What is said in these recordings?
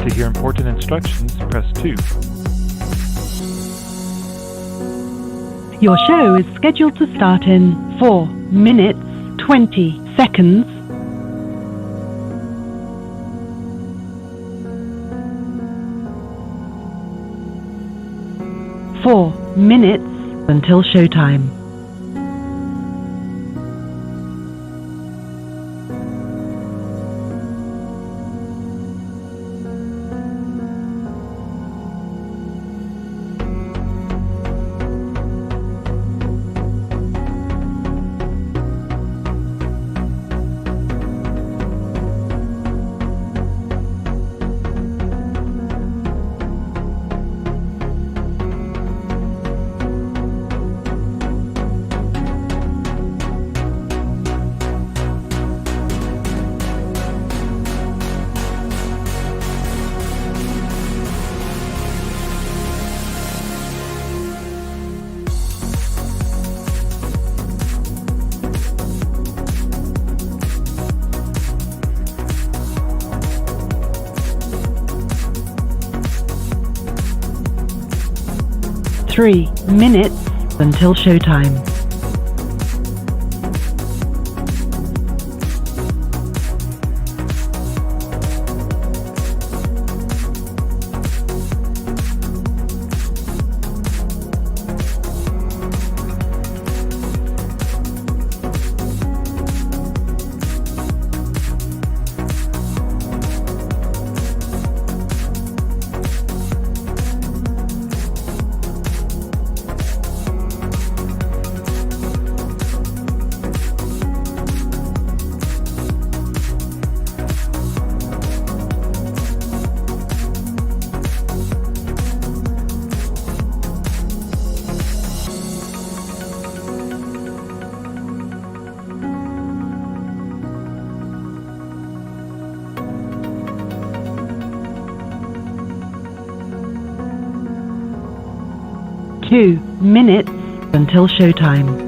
To hear important instructions, press 2. Your show is scheduled to start in 4 minutes, 20 seconds. Four minutes until showtime. Three minutes until showtime. Two minutes until showtime.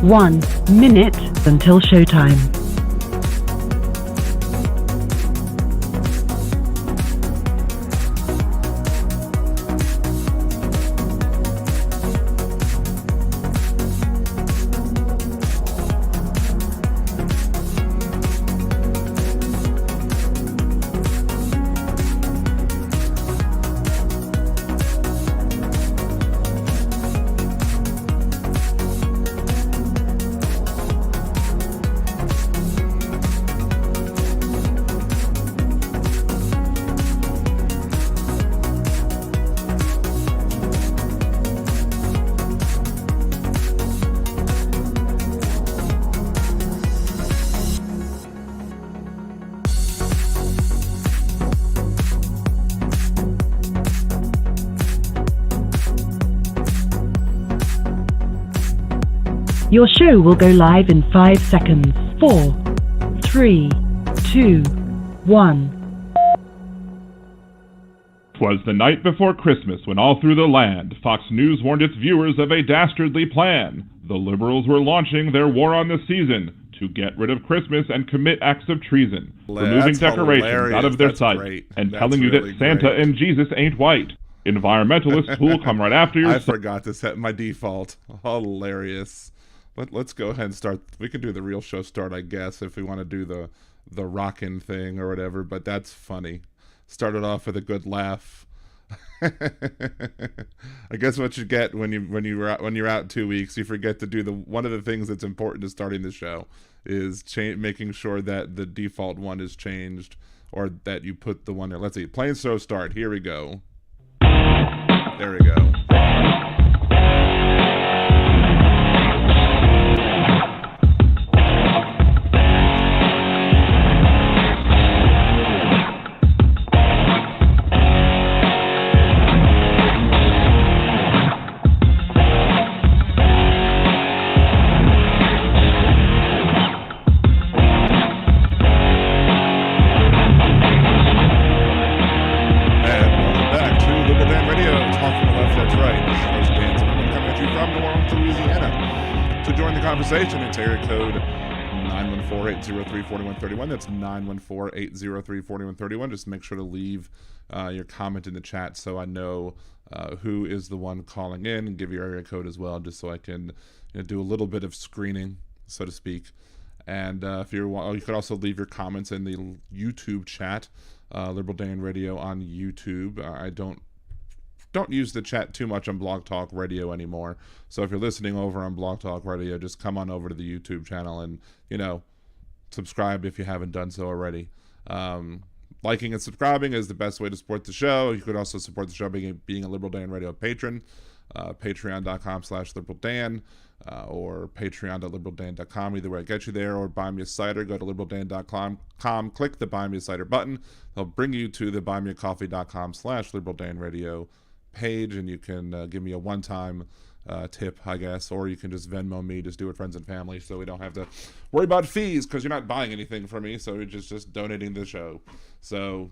One minute until showtime. Your show will go live in 5 seconds. 4, 3, 2, 1. 'Twas the night before Christmas when all through the land Fox News warned its viewers of a dastardly plan. The liberals were launching their war on the season to get rid of Christmas and commit acts of treason, removing decorations out of their sight and telling you that Santa and Jesus ain't white. Environmentalists who will come right after you. I forgot to set my default. Hilarious. Let's go ahead and start. We can do the real show start, I guess, if we want to do the rockin' thing or whatever, but that's funny. Started off with a good laugh. I guess what you get when you're out 2 weeks, you forget to do one of the things that's important to starting the show is making sure that the default one is changed, or that you put the one there. Let's see, plain so start. Here we go. There we go. It's area code 914-803-4131. That's 914-803-4131. Just make sure to leave your comment in the chat so I know who is the one calling in, and give your area code as well, just so I can do a little bit of screening, so to speak. And if you could also leave your comments in the YouTube chat, Liberal Dan Radio on YouTube. I don't use the chat too much on Blog Talk Radio anymore. So if you're listening over on Blog Talk Radio, just come on over to the YouTube channel and, subscribe if you haven't done so already. Liking and subscribing is the best way to support the show. You could also support the show being a Liberal Dan Radio patron. Patreon.com/LiberalDan or Patreon.LiberalDan.com. Either way, get you there, or buy me a cider. Go to LiberalDan.com, click the Buy Me a Cider button. They'll bring you to the BuyMeACoffee.com/LiberalDan Radio page, and you can give me a one-time tip, I guess, or you can just Venmo me. Just do it friends and family, so we don't have to worry about fees, because you're not buying anything from me, so you're just donating the show. So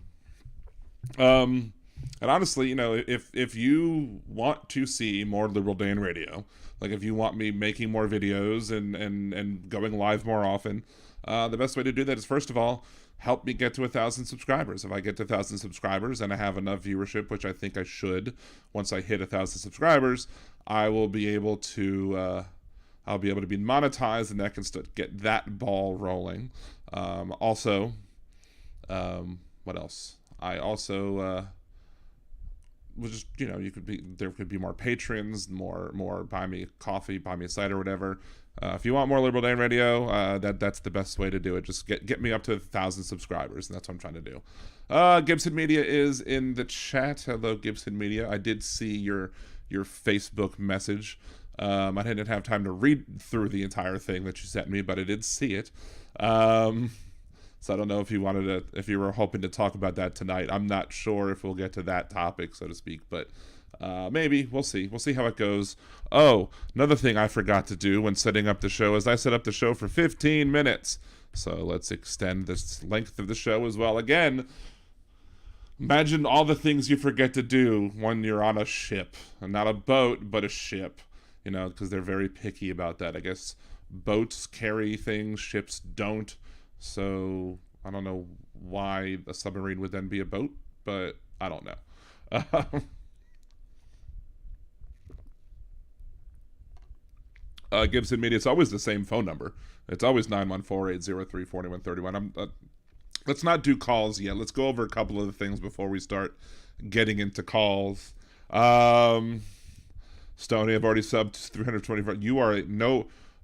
and honestly, if you want to see more Liberal Dan Radio, like if you want me making more videos and going live more often, the best way to do that is, first of all, help me get to 1,000 subscribers. If I get to 1,000 subscribers and I have enough viewership, which I think I should, once I hit 1,000 subscribers, I will be able to be monetized, and that can get that ball rolling. Also, what else? I also was just, there could be more patrons, more buy me coffee, buy me a cider, whatever. If you want more Liberal Dan Radio, that's the best way to do it. Just get me up to 1,000 subscribers, and that's what I'm trying to do. Gibson Media is in the chat. Hello, Gibson Media. I did see your Facebook message. I didn't have time to read through the entire thing that you sent me, but I did see it. So I don't know if you were hoping to talk about that tonight. I'm not sure if we'll get to that topic, so to speak, but maybe. We'll see. We'll see how it goes. Oh, another thing I forgot to do when setting up the show is I set up the show for 15 minutes. So let's extend this length of the show as well. Again, imagine all the things you forget to do when you're on a ship. And not a boat, but a ship. Because they're very picky about that. I guess boats carry things, ships don't. So I don't know why a submarine would then be a boat, but I don't know. Gibson Media, it's always the same phone number. It's always 914-803-4131. Let's not do calls yet. Let's go over a couple of the things before we start getting into calls. Stoney, I've already subbed 325. You are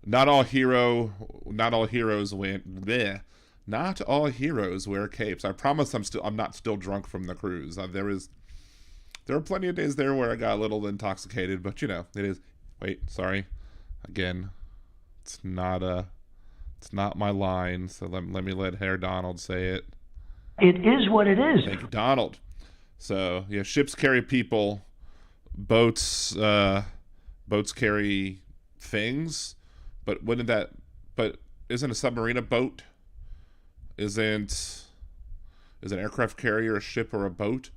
not all heroes win. Bleh. Not all heroes wear capes. I promise I'm not still drunk from the cruise. There were plenty of days there where I got a little intoxicated, but it is. Wait, sorry. Again, it's not my line, so let me let Herr Donald say it. It is what it is. Thank you, Donald. So yeah, ships carry people, boats carry things, but isn't a submarine a boat? Is an aircraft carrier a ship or a boat?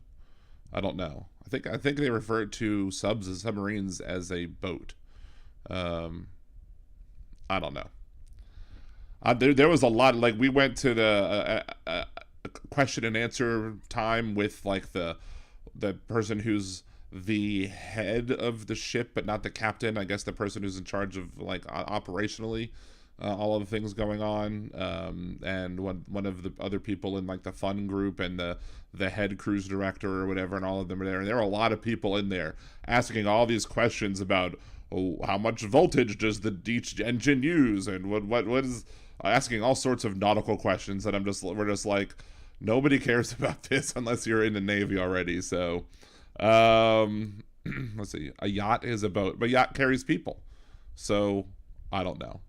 I don't know. I think they refer to submarines as a boat. I don't know. There was a lot. Like, we went to the question and answer time with like the person who's the head of the ship, but not the captain. I guess the person who's in charge of like operationally all of the things going on. And one of the other people in like the fun group and the head cruise director or whatever, and all of them are there. And there are a lot of people in there asking all these questions about, oh, how much voltage does each engine use, and what is, asking all sorts of nautical questions that we're just like, nobody cares about this unless you're in the Navy already. So, let's see, a yacht is a boat, but yacht carries people. So I don't know.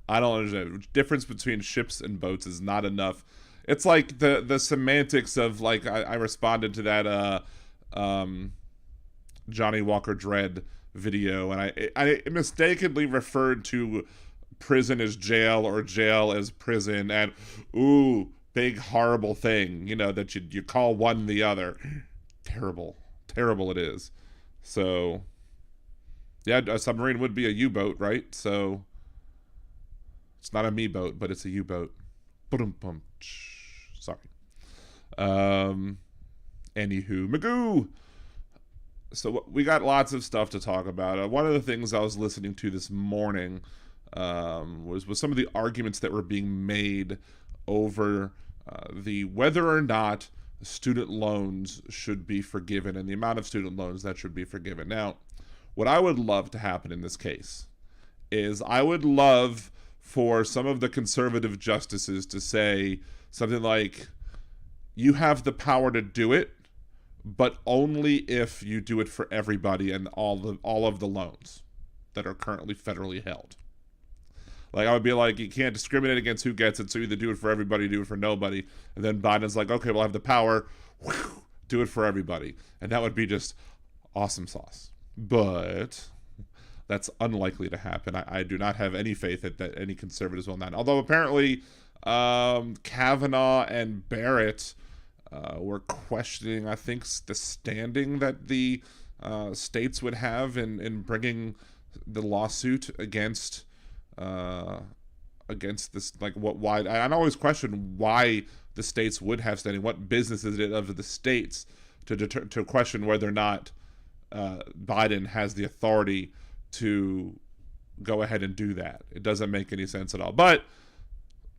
I don't understand. The difference between ships and boats is not enough. It's like the semantics of, like, I responded to that Johnny Walker Dread video, and I mistakenly referred to prison as jail or jail as prison, and ooh, big horrible thing, that you call one the other. Terrible it is. So yeah, a submarine would be a U-boat, right? So it's not a me boat, but it's a U-boat. Sorry. Anywho, Magoo. So we got lots of stuff to talk about. One of the things I was listening to this morning was some of the arguments that were being made over the whether or not student loans should be forgiven and the amount of student loans that should be forgiven. Now, what I would love to happen in this case is I would love for some of the conservative justices to say something like, you have the power to do it, but only if you do it for everybody and all of the loans that are currently federally held. Like, I would be like, you can't discriminate against who gets it, so either do it for everybody, do it for nobody. And then Biden's like, okay, we'll have the power, do it for everybody. And that would be just awesome sauce. But that's unlikely to happen. I do not have any faith that any conservatives will not. Although apparently Kavanaugh and Barrett were questioning, I think, the standing that the states would have in bringing the lawsuit against this, like, why I always question why the states would have standing. What business is it of the states to question whether or not Biden has the authority to go ahead and do that? It doesn't make any sense at all. But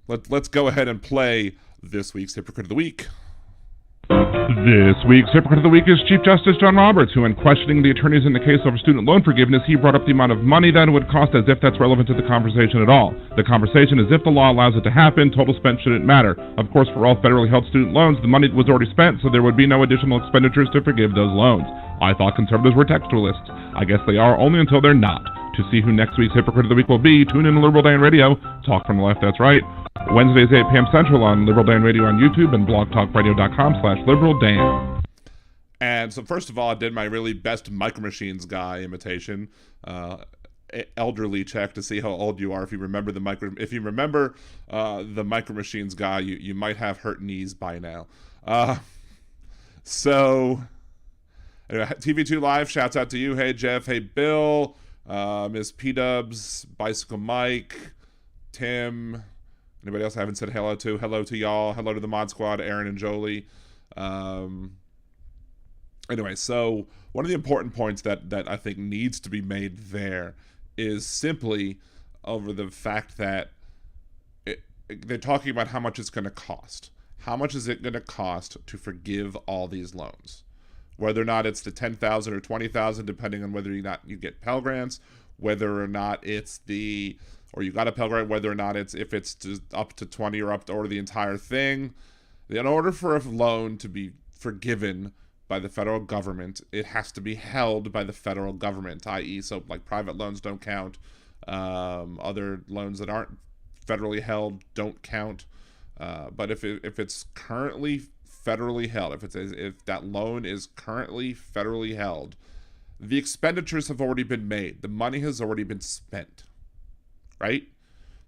let's go ahead and play this week's Hypocrite of the Week. This week's Hypocrite of the Week is Chief Justice John Roberts, who, in questioning the attorneys in the case over student loan forgiveness, he brought up the amount of money that it would cost, as if that's relevant to the conversation at all. The conversation is if the law allows it to happen, total spent shouldn't matter. Of course, for all federally held student loans, the money was already spent, so there would be no additional expenditures to forgive those loans. I thought conservatives were textualists. I guess they are, only until they're not. To see who next week's Hypocrite of the Week will be, tune in to Liberal Dan Radio. Talk from the left, that's right. Wednesdays, 8 p.m. Central on Liberal Dan Radio on YouTube and blogtalkradio.com/LiberalDan. And so first of all, I did my really best Micro Machines guy imitation. Elderly check to see how old you are. If you remember the Micro Machines guy, you might have hurt knees by now. So anyway, TV2 Live, shouts out to you. Hey Jeff, hey Bill, Ms. P-Dubs, Bicycle Mike, Tim. Anybody else I haven't said hello to? Hello to y'all. Hello to the Mod Squad, Aaron and Jolie. Anyway, so one of the important points that I think needs to be made there is simply over the fact that they're talking about how much it's going to cost. How much is it going to cost to forgive all these loans? Whether or not it's the $10,000 or $20,000, depending on whether or not you get Pell Grants, whether or not it's or you got a Pell Grant, whether or not if it's just up to 20 or the entire thing. In order for a loan to be forgiven by the federal government, it has to be held by the federal government, i.e., so like private loans don't count. Other loans that aren't federally held don't count. But if it's currently federally held, if that loan is currently federally held, the expenditures have already been made. The money has already been spent. Right?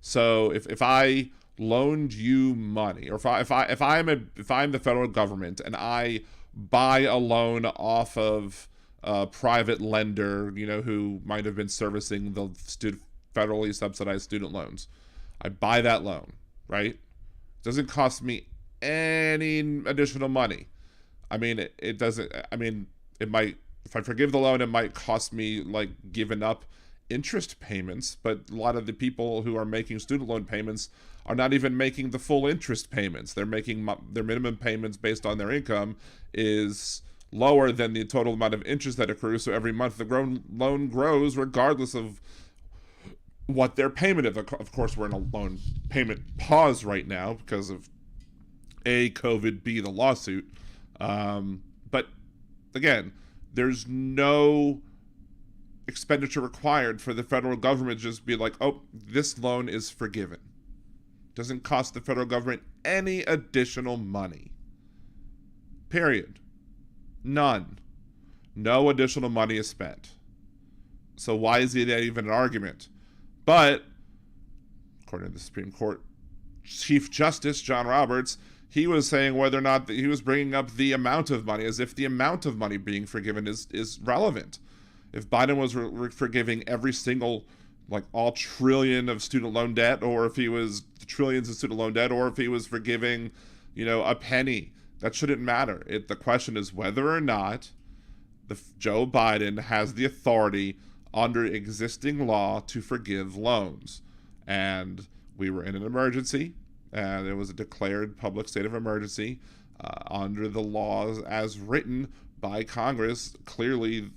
So if I loaned you money, or if I'm the federal government and I buy a loan off of a private lender, who might have been servicing the federally subsidized student loans, I buy that loan, right? It doesn't cost me any additional money. I mean, it doesn't. I mean, it might. If I forgive the loan, it might cost me like giving up interest payments, but a lot of the people who are making student loan payments are not even making the full interest payments. They're making their minimum payments based on their income is lower than the total amount of interest that accrues. So every month the loan grows regardless of what their payment is. Of course, we're in a loan payment pause right now because of A, COVID, B, the lawsuit. But again, there's no expenditure required for the federal government to just be like, oh, this loan is forgiven. Doesn't cost the federal government any additional money. Period. None. No additional money is spent. So why is it even an argument? But, according to the Supreme Court Chief Justice John Roberts, he was saying whether or not he was bringing up the amount of money, as if the amount of money being forgiven is relevant. If Biden was forgiving every single, like all trillion of student loan debt, or if he was trillions of student loan debt, or if he was forgiving, a penny, that shouldn't matter. The question is whether or not Joe Biden has the authority under existing law to forgive loans. And we were in an emergency, and it was a declared public state of emergency under the laws as written by Congress. Clearly,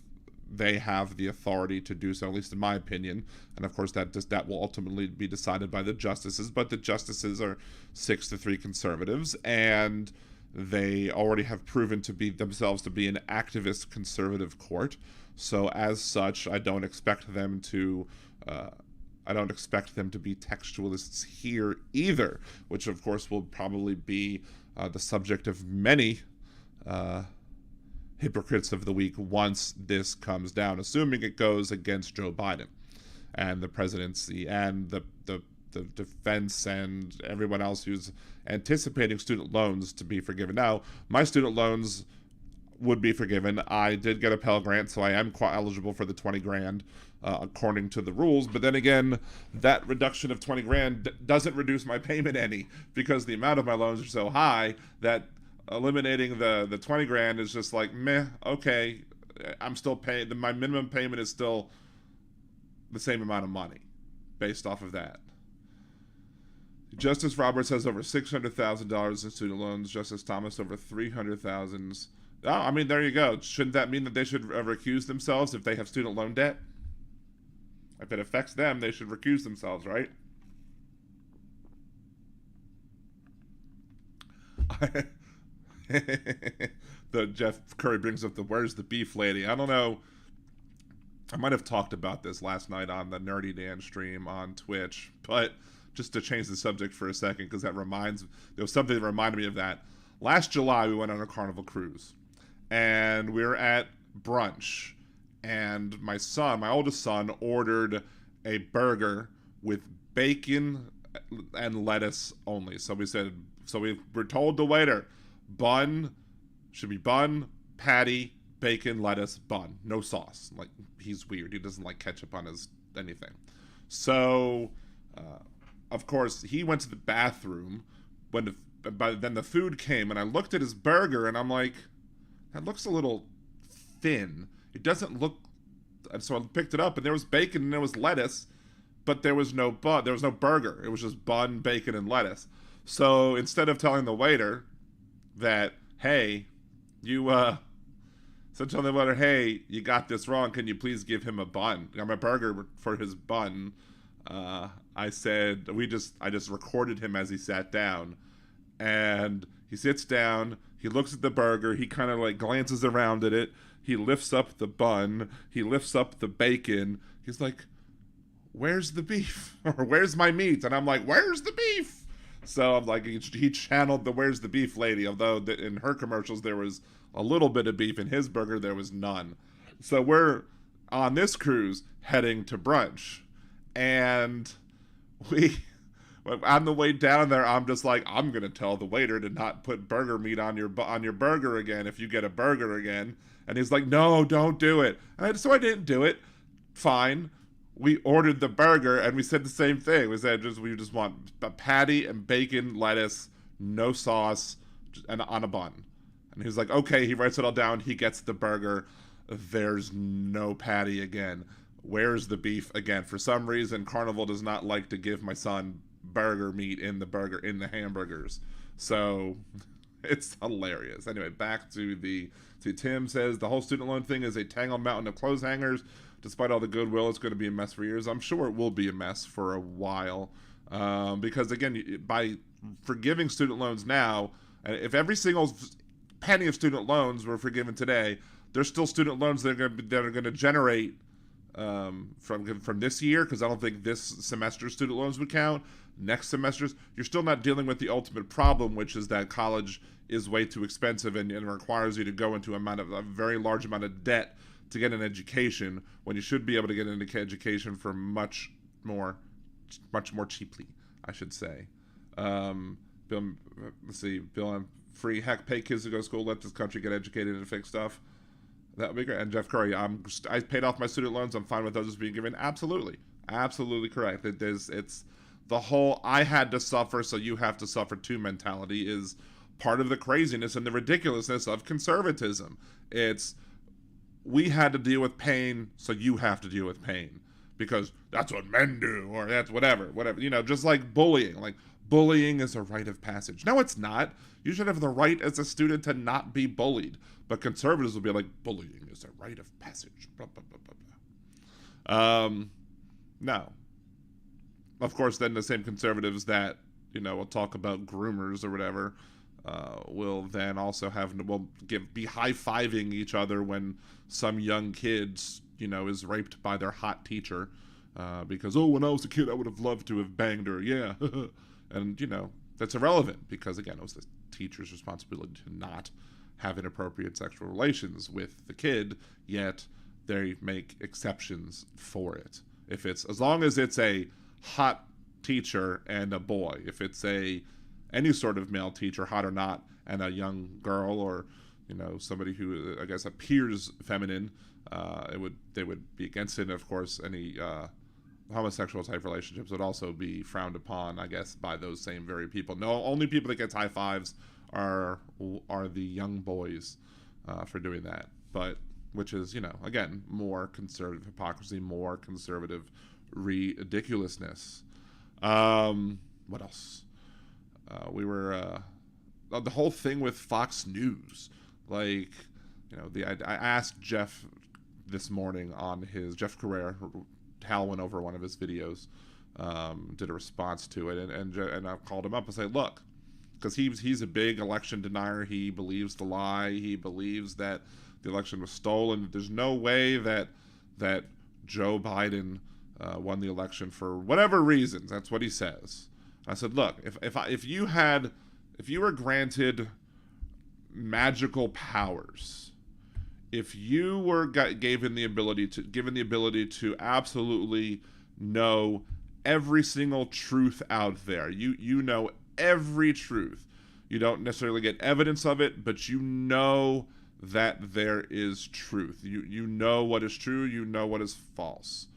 they have the authority to do so, at least in my opinion. And of course, that will ultimately be decided by the justices. But the justices are 6-3 conservatives, and they already have proven themselves to be an activist conservative court. So as such, I don't expect them to be textualists here either, which of course will probably be the subject of many hypocrites of the week once this comes down, assuming it goes against Joe Biden and the presidency and the defense and everyone else who's anticipating student loans to be forgiven. Now, my student loans would be forgiven. I did get a Pell Grant, so I am eligible for the 20 grand according to the rules. But then again, that reduction of 20 grand doesn't reduce my payment any, because the amount of my loans are so high that eliminating the 20 grand is just like, meh, okay, I'm still paying. My minimum payment is still the same amount of money based off of that. Justice Roberts has over $600,000 in student loans. Justice Thomas over $300,000. Oh, I mean, there you go. Shouldn't that mean that they should recuse themselves if they have student loan debt? If it affects them, they should recuse themselves, right? The Jeff Curry brings up the "where's the beef lady." I don't know. I might have talked about this last night on the Nerdy Dan stream on Twitch, but just to change the subject for a second, because there was something that reminded me of that. Last July, we went on a Carnival cruise, and we were at brunch, and my oldest son, ordered a burger with bacon and lettuce only. So we were told the waiter, should be bun, patty, bacon, lettuce, bun, no sauce. Like, he's weird. He doesn't like ketchup on his anything. So, of course, he went to the bathroom then the food came, and I looked at his burger, and I'm like, that looks a little thin. It doesn't look. And so I picked it up, and there was bacon and there was lettuce, but there was no burger. It was just bun, bacon, and lettuce. So instead of telling the waiter that, hey, you got this wrong, can you please give him a bun? I'm a burger for his bun. I just recorded him as he sat down, and he sits down, he looks at the burger, he kind of like glances around at it, he lifts up the bun, he lifts up the bacon, he's like, where's the beef? Or where's my meat? And I'm like, where's the beef? So I'm like, he channeled the "where's the beef" lady, although in her commercials there was a little bit of beef, in his burger there was none. So we're on this cruise heading to brunch, and on the way down there, I'm just like, I'm gonna tell the waiter to not put burger meat on your burger again if you get a burger again. And he's like, no, don't do it. So I didn't do it. Fine. We ordered the burger, and we said the same thing. We said we just want a patty and bacon, lettuce, no sauce, and on a bun. And he was like, okay. He writes it all down. He gets the burger. There's no patty again. where's the beef again? For some reason, Carnival does not like to give my son burger meat in the hamburgers. So it's hilarious. Anyway, back to Tim says the whole student loan thing is a tangled mountain of clothes hangers. Despite all the goodwill, it's going to be a mess for years. I'm sure it will be a mess for a while. Because again, by forgiving student loans now, if every single penny of student loans were forgiven today, there's still student loans that are going to generate from this year, because I don't think this semester's student loans would count. Next semester's, you're still not dealing with the ultimate problem, which is that college is way too expensive and requires you to go into a very large amount of debt to get an education, when you should be able to get an education for much more cheaply, I should say. Bill, let's see, Bill, I'm free. Heck, pay kids to go to school, let this country get educated and fix stuff. That would be great. And Jeff Curry, I paid off my student loans. I'm fine with others being given. Absolutely correct. It's the whole I had to suffer, so you have to suffer too mentality is part of the craziness and the ridiculousness of conservatism. It's we had to deal with pain, so you have to deal with pain because that's what men do, or that's whatever. Just like bullying. Like bullying is a rite of passage. No, it's not. You should have the right as a student to not be bullied. But conservatives will be like, bullying is a rite of passage. Blah, blah, blah, blah, blah. No. Of course, then the same conservatives that, will talk about groomers or whatever, will then also be high-fiving each other when some young kid, is raped by their hot teacher. Because, when I was a kid, I would have loved to have banged her. Yeah. And, that's irrelevant because, again, it was the teacher's responsibility to not have inappropriate sexual relations with the kid, yet they make exceptions for it. As long as it's a hot teacher and a boy, if it's any sort of male teacher, hot or not, and a young girl or, somebody who I guess appears feminine, they would be against it. And of course, any homosexual type relationships would also be frowned upon, I guess, by those same very people. No, only people that get high fives are the young boys for doing that. But which is, again, more conservative hypocrisy, more conservative ridiculousness. What else? We were the whole thing with Fox News. Like, I asked Jeff this morning on his Jeff Carrera. Hal went over one of his videos, did a response to it, and I called him up and said, look, because he's a big election denier. He believes the lie. He believes that the election was stolen. There's no way that Joe Biden won the election for whatever reasons. That's what he says. I said, look, if you were granted magical powers, if you were given the ability to absolutely know every single truth out there, you know every truth. You don't necessarily get evidence of it, but you know that there is truth. You know what is true, you know what is false.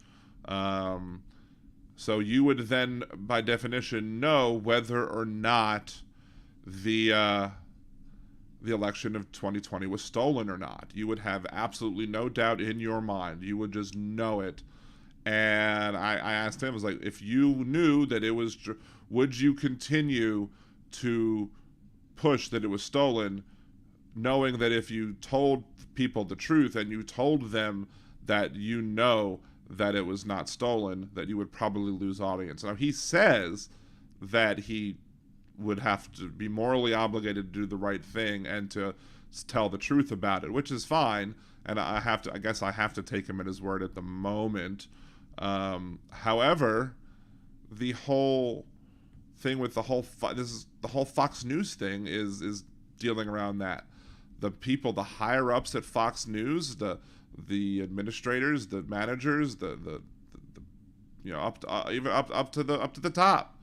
So you would then, by definition, know whether or not the election of 2020 was stolen or not. You would have absolutely no doubt in your mind. You would just know it. And I asked him, I was like, if you knew that it was, would you continue to push that it was stolen, knowing that if you told people the truth and you told them that you know that it was not stolen, that you would probably lose audience. Now, he says that he would have to be morally obligated to do the right thing and to tell the truth about it, which is fine. And I guess I have to take him at his word at the moment. However, the whole thing with the whole Fox News thing is dealing around that. The people, the higher ups at Fox News, the administrators, the managers, up to the top,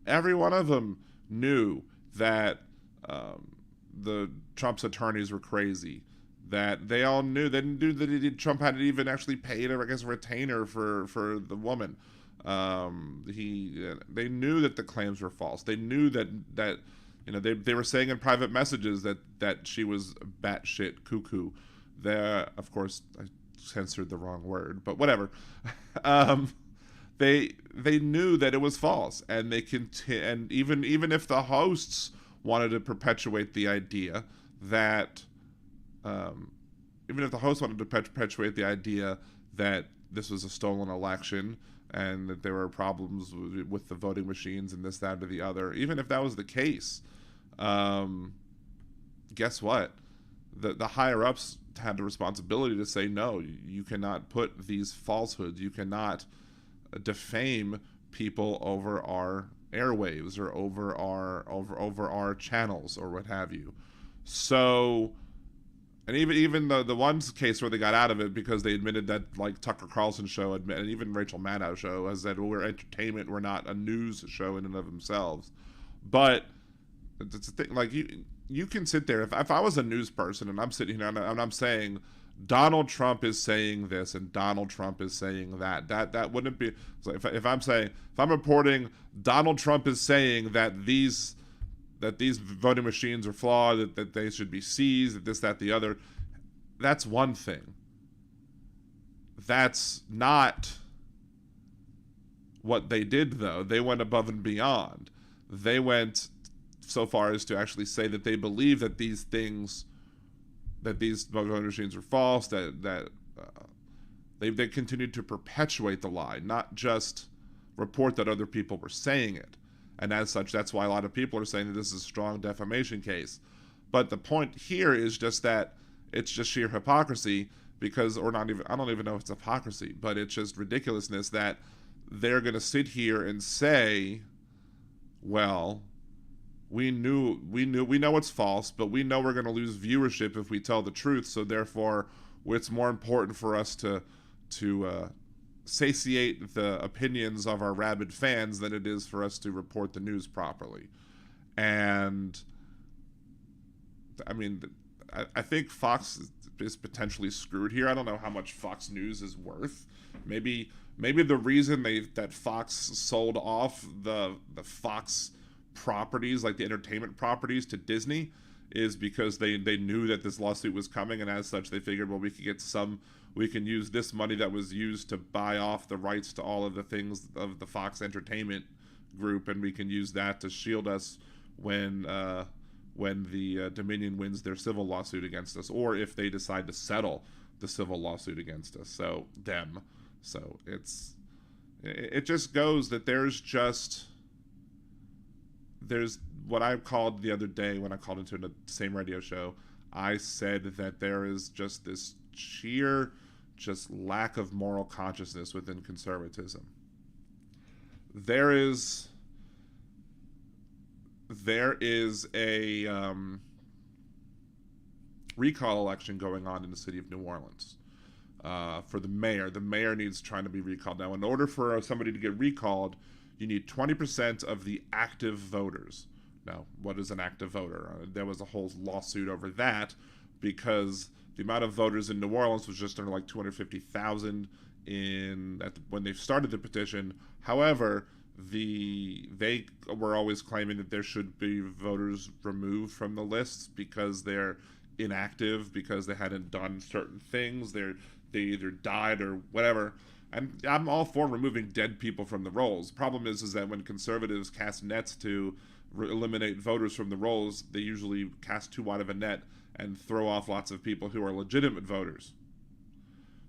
every one of them knew that the Trump's attorneys were crazy. That they all knew. They knew that Trump hadn't even actually paid, I guess, a retainer for the woman. They knew that the claims were false. They knew that they were saying in private messages that she was batshit cuckoo. Of course, I censored the wrong word, but whatever. They knew that it was false, and and even if the hosts wanted to perpetuate the idea that this was a stolen election and that there were problems with the voting machines and this, that, or the other, even if that was the case, guess what? The higher ups had the responsibility to say, no, you cannot put these falsehoods, you cannot defame people over our airwaves or over our channels or what have you. So, and even the one case where they got out of it because they admitted that, like, Tucker Carlson's show and even Rachel Maddow's show has said, well, we're entertainment, we're not a news show in and of themselves. But it's a thing, like, you can sit there, if I was a news person and I'm sitting here and I'm saying Donald Trump is saying this and Donald Trump is saying that wouldn't be, so if I'm reporting Donald Trump is saying that these voting machines are flawed, that they should be seized, that this, that, the other, that's one thing. That's not what they did, though. They went above and beyond. They went so far as to actually say that they believe that these voting machines are false, that they continued to perpetuate the lie, not just report that other people were saying it. And as such, that's why a lot of people are saying that this is a strong defamation case. But the point here is just that it's just sheer hypocrisy, because, or not even, I don't even know if it's hypocrisy, but it's just ridiculousness that they're going to sit here and say, well, we know it's false, but we know we're going to lose viewership if we tell the truth, so therefore it's more important for us to satiate the opinions of our rabid fans than it is for us to report the news properly. And I mean, I think Fox is potentially screwed here. I don't know how much Fox News is worth. Maybe the reason that Fox sold off the Fox properties, like the entertainment properties, to Disney is because they knew that this lawsuit was coming, and as such they figured, well, we can use this money that was used to buy off the rights to all of the things of the Fox Entertainment Group, and we can use that to shield us when the Dominion wins their civil lawsuit against us, or if they decide to settle the civil lawsuit against us. So it just goes that there's what I called the other day when I called into the same radio show. I said that there is just this sheer lack of moral consciousness within conservatism. There is a recall election going on in the city of New Orleans for the mayor. The mayor needs trying to be recalled. Now, in order for somebody to get recalled, you need 20% of the active voters. Now, what is an active voter? There was a whole lawsuit over that because the amount of voters in New Orleans was just under like 250,000 when they started the petition. However, they were always claiming that there should be voters removed from the lists because they're inactive, because they hadn't done certain things. They either died or whatever. And I'm all for removing dead people from the rolls. Problem is that when conservatives cast nets to eliminate voters from the rolls, they usually cast too wide of a net and throw off lots of people who are legitimate voters.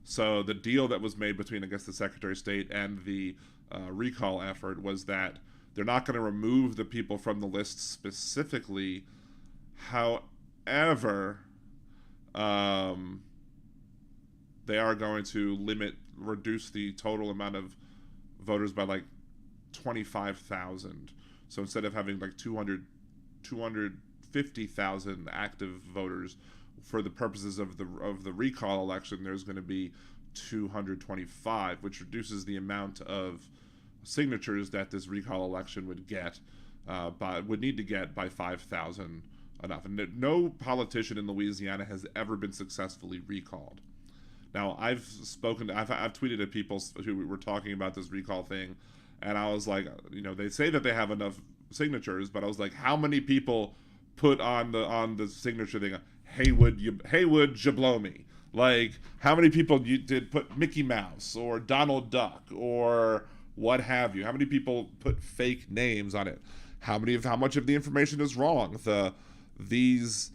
So the deal that was made between, I guess, the Secretary of State and the recall effort was that they're not going to remove the people from the list specifically. However, they are going to reduce the total amount of voters by like 25,000. So instead of having like 250,000 active voters for the purposes of the recall election, there's going to be 225, which reduces the amount of signatures that this recall election would need to get by 5,000 enough. And no politician in Louisiana has ever been successfully recalled. Now, I've tweeted at people who were talking about this recall thing, and I was like, they say that they have enough signatures, but I was like, how many people put on the signature thing, Haywood, you blow me? Like, how many people you did put Mickey Mouse or Donald Duck or what have you? How many people put fake names on it? How much of the information is wrong? This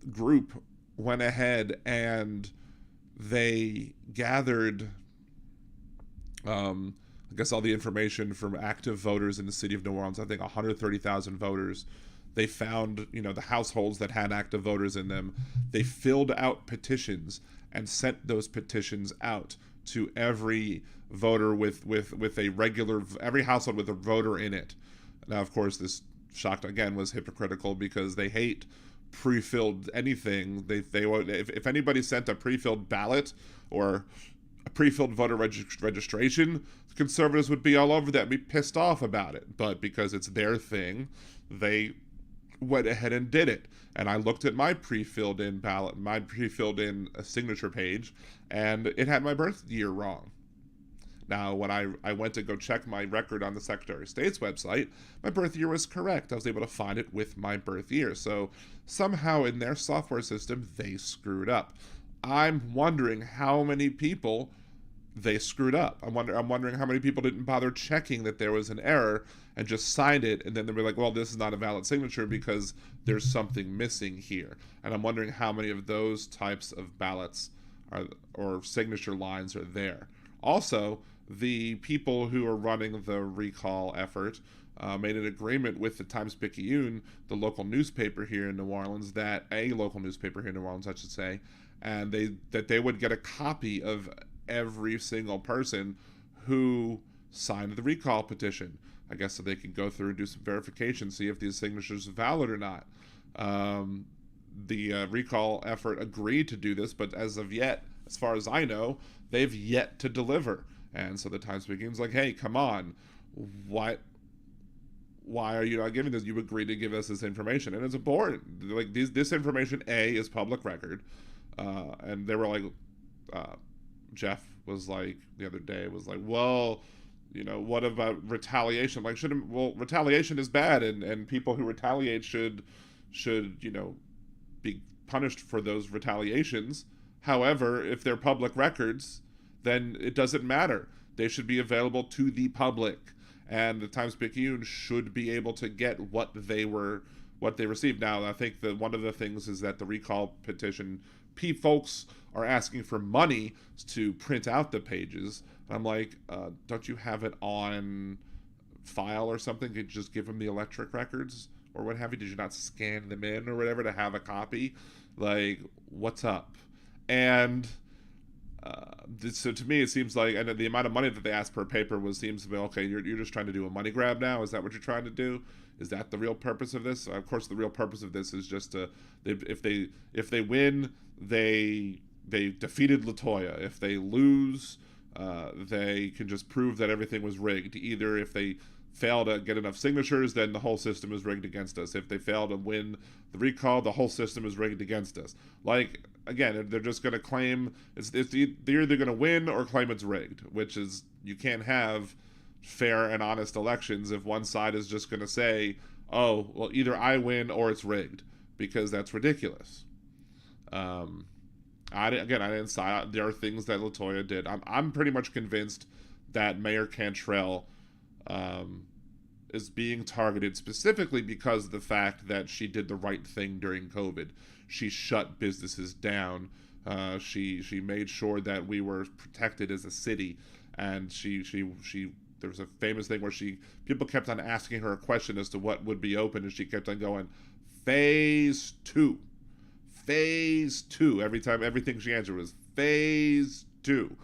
group went ahead and they gathered, I guess, all the information from active voters in the city of New Orleans. I think 130,000 voters. They found, the households that had active voters in them. They filled out petitions and sent those petitions out to every voter with every household with a voter in it. Now, of course, this shocked again was hypocritical because they hate pre-filled anything. If anybody sent a pre-filled ballot or a pre-filled voter registration, the conservatives would be all over that and be pissed off about it. But because it's their thing, they went ahead and did it. And I looked at my pre-filled in ballot, my pre-filled in signature page, and it had my birth year wrong. Now, when I went to go check my record on the Secretary of State's website, my birth year was correct. I was able to find it with my birth year. So somehow in their software system, they screwed up. I'm wondering how many people they screwed up. I'm wondering how many people didn't bother checking that there was an error and just signed it, and then they were like, well, this is not a valid signature because there's something missing here. And I'm wondering how many of those types of ballots or signature lines are there. Also, the people who are running the recall effort made an agreement with the Times-Picayune, the local newspaper here in New Orleans, I should say, and that they would get a copy of every single person who signed the recall petition. I guess so they can go through and do some verification, see if these signatures are valid or not. The recall effort agreed to do this, but as of yet, as far as I know, they've yet to deliver. And so the Times-Picayune's like, hey, come on, why are you not giving this? You agreed to give us this information, and it's important. Like this information, is public record, and they were like, Jeff was like the other day was like, well, what about retaliation? Like, retaliation is bad, and people who retaliate should be punished for those retaliations. However, if they're public records, then it doesn't matter. They should be available to the public, and the Times-Picayune should be able to get what they received. Now, I think that one of the things is that the recall petition, folks are asking for money to print out the pages. And I'm like, don't you have it on file or something? Could you just give them the electric records or what have you? Did you not scan them in or whatever to have a copy? Like, what's up? And so to me, it seems like, and the amount of money that they asked per paper seems to be, okay, you're just trying to do a money grab now? Is that what you're trying to do? Is that the real purpose of this? Of course, the real purpose of this is just if they win, they defeated LaToya. If they lose, they can just prove that everything was rigged. Either if they fail to get enough signatures, then the whole system is rigged against us. If they fail to win the recall, the whole system is rigged against us. Like, again, they're just going to claim they're either going to win or claim it's rigged, which is, you can't have fair and honest elections if one side is just going to say, oh, well, either I win or it's rigged, because that's ridiculous. I didn't sign. There are things that LaToya did. I'm pretty much convinced that Mayor Cantrell is being targeted specifically because of the fact that she did the right thing during COVID. She shut businesses down. She made sure that we were protected as a city, and she there was a famous thing where people kept on asking her a question as to what would be open, and she kept on going, phase 2. Every time, everything she answered was phase 2,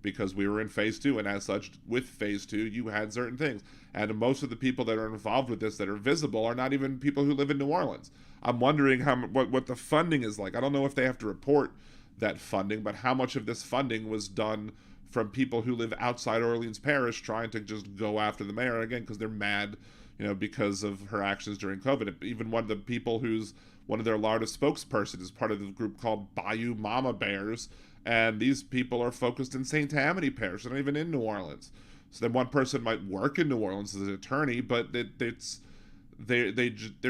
because we were in phase 2, and as such, with phase 2, you had certain things. And most of the people that are involved with this that are visible are not even people who live in New Orleans. I'm wondering what the funding is like. I don't know if they have to report that funding, but how much of this funding was done from people who live outside Orleans Parish trying to just go after the mayor, again, because they're mad, because of her actions during COVID. Even one of the people who's one of their largest spokesperson is part of the group called Bayou Mama Bears, and these people are focused in St. Tammany Parish. They're not even in New Orleans. So then one person might work in New Orleans as an attorney, but they're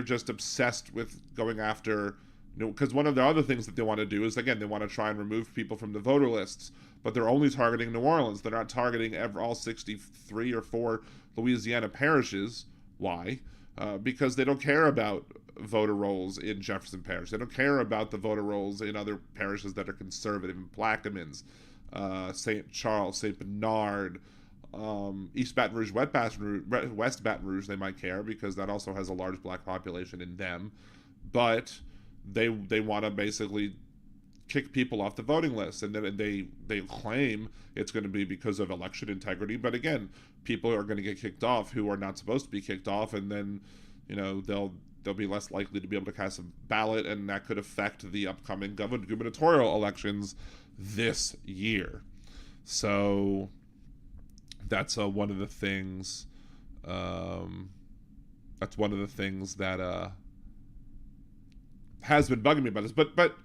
just obsessed with going after Because one of the other things that they want to do is, again, they want to try and remove people from the voter lists, but they're only targeting New Orleans. They're not targeting all 63 or 4 Louisiana parishes. Why? Because they don't care about voter rolls in Jefferson Parish. They don't care about the voter rolls in other parishes that are conservative, in Plaquemines, St. Charles, St. Bernard, East Baton Rouge, West Baton Rouge. They might care because that also has a large black population in them, but they want to basically kick people off the voting list, and then they claim it's going to be because of election integrity. But again, people are going to get kicked off who are not supposed to be kicked off, and then they'll be less likely to be able to cast a ballot, and that could affect the upcoming gubernatorial elections this year. So that's one of the things. That's one of the things that has been bugging me about this. But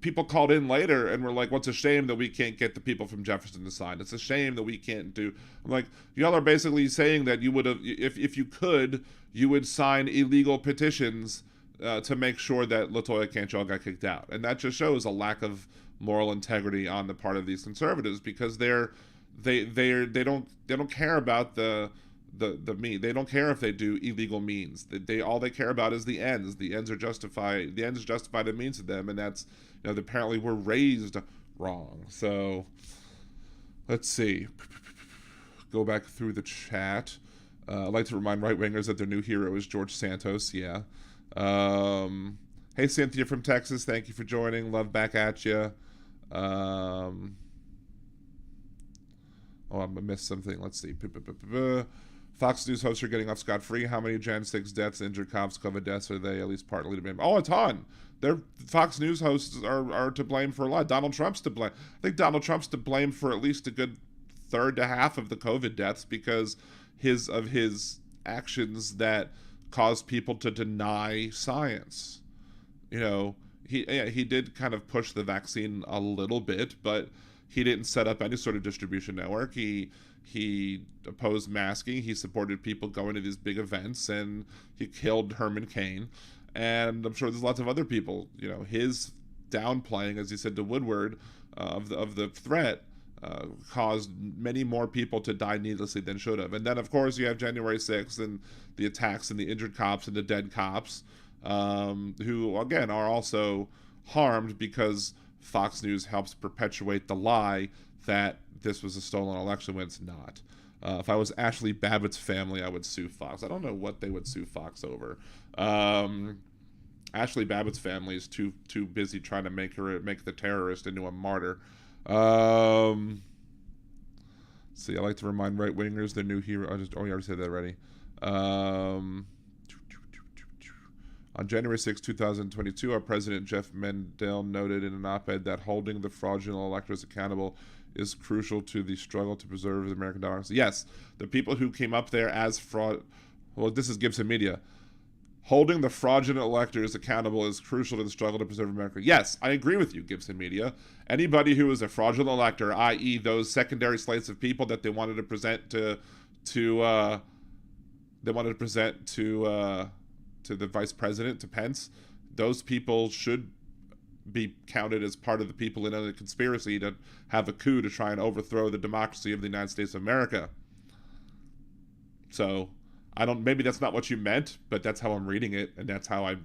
people called in later and were like, "What's a shame that we can't get the people from Jefferson to sign. It's a shame that we can't do." I'm like, y'all are basically saying that you would have, if you could, you would sign illegal petitions to make sure that LaToya Cantrell got kicked out, and that just shows a lack of moral integrity on the part of these conservatives, because they don't care about the mean. They don't care if they do illegal means. They all they care about is the ends. The ends justify the means to them, and that's, apparently we're raised wrong. So let's see. Go back through the chat. I'd like to remind right-wingers that their new hero is George Santos. Yeah. Hey, Cynthia from Texas. Thank you for joining. Love back at you. I missed something. Let's see. Fox News hosts are getting off scot-free. How many Jan 6 deaths, injured cops, COVID deaths are they at least partly to blame? Oh, a ton. Fox News hosts are to blame for a lot. Donald Trump's to blame. I think Donald Trump's to blame for at least a good third to half of the COVID deaths, because of his actions that caused people to deny science. He did kind of push the vaccine a little bit, but he didn't set up any sort of distribution network. He opposed masking. He supported people going to these big events, and he killed Herman Cain. And I'm sure there's lots of other people. His downplaying, as he said to Woodward, of the threat caused many more people to die needlessly than should have. And then, of course, you have January 6th and the attacks and the injured cops and the dead cops, who, again, are also harmed because Fox News helps perpetuate the lie that this was a stolen election when it's not. If I was Ashley Babbitt's family, I would sue Fox. I don't know what they would sue Fox over. Ashley Babbitt's family is too busy trying to make the terrorist into a martyr. See, I like to remind right-wingers their new hero. You already said that already. On January 6, 2022, our president, Jeff Mendel, noted in an op-ed that holding the fraudulent electors accountable is crucial to the struggle to preserve the American democracy. Yes, the people who came up there as fraud... Well, this is Gibson Media. Holding the fraudulent electors accountable is crucial to the struggle to preserve America. Yes, I agree with you, Gibson Media. Anybody who is a fraudulent elector, i.e. those secondary slates of people that they wanted to present to the vice president, to Pence, those people should be counted as part of the people in a conspiracy to have a coup to try and overthrow the democracy of the United States of America. So, maybe that's not what you meant, but that's how I'm reading it, and that's how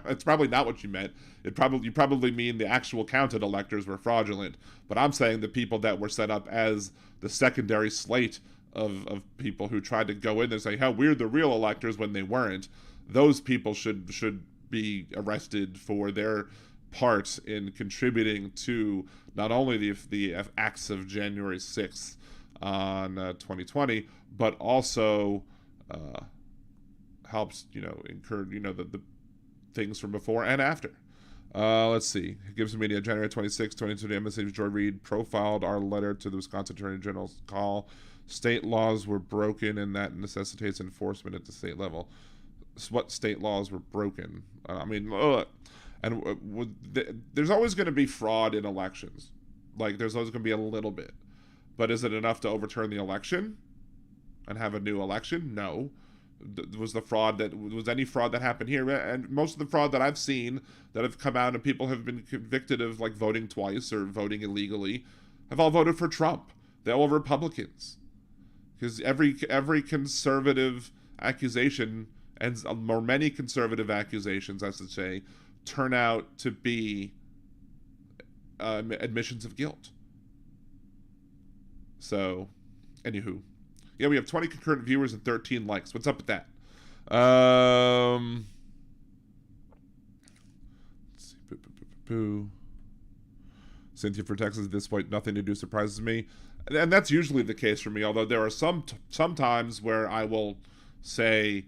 it's probably not what you meant. You probably mean the actual counted electors were fraudulent, but I'm saying the people that were set up as the secondary slate of people who tried to go in and say, how we're the real electors when they weren't, those people should be arrested for their part in contributing to not only the acts of January 6th on 2020, but also helps incur the things from before and after. Let's see. Gibson Media, January 26, 2020, MSNBC Joy Reid profiled our letter to the Wisconsin Attorney General's call. State laws were broken, and that necessitates enforcement at the state level. What state laws were broken? Look, and there's always going to be fraud in elections. Like, there's always going to be a little bit. But is it enough to overturn the election and have a new election? No. was any fraud that happened here. And most of the fraud that I've seen that have come out and people have been convicted of like voting twice or voting illegally have all voted for Trump. They're all Republicans. Because every conservative accusation, or many conservative accusations, I should say, turn out to be admissions of guilt. So, anywho. Yeah, we have 20 concurrent viewers and 13 likes. What's up with that? Let's see. Cynthia for Texas, at this point, nothing to do surprises me. And that's usually the case for me, although there are some times where I will say,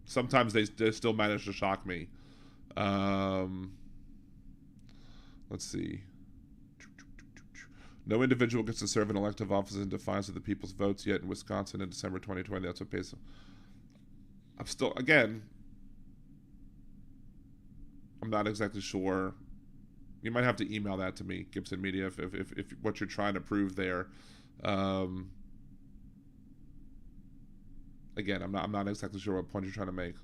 sometimes they still manage to shock me. Let's see. No individual gets to serve an elective office in defiance of the people's votes yet in Wisconsin in December 2020. That's what pays. I'm still, again, I'm not exactly sure. You might have to email that to me, Gibson Media, if what you're trying to prove there. Again, I'm not exactly sure what point you're trying to make.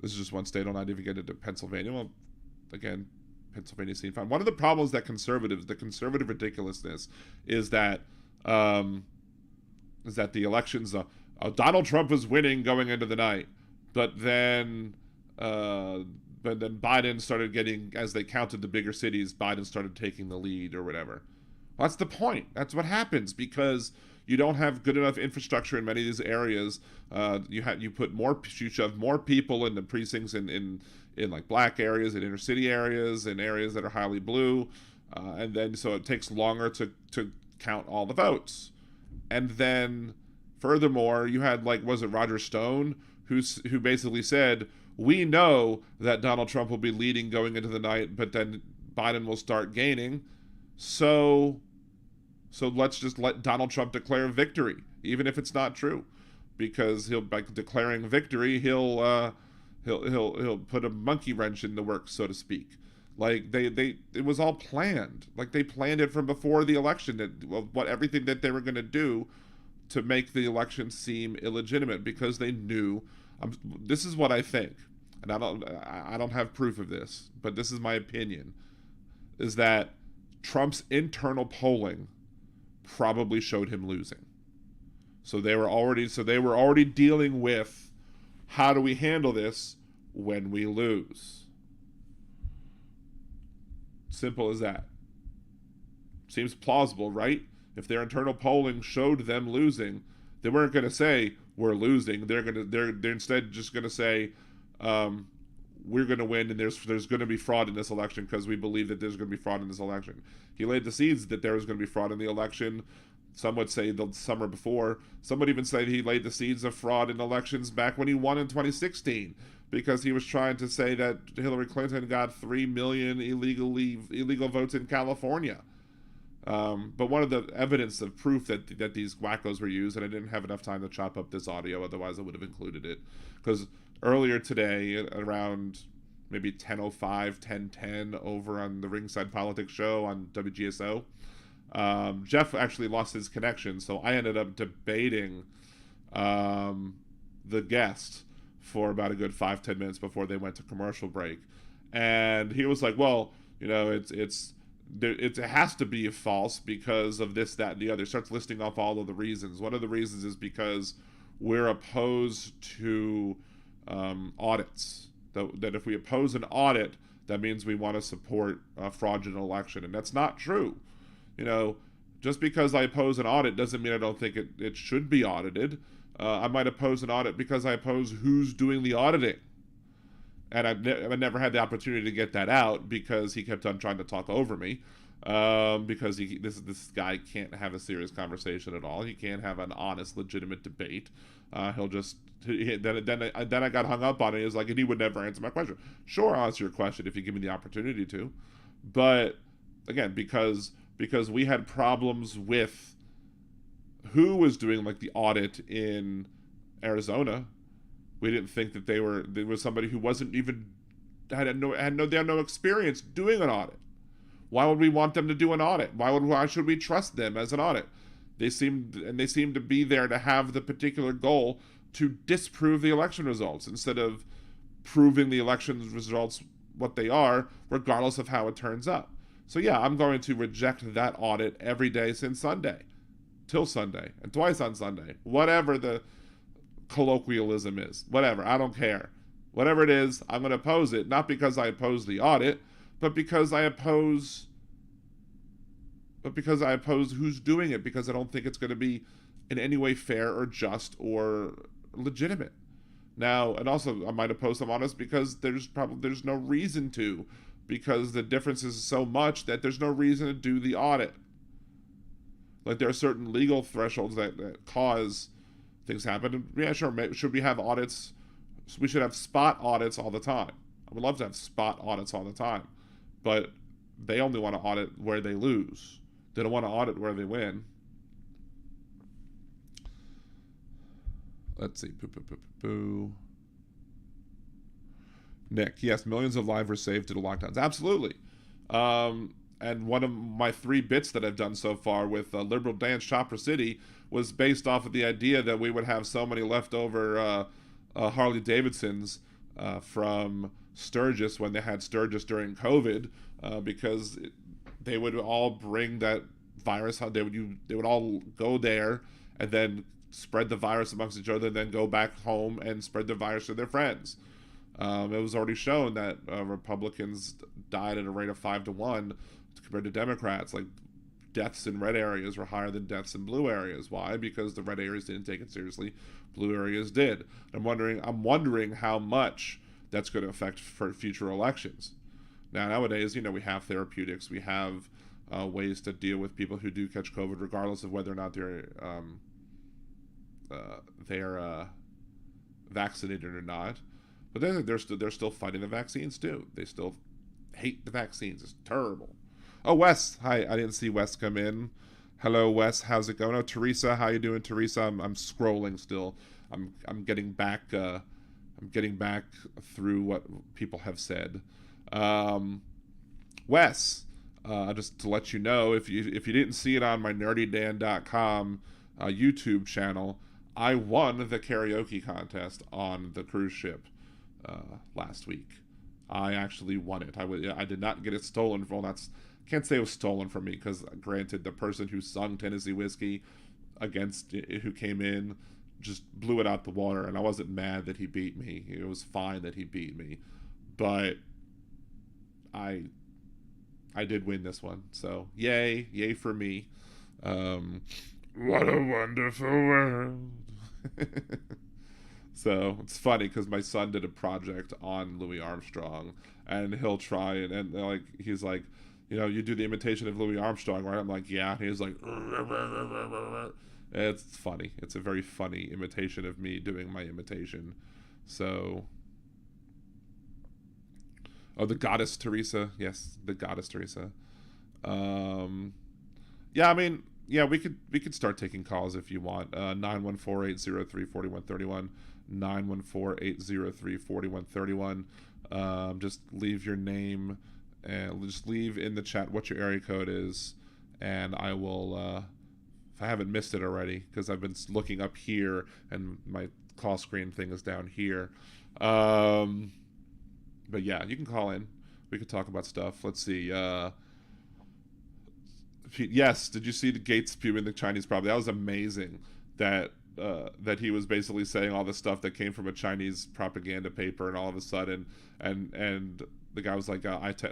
This is just one state. I'll not even get into Pennsylvania. Well, again, Pennsylvania seemed fine. One of the problems that the conservative ridiculousness is that the elections, Donald Trump was winning going into the night, but then Biden started getting, as they counted the bigger cities, Biden started taking the lead or whatever. Well, that's the point. That's what happens because you don't have good enough infrastructure in many of these areas. You shove more people in the precincts in like black areas, in inner city areas, in areas that are highly blue, and then so it takes longer to count all the votes. And then furthermore, you had was it Roger Stone who basically said, we know that Donald Trump will be leading going into the night, but then Biden will start gaining. So let's just let Donald Trump declare victory, even if it's not true, because by declaring victory, he'll put a monkey wrench in the works, so to speak. It was all planned. They planned it from before the election, everything that they were going to do to make the election seem illegitimate, because they knew. This is what I think, and I don't have proof of this, but this is my opinion, is that Trump's internal polling probably showed him losing. So they were already dealing with, how do we handle this when we lose? Simple as that. Seems plausible, right? If their internal polling showed them losing, they weren't going to say we're losing. They're instead just going to say we're going to win, and there's going to be fraud in this election because we believe that there's going to be fraud in this election. He laid the seeds that there was going to be fraud in the election. Some would say the summer before. Some would even say he laid the seeds of fraud in elections back when he won in 2016, because he was trying to say that Hillary Clinton got 3 million illegal votes in California. But one of the evidence of proof that these wackos were used, and I didn't have enough time to chop up this audio, otherwise I would have included it, because earlier today, around maybe 10:05, 10:10, over on the Ringside Politics show on WGSO, Jeff actually lost his connection, so I ended up debating the guest for about a good 5-10 minutes before they went to commercial break. And he was like, well, it has to be false because of this, that, and the other. Starts listing off all of the reasons. One of the reasons is because we're opposed to audits. That if we oppose an audit, that means we want to support a fraudulent election. And that's not true. Just because I oppose an audit doesn't mean I don't think it should be audited. I might oppose an audit because I oppose who's doing the auditing. And I've never had the opportunity to get that out because he kept on trying to talk over me. Because this guy can't have a serious conversation at all. He can't have an honest, legitimate debate. He'll just then I got hung up on it. He was like, and he would never answer my question. Sure, I'll answer your question if you give me the opportunity to. But again, because we had problems with who was doing the audit in Arizona. We didn't think that there was somebody who wasn't even they had no experience doing an audit. Why would we want them to do an audit? Why should we trust them as an audit? They seem to be there to have the particular goal to disprove the election results instead of proving the election results what they are, regardless of how it turns out. So yeah, I'm going to reject that audit every day since Sunday, till Sunday, and twice on Sunday. Whatever the colloquialism is, whatever, I don't care. Whatever it is, I'm going to oppose it, not because I oppose the audit, but because I oppose who's doing it, because I don't think it's going to be in any way fair or just or legitimate. Now, and also I might oppose some audits because there's no reason to, because the difference is so much that there's no reason to do the audit. Like, there are certain legal thresholds that cause things happen. And yeah, sure, should we have audits? We should have spot audits all the time. I would love to have spot audits all the time, but they only want to audit where they lose. They don't want to audit where they win. Let's see. Nick, yes, millions of lives were saved due to lockdowns. Absolutely. And one of my 3 bits that I've done so far with Liberal Dance Chopper City was based off of the idea that we would have so many leftover Harley Davidsons from Sturgis when they had Sturgis during COVID, because they would all bring that virus. They would all go there and then spread the virus amongst each other, and then go back home and spread the virus to their friends. It was already shown that Republicans died at a rate of 5 to 1 compared to Democrats. Like, deaths in red areas were higher than deaths in blue areas. Why? Because the red areas didn't take it seriously, blue areas did. I'm wondering how much that's going to affect for future elections. Now, nowadays, we have therapeutics, we have ways to deal with people who do catch COVID, regardless of whether or not they're vaccinated or not. But then they're still fighting the vaccines too. They still hate the vaccines. It's terrible. Oh, Wes, hi. I didn't see Wes come in. Hello, Wes. How's it going? Oh, Teresa, how you doing, Teresa? I'm scrolling still. I'm getting back. I'm getting back through what people have said. Wes, just to let you know, if you didn't see it on my nerdydan.com YouTube channel, I won the karaoke contest on the cruise ship last week. I actually won it. I did not get it stolen from. Can't say it was stolen from me, because granted, the person who sung Tennessee Whiskey who came in just blew it out the water, and I wasn't mad that he beat me. It was fine that he beat me, but I did win this one, so yay for me. What a wonderful world. So it's funny because my son did a project on Louis Armstrong, and he'll try and like, he's like, you do the imitation of Louis Armstrong, right? I'm like, yeah. And he's like, it's funny. It's a very funny imitation of me doing my imitation. So, oh, the goddess Teresa. Yes, the goddess Teresa. Yeah, I mean, yeah, we could start taking calls if you want. 914-803-4131, 914-803-4131. Just leave your name and just leave in the chat what your area code is, and I will, if I haven't missed it already, because I've been looking up here and my call screen thing is down here. But yeah, you can call in. We could talk about stuff. Let's see. Yes, did you see the Gates spewing the Chinese propaganda? That was amazing. That he was basically saying all the stuff that came from a Chinese propaganda paper, and all of a sudden, and the guy was like,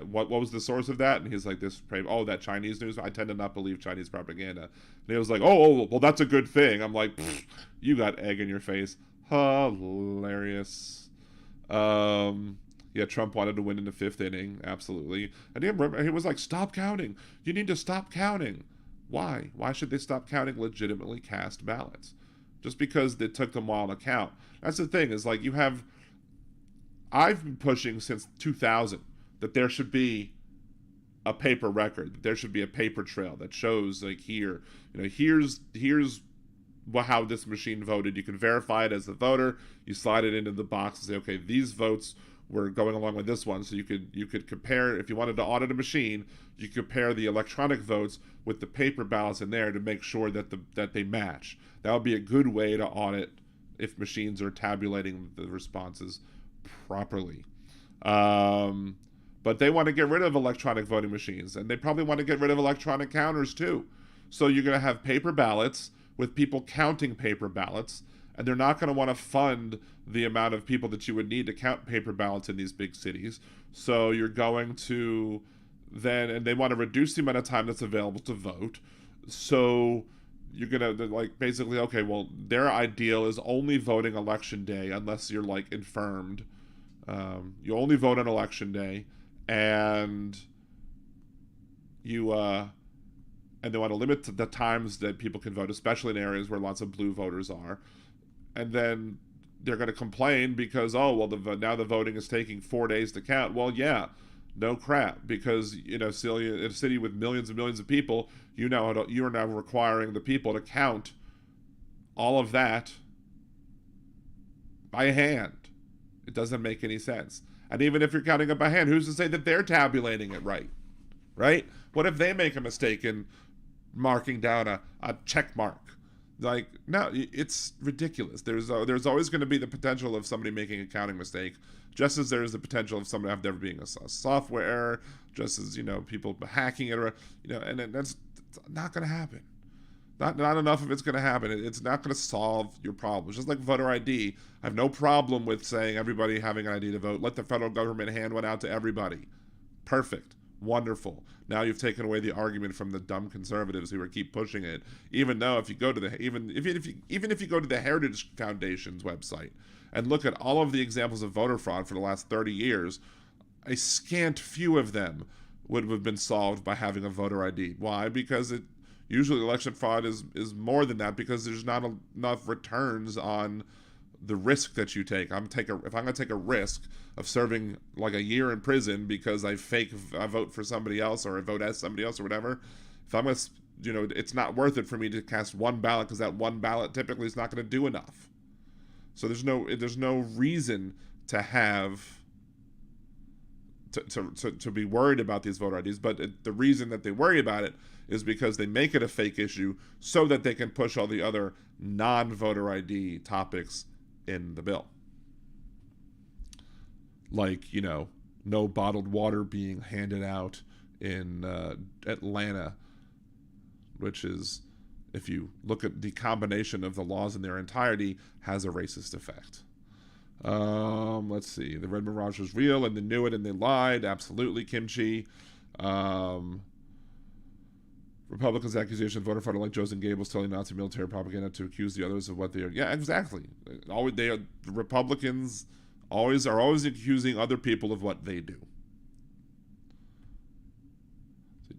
what was the source of that? And he's like, that Chinese news. I tend to not believe Chinese propaganda. And he was like, oh, well, that's a good thing. I'm like, you got egg in your face. Hilarious. Yeah, Trump wanted to win in the 5th inning. Absolutely. And he was like, stop counting. You need to stop counting. Why? Why should they stop counting legitimately cast ballots? Just because it took them a while to count. That's the thing, is like, I've been pushing since 2000 that there should be a paper record, that there should be a paper trail that shows, like, here's how this machine voted. You can verify it as a voter. You slide it into the box and say, okay, these votes we're going along with this one. So you could compare, if you wanted to audit a machine, you compare the electronic votes with the paper ballots in there to make sure that they match. That would be a good way to audit if machines are tabulating the responses properly. But they want to get rid of electronic voting machines, and they probably want to get rid of electronic counters too. So you're going to have paper ballots with people counting paper ballots, and they're not going to want to fund the amount of people that you would need to count paper ballots in these big cities. So you're going to then, and they want to reduce the amount of time that's available to vote. So you're going to, like, basically, okay, well, their ideal is only voting election day unless you're, like, infirmed. You only vote on election day, and you, and they want to limit the times that people can vote, especially in areas where lots of blue voters are. And then they're going to complain because, oh, well, now the voting is taking 4 days to count. Well, yeah, no crap, because, in a city with millions and millions of people, you are now requiring the people to count all of that by hand. It doesn't make any sense. And even if you're counting it by hand, who's to say that they're tabulating it right? Right? What if they make a mistake in marking down a check mark? Like, no, it's ridiculous. There's always going to be the potential of somebody making a counting mistake, just as there is the potential of somebody there being a software error, just as, people hacking it, or, and that's not going to happen. Not enough of it's going to happen. It's not going to solve your problems. Just like voter ID, I have no problem with saying everybody having an ID to vote. Let the federal government hand one out to everybody. Perfect. Wonderful. Now you've taken away the argument from the dumb conservatives who keep pushing it. Even though if you go to the even if you go to the Heritage Foundation's website and look at all of the examples of voter fraud for the last 30 years, a scant few of them would have been solved by having a voter ID. Why? Because usually election fraud is more than that, because there's not enough returns on the risk that you take. If I'm going to take a risk of serving like a year in prison because I vote for somebody else, or I vote as somebody else, or whatever, if I'm going to, it's not worth it for me to cast one ballot, because that one ballot typically is not going to do enough. So there's no reason to have to be worried about these voter IDs, but the reason that they worry about it is because they make it a fake issue so that they can push all the other non-voter ID topics in the bill. Like, no bottled water being handed out in Atlanta, which is, if you look at the combination of the laws in their entirety, has a racist effect. Let's see. The Red Mirage was real, and they knew it, and they lied. Absolutely, kimchi. Republicans' accusation of voter fraud, like Joseph Goebbels telling Nazi military propaganda to accuse the others of what they are. Yeah, exactly. The Republicans are always accusing other people of what they do.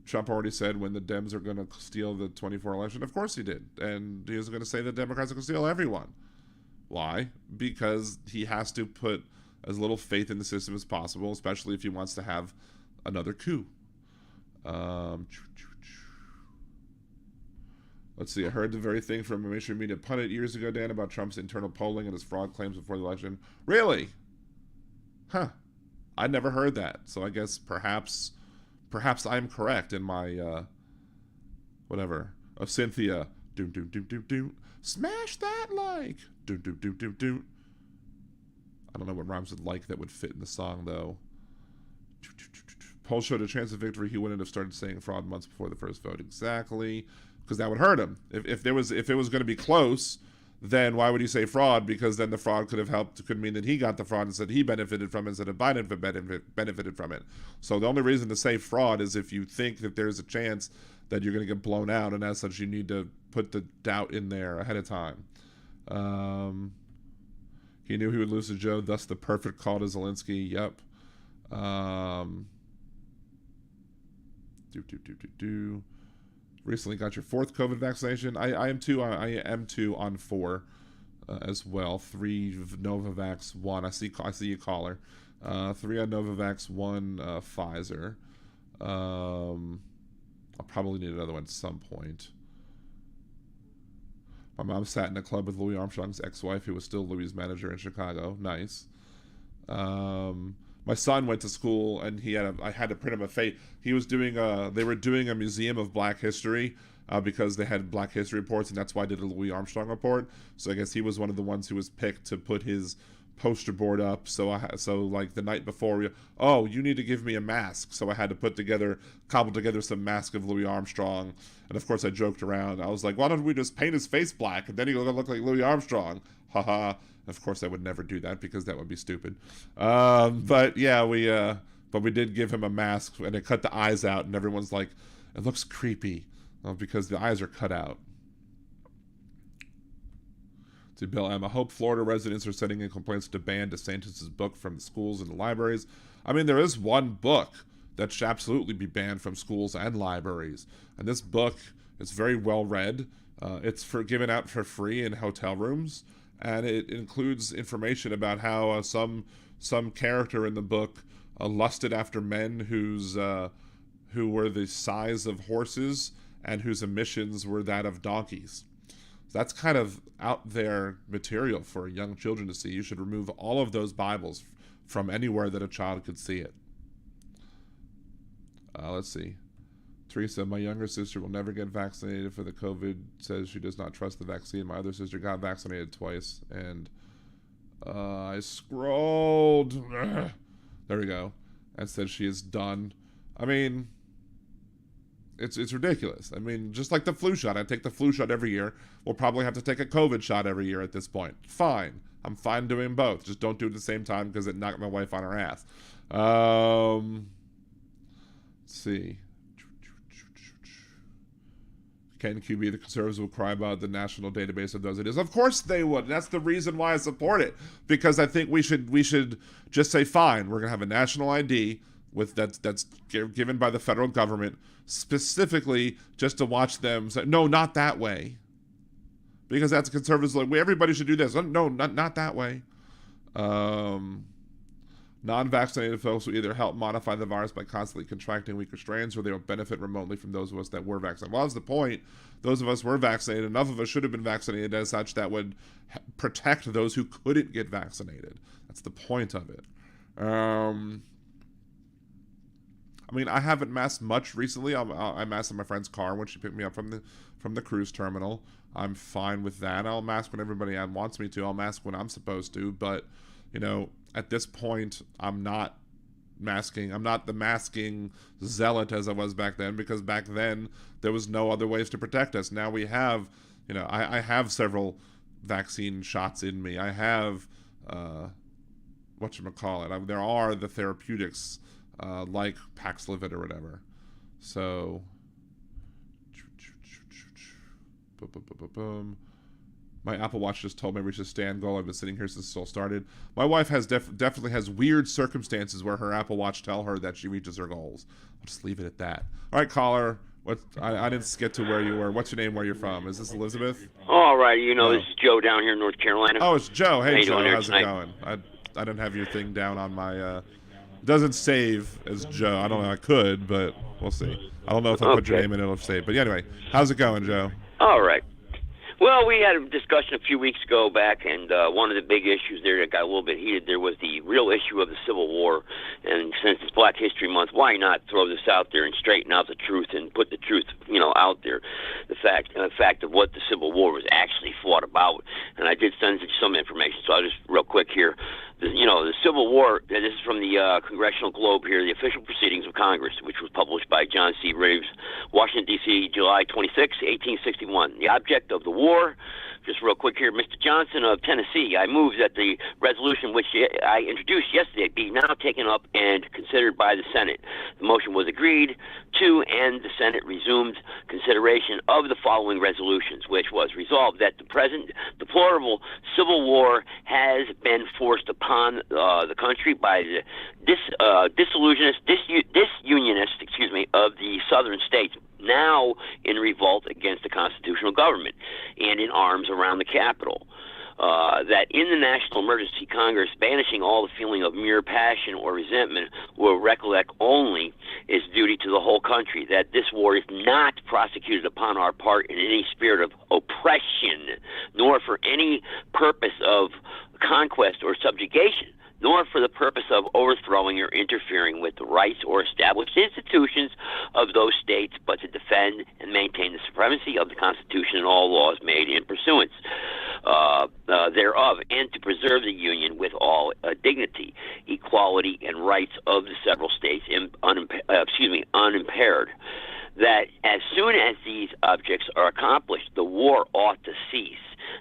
Trump already said when the Dems are going to steal the 24 election. Of course he did. And he was going to say the Democrats are going to steal everyone. Why? Because he has to put as little faith in the system as possible, especially if he wants to have another coup. Let's see. I heard the very thing from a mainstream media pundit years ago, Dan, about Trump's internal polling and his fraud claims before the election. Really? Huh. I never heard that. So I guess perhaps I'm correct in my whatever of Cynthia. Doom doom doom doom doom. Smash that like. Doom doom doom doom doom. I don't know what rhymes with like that would fit in the song though. Polls showed a chance of victory. He wouldn't have started saying fraud months before the first vote. Exactly. Because that would hurt him. If it was going to be close, then why would he say fraud? Because then the fraud could mean that he got the fraud instead he benefited from it, instead of Biden benefited from it. So the only reason to say fraud is if you think that there's a chance that you're going to get blown out, and as such you need to put the doubt in there ahead of time. He knew he would lose to Joe, thus the perfect call to Zelensky. Yep. Recently got your 4th COVID vaccination. I am too. I am too on 4 as well. 3 Novavax, 1. I see you caller. 3 on Novavax, 1 Pfizer. I'll probably need another one at some point. My mom sat in a club with Louis Armstrong's ex-wife, who was still Louis' manager in Chicago. Nice. My son went to school, and I had to print him a face. They were doing a museum of Black history, because they had Black history reports, and that's why I did a Louis Armstrong report. So I guess he was one of the ones who was picked to put his poster board up. So like the night before, you need to give me a mask. So I had to cobble together some mask of Louis Armstrong. And of course I joked around. I was like, why don't we just paint his face black and then he'll look like Louis Armstrong? Haha. Of course I would never do that because that would be stupid. But yeah, we did give him a mask, and it cut the eyes out, and everyone's like, it looks creepy, because the eyes are cut out. To Bill M. I hope Florida residents are sending in complaints to ban DeSantis' book from the schools and the libraries. I mean, there is one book that should absolutely be banned from schools and libraries. And this book is very well read. It's given out for free in hotel rooms. And it includes information about how some character in the book lusted after men who were the size of horses and whose emissions were that of donkeys. That's kind of out there material for young children to see. You should remove all of those Bibles from anywhere that a child could see it. Let's see. Teresa, my younger sister will never get vaccinated for the COVID, says she does not trust the vaccine. My other sister got vaccinated twice, and I scrolled. There we go. And said she is done. I mean, it's ridiculous. I mean, just like the flu shot. I take the flu shot every year. We'll probably have to take a COVID shot every year at this point. Fine. I'm fine doing both. Just don't do it at the same time because it knocked my wife on her ass. Let's see. Can QB, the conservatives will cry about the national database of those it is? Of course they would. That's the reason why I support it, because I think we should just say, fine, we're gonna have a national ID that's given by the federal government specifically just to watch them say, no, not that way, because that's conservatives like, everybody should do this. No, not that way. Non-vaccinated folks will either help modify the virus by constantly contracting weaker strains, or they will benefit remotely from those of us that were vaccinated. Well, that's the point. Those of us were vaccinated. Enough of us should have been vaccinated as such that would protect those who couldn't get vaccinated. That's the point of it. I mean, I haven't masked much recently. I masked in my friend's car when she picked me up from the cruise terminal. I'm fine with that. I'll mask when everybody wants me to. I'll mask when I'm supposed to, but at this point, I'm not masking. I'm not the masking zealot as I was back then, because back then there was no other ways to protect us. Now we have, I have several vaccine shots in me. I have, whatchamacallit. There are the therapeutics, like Paxlovid or whatever. So, my Apple Watch just told me we should stand goal. I've been sitting here since this all started. My wife has definitely has weird circumstances where her Apple Watch tell her that she reaches her goals. I'll just leave it at that. All right, caller. I didn't get to where you were. What's your name? Where you're from? Is this Elizabeth? All right. This is Joe down here in North Carolina. Oh, it's Joe. Hey, Joe. How's tonight? It going? I don't have your thing down on my. It doesn't save as Joe. I don't know. I could, but we'll see. I don't know if I put your name in, it'll save. But anyway, how's it going, Joe? All right. Well, we had a discussion a few weeks ago back, and one of the big issues there that got a little bit heated there was the real issue of the Civil War. And since it's Black History Month, why not throw this out there and straighten out the truth and put the truth, out there, the fact of what the Civil War was actually fought about. And I did send you some information, so I'll just real quick here. The Civil War, this is from the Congressional Globe here, the official proceedings of Congress, which was published by John C. Reeves, Washington, D.C., July 26, 1861. The object of the war, just real quick here, Mr. Johnson of Tennessee, I move that the resolution which I introduced yesterday be now taken up and considered by the Senate. The motion was agreed to, and the Senate resumed consideration of the following resolutions, which was resolved that the present deplorable Civil War has been forced upon the country by the disunionist of the southern states, now in revolt against the constitutional government and in arms around the Capitol. That in the national emergency, Congress, banishing all the feeling of mere passion or resentment, will recollect only its duty to the whole country, that this war is not prosecuted upon our part in any spirit of oppression, nor for any purpose of conquest or subjugation, nor for the purpose of overthrowing or interfering with the rights or established institutions of those states, but to defend and maintain the supremacy of the Constitution and all laws made in pursuance thereof, and to preserve the Union with all dignity, equality, and rights of the several states unimpaired. That as soon as these objects are accomplished, the war ought to cease.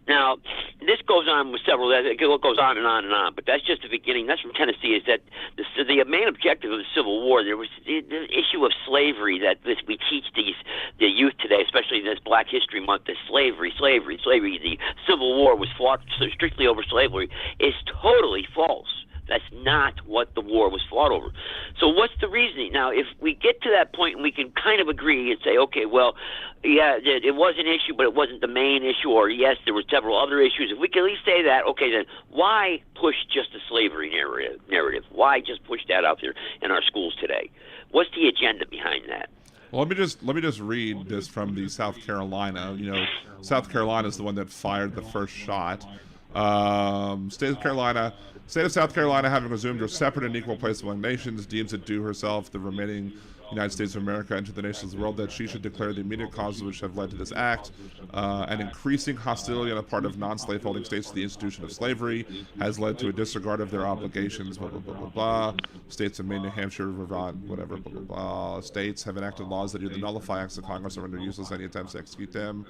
Now, this goes on with several. It goes on and on and on. But that's just the beginning. That's from Tennessee. Is that the main objective of the Civil War? There was the issue of slavery that we teach the youth today, especially in this Black History Month. That slavery. The Civil War was fought strictly over slavery. Is totally false. That's not what the war was fought over. So what's the reasoning? Now, if we get to that point and we can kind of agree and say, okay, well, yeah, it was an issue, but it wasn't the main issue, or yes, there were several other issues. If we can at least say that, okay, then why push just the slavery narrative? Why just push that out there in our schools today? What's the agenda behind that? Well, let me just read this from the South Carolina. You know, South Carolina is the one that fired the first shot. State of South Carolina, having resumed her separate and equal place among nations, deems it due herself, the remaining United States of America, and to the nations of the world, that she should declare the immediate causes which have led to this act. An increasing hostility on the part of non-slave-holding states to the institution of slavery has led to a disregard of their obligations, blah, blah, blah, blah, blah. States of Maine, New Hampshire, Vermont, whatever, blah, blah, blah. States have enacted laws that either nullify acts of Congress or render useless any attempts to execute them.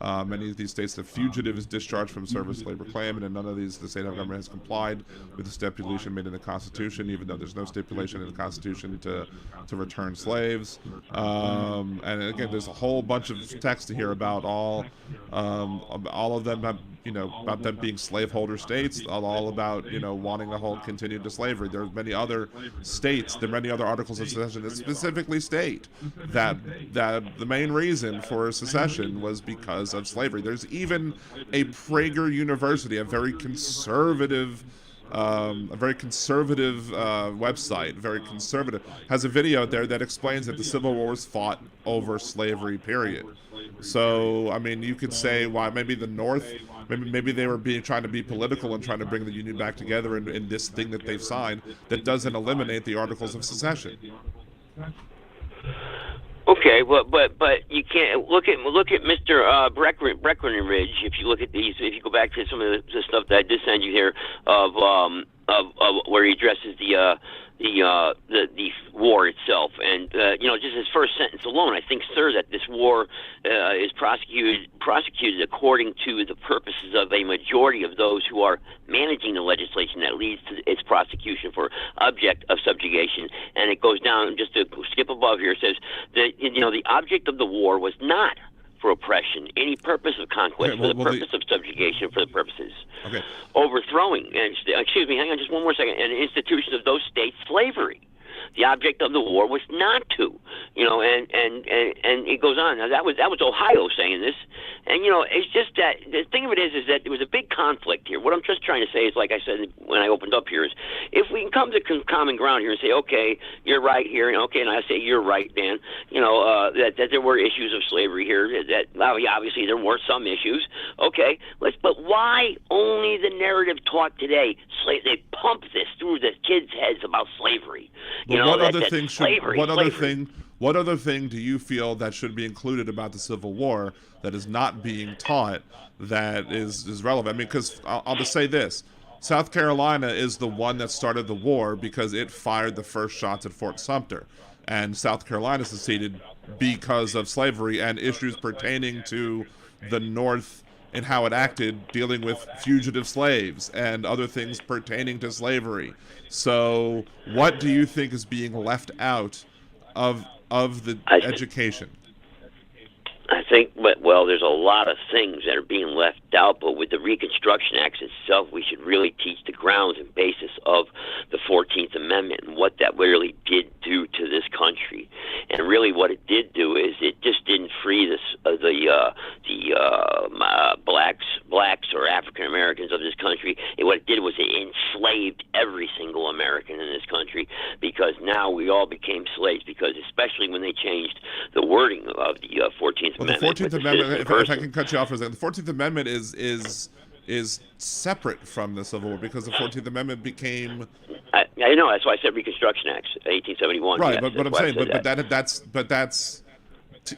Many of these states, the fugitive is discharged from service labor claim, and in none of these the state government has complied with the stipulation made in the Constitution, even though there's no stipulation in the Constitution to return slaves. And again, there's a whole bunch of text here about all of them, about them being slaveholder states, all about wanting to hold continued to slavery. There's many other states, there are many other articles of secession that specifically state that the main reason for secession was because of slavery. There's even a Prager University, a very conservative website, very conservative, has a video there that explains that the Civil War was fought over slavery, period. So, I mean, you could say why maybe the North, maybe they were trying to be political and trying to bring the Union back together in this thing that they've signed that doesn't eliminate the Articles of Secession. Okay, well, but you can't look at Mr. Breckenridge. If you look at these, if you go back to some of the stuff that I did send you here of where he addresses the war itself, and just his first sentence alone, I think, sir, that this war is prosecuted according to the purposes of a majority of those who are managing the legislation that leads to its prosecution for object of subjugation. And it goes down, just to skip above here, it says that the object of the war was not for oppression, any purpose of conquest, for the purpose of subjugation, for the purposes overthrowing, and hang on just one more second, an institution of those states, slavery. The object of the war was not to, and it goes on. Now that was Ohio saying this, and it's just that the thing of it is that there was a big conflict here. What I'm just trying to say is, like I said when I opened up here, is if we can come to common ground here and say, okay, you're right here, and okay, and I say you're right, Dan, that there were issues of slavery here. That obviously there were some issues. Okay, but why only the narrative taught today? They pump this through the kids' heads about slavery. What other thing do you feel that should be included about the Civil War that is not being taught that is relevant? I mean, because I'll just say this. South Carolina is the one that started the war because it fired the first shots at Fort Sumter. And South Carolina seceded because of slavery and issues pertaining to the North and how it acted, dealing with fugitive slaves and other things pertaining to slavery. So what do you think is being left out of the education? I think, well, there's a lot of things that are being left out, but with the Reconstruction Act itself, we should really teach the grounds and basis of the 14th Amendment and what that really did do to this country. And really what it did do is it just didn't free the blacks or African Americans of this country. What it did was it enslaved every single American in this country, because now we all became slaves, because especially when they changed the wording of the 14th Amendment. The 14th Amendment, if I can cut you off for a second, the 14th Amendment is is separate from the Civil War because the 14th Amendment became. I know, that's why I said Reconstruction Act, 1871. Right, yes, but I'm saying, but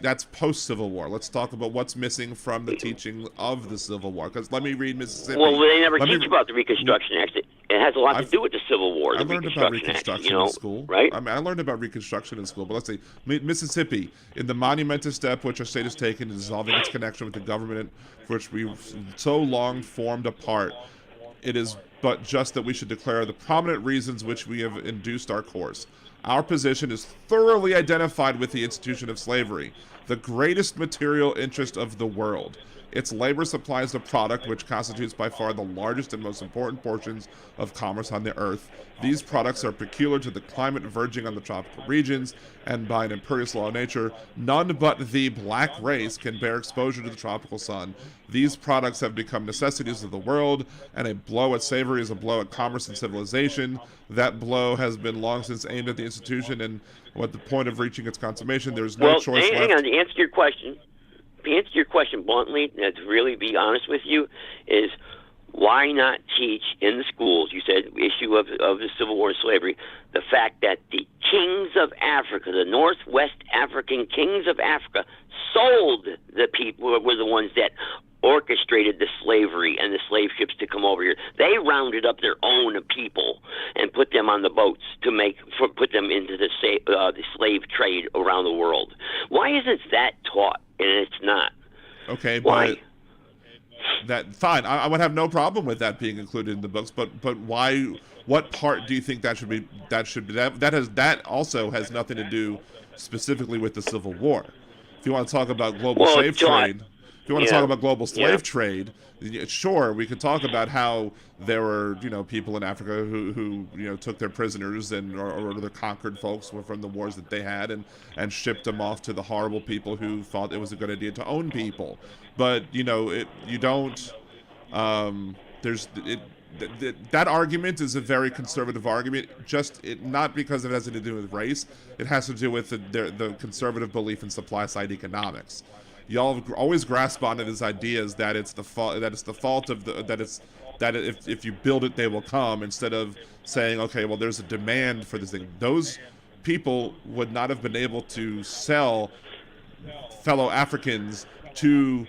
that's post-Civil War. Let's talk about what's missing from the teaching of the Civil War. Because let me read Mississippi. Well, they never teach about the Reconstruction Act. It has a lot to do with the Civil War. I learned about Reconstruction Act, in school. Right? I mean, I learned about Reconstruction in school. But let's see, Mississippi, in the monumental step which our state has taken in dissolving its connection with the government for which we so long formed a part, it is but just that we should declare the prominent reasons which we have induced our course. Our position is thoroughly identified with the institution of slavery, the greatest material interest of the world. Its labor supplies the product which constitutes by far the largest and most important portions of commerce on the earth. These products are peculiar to the climate verging on the tropical regions, and by an imperious law of nature, none but the black race can bear exposure to the tropical sun. These products have become necessities of the world, and a blow at slavery is a blow at commerce and civilization. That blow has been long since aimed at the institution, and at the point of reaching its consummation, there is no choice left. Hang on, to answer your question bluntly, and to really be honest with you, is why not teach in the schools, you said, issue of the Civil War and slavery, the fact that the kings of Africa, the Northwest African kings of Africa, sold the people, were the ones that orchestrated the slavery and the slave ships to come over here. They rounded up their own people and put them on the boats to put them into the slave trade around the world. Why isn't that taught? And it's not. Okay, why? But fine. I would have no problem with that being included in the books. But why? What part do you think that should be? That also has nothing to do specifically with the Civil War. If you want to talk about global slave trade. If you want to talk about global slave trade, sure, we could talk about how there were, people in Africa who took their prisoners or the conquered folks from the wars that they had and shipped them off to the horrible people who thought it was a good idea to own people. But that argument is a very conservative argument. Not because it has to do with race. It has to do with the conservative belief in supply side economics. Y'all always grasp onto these ideas that it's the fault that if you build it they will come, instead of saying, okay, well, there's a demand for this thing. Those people would not have been able to sell fellow Africans to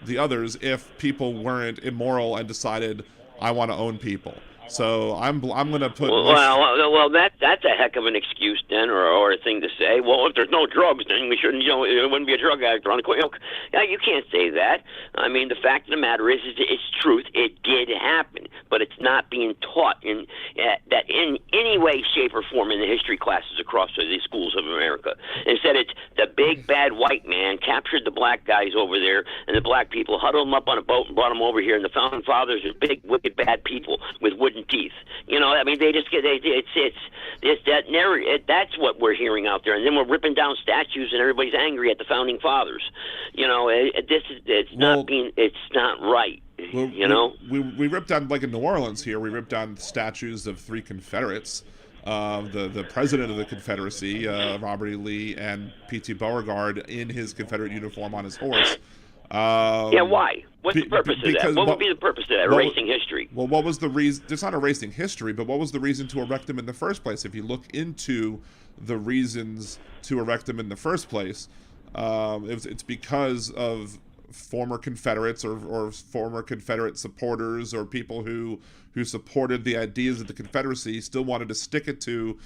the others if people weren't immoral and decided, I want to own people. So I'm going to put. Well, that's a heck of an excuse then, or a thing to say. Well, if there's no drugs, then we shouldn't. It wouldn't be a drug addict around the corner. You can't say that. I mean, the fact of the matter is it's truth. It did happen, but it's not being taught that in any way, shape, or form in the history classes across the schools of America. Instead, it's the big bad white man captured the black guys over there, and the black people huddled them up on a boat and brought them over here. And the founding fathers are big, wicked, bad people with wooden teeth. They just get it's that narrative. That's what we're hearing out there, and then we're ripping down statues, and everybody's angry at the founding fathers. It's not right. We ripped down, like in New Orleans here, we ripped down statues of 3 Confederates. The president of the Confederacy, Robert E. Lee, and P.T. Beauregard in his Confederate uniform on his horse. Why? What's the purpose of that? What would be the purpose of that? Erasing history. Well, what was the reason? It's not erasing history, but what was the reason to erect them in the first place? If you look into the reasons to erect them in the first place, it's because of former Confederates or former Confederate supporters or people who supported the ideas of the Confederacy still wanted to stick it to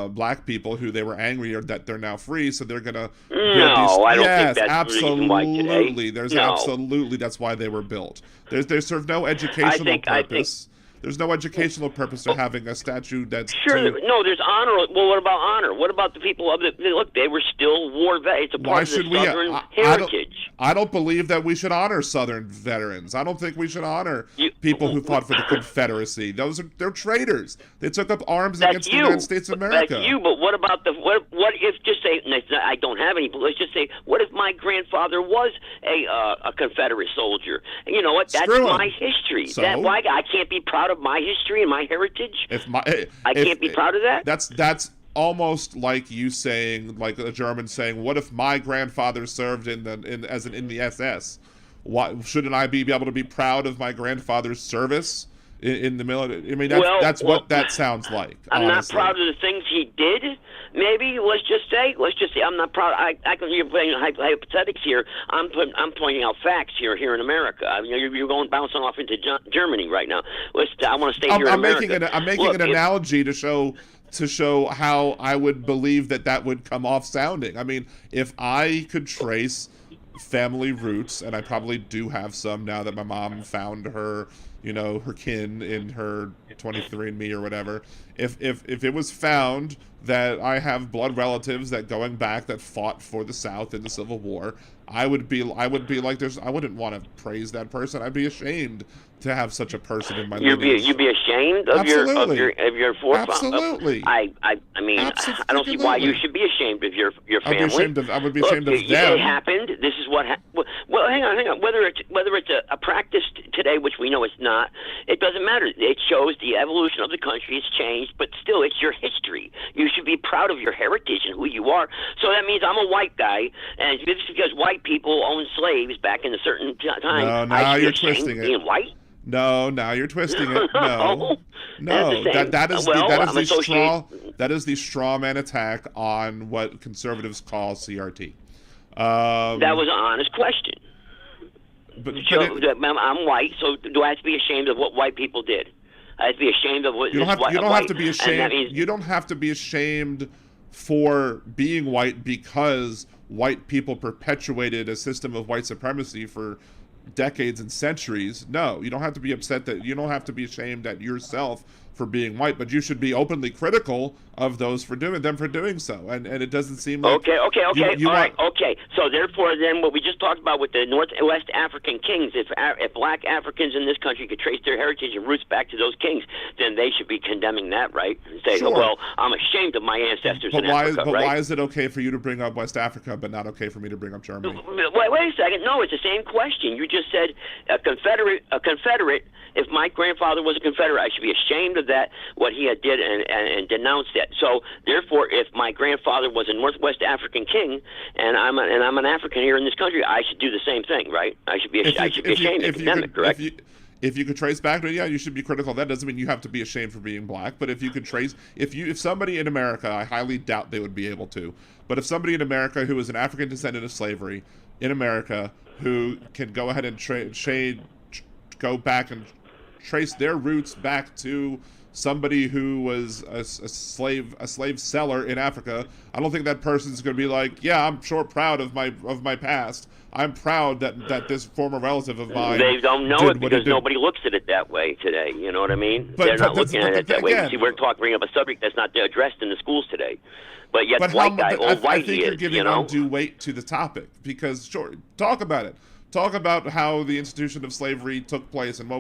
black people who they were angry that they're now free, so they're gonna I don't think that's the reason why today. Absolutely that's why they were built. They serve no educational purpose. There's no educational purpose to having a statue that's... No, there's honor. Well, what about honor? What about the people of look, they were still war vets. It's a part of the Southern heritage. I don't believe that we should honor Southern veterans. I don't think we should honor people who fought for the Confederacy. They're traitors. They took up arms against the United States of America. That's you, but what about what if, just say, I don't have any, but let's just say, what if my grandfather was a Confederate soldier? And you know what? That's my history. So? Why I can't be proud of my history and my heritage? I can't be proud of that? That's almost like you saying, like a German saying, what if my grandfather served in the SS? why shouldn't I be able to be proud of my grandfather's service in the military? I mean, that's what that sounds like. I'm honestly. not proud of the things he did. Maybe let's just say I'm not proud. I can. You're playing hypothetics here. I'm pointing out facts here in America. I mean, you're going bouncing off into Germany right now. I want to stay here in America. I'm making an analogy to show how I would believe that would come off sounding. I mean, if I could trace family roots, and I probably do have some now that my mom found her kin in her 23andMe or whatever. If it was found that I have blood relatives that fought for the South in the Civil War, I would be like I wouldn't want to praise that person. I'd be ashamed to have such a person in my lineage. You'd be ashamed of your forefathers. Absolutely. I mean, I don't see why you should be ashamed of your family. I would be ashamed of them. It happened. This is what happened. Well, hang on. Whether it's a practice today, which we know it's not, it doesn't matter. It shows the evolution of the country. It's changed, but still, it's your history. You should be proud of your heritage and who you are. So that means I'm a white guy, and just because white people owned slaves back in a certain time, now you're twisting it. Being white. No, now you're twisting it. No, that is the straw man attack on what conservatives call CRT. That was an honest question. I'm white, so do I have to be ashamed of what white people did? I have to be ashamed of what you don't have to be ashamed. You don't have to be ashamed for being white because white people perpetuated a system of white supremacy for decades and centuries. No, you don't have to be upset you don't have to be ashamed at yourself for being white, but you should be openly critical of those for doing so. And it doesn't seem like okay. So therefore, then what we just talked about with the Northwest African kings, if black Africans in this country could trace their heritage and roots back to those kings, then they should be condemning that, right? And say, sure. Well, I'm ashamed of my ancestors in Africa, but right? why is it okay for you to bring up West Africa, but not okay for me to bring up Germany? Wait a second. No, it's the same question. You just said a Confederate. If my grandfather was a Confederate, I should be ashamed of that, what he had did, and denounce that. So therefore, if my grandfather was a Northwest African king, and I'm an African here in this country, I should do the same thing, right? I should be ashamed and condemn it, correct? If you could trace back to it, yeah, you should be critical. That doesn't mean you have to be ashamed for being black. But if you could trace, if somebody in America, I highly doubt they would be able to, but if somebody in America who is an African descendant of slavery in America who can go ahead and go back and trace their roots back to somebody who was a slave seller in Africa, I don't think that person's going to be like, yeah, I'm sure proud of my past. I'm proud that this former relative of mine. They don't know it because nobody looks at it that way today. You know what I mean? They're not looking at it that way. See, we're bringing up a subject that's not addressed in the schools today. But yet, I think you're giving undue weight to the topic because, sure, talk about it. Talk about how the institution of slavery took place and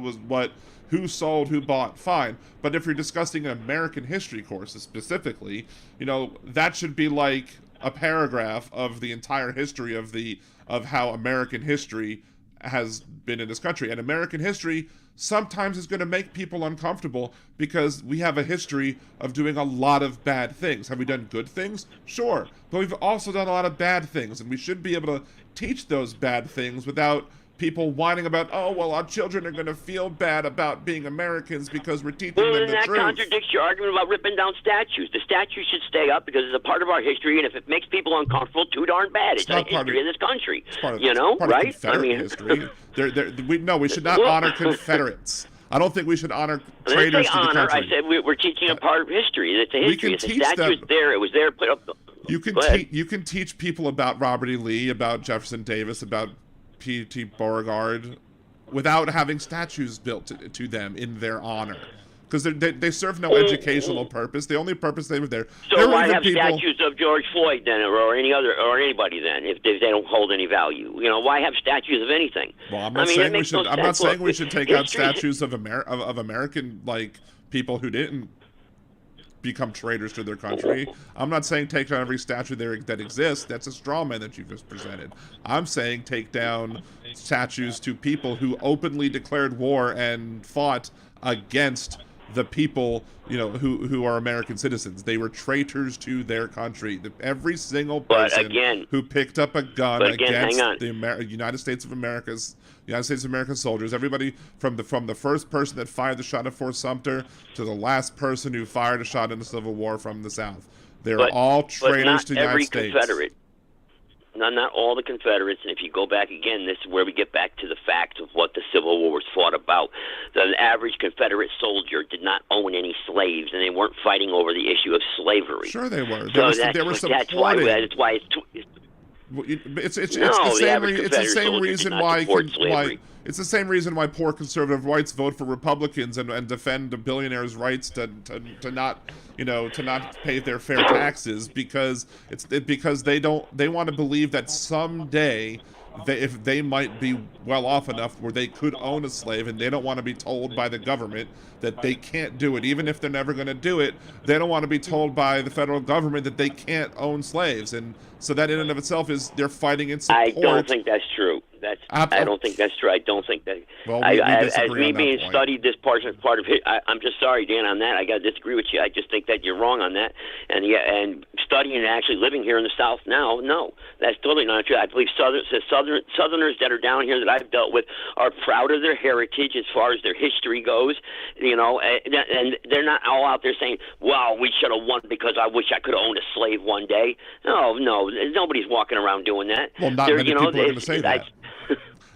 who sold, who bought, fine. But if you're discussing an American history course specifically, that should be like a paragraph of the entire history of how American history has been in this country. And American history sometimes is going to make people uncomfortable because we have a history of doing a lot of bad things. Have we done good things? Sure. But we've also done a lot of bad things, and we should be able to teach those bad things without people whining about, oh, well, our children are going to feel bad about being Americans because we're teaching them the truth. Well, that contradicts your argument about ripping down statues. The statues should stay up because it's a part of our history, and if it makes people uncomfortable, too darn bad. It's a history of this country. It's part of right? Confederate history. We should not honor Confederates. I don't think we should honor traitors to the country. I said we're teaching a part of history. It's a history. It's a statue's there. It was there. Put up. You can teach people about Robert E. Lee, about Jefferson Davis, about P.T. Beauregard without having statues built to them in their honor. Because they serve no educational purpose. The only purpose they were there. So why have statues of George Floyd then, or anybody then, if they don't hold any value? Why have statues of anything? Well, I'm not saying we should take out statues of American people who didn't become traitors to their country. I'm not saying take down every statue that exists. That's a straw man that you just presented. I'm saying take down statues to people who openly declared war and fought against the people, who are American citizens. They were traitors to their country. Every single person who picked up a gun against the United States of America's American soldiers, everybody from the first person that fired the shot at Fort Sumter to the last person who fired a shot in the Civil War from the South, they're all traitors to the United States. Confederate. Not all the Confederates, and if you go back again, this is where we get back to the facts of what the Civil War was fought about. The average Confederate soldier did not own any slaves, and they weren't fighting over the issue of slavery. Sure they were. They were supporting. That's why it's the same reason why it's the same reason why poor conservative whites vote for Republicans and defend a billionaire's rights to not pay their fair taxes, because they want to believe that someday if they might be well off enough where they could own a slave, and they don't want to be told by the government that they can't do it. Even if they're never going to do it, they don't want to be told by the federal government that they can't own slaves. And so that in and of itself is they're fighting in support. I don't think that's true. I don't think that's true. I don't think that. Well, as me being studied this part of it, I'm just sorry, Dan, on that. I got to disagree with you. I just think that you're wrong on that. And studying and actually living here in the South now, no, that's totally not true. I believe Southerners that are down here that I've dealt with are proud of their heritage as far as their history goes. And they're not all out there saying, "Well, we should have won because I wish I could have owned a slave one day." No, nobody's walking around doing that. Well, not many people are going to say that.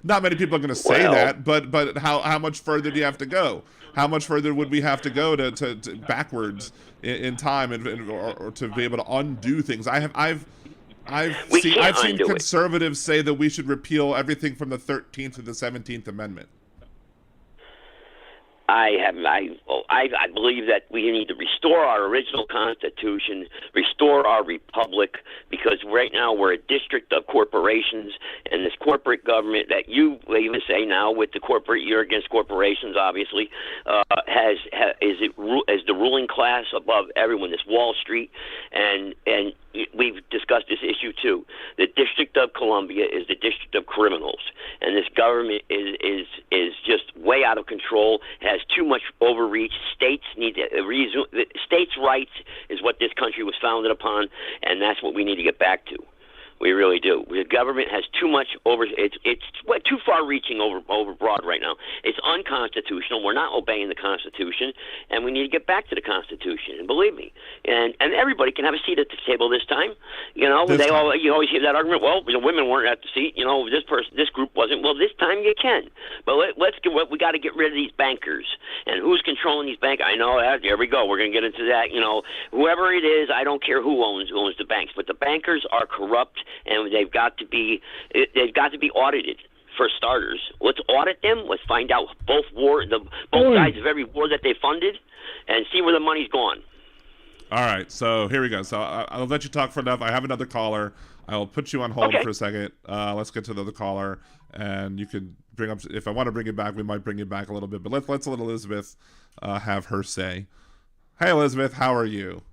Not many people are going to say that, but how much further do you have to go? How much further would we have to go to backwards in time or to be able to undo things? I've seen conservatives say that we should repeal everything from the 13th to the 17th Amendment. I believe that we need to restore our original Constitution, restore our republic, because right now we're a district of corporations, and this corporate government that you even say now with the corporate, you're against corporations, obviously, is the ruling class above everyone. This Wall Street, and we've discussed this issue too. The District of Columbia is the district of criminals, and this government is just way out of control. It has too much overreach. States need states' rights is what this country was founded upon, and that's what we need to get back to. We really do. The government has too much it's too far-reaching over broad right now. It's unconstitutional. We're not obeying the Constitution, and we need to get back to the Constitution. And believe me, and everybody can have a seat at the table this time. You always hear that argument. Well, the women weren't at the seat. This group wasn't. Well, this time you can. But we got to get rid of these bankers. And who's controlling these banks? I know that. There we go. We're going to get into that. Whoever it is, I don't care who owns the banks, but the bankers are corrupt. And they've got to be audited, for starters. Let's audit them. Let's find out both sides of every war that they funded, and see where the money's gone. All right, so here we go. So I'll let you talk for enough. I have another caller. I'll put you on hold for a second. Let's get to the other caller, and you can bring up. If I want to bring you back, we might bring you back a little bit. But let's let Elizabeth have her say. Hey, Elizabeth, how are you?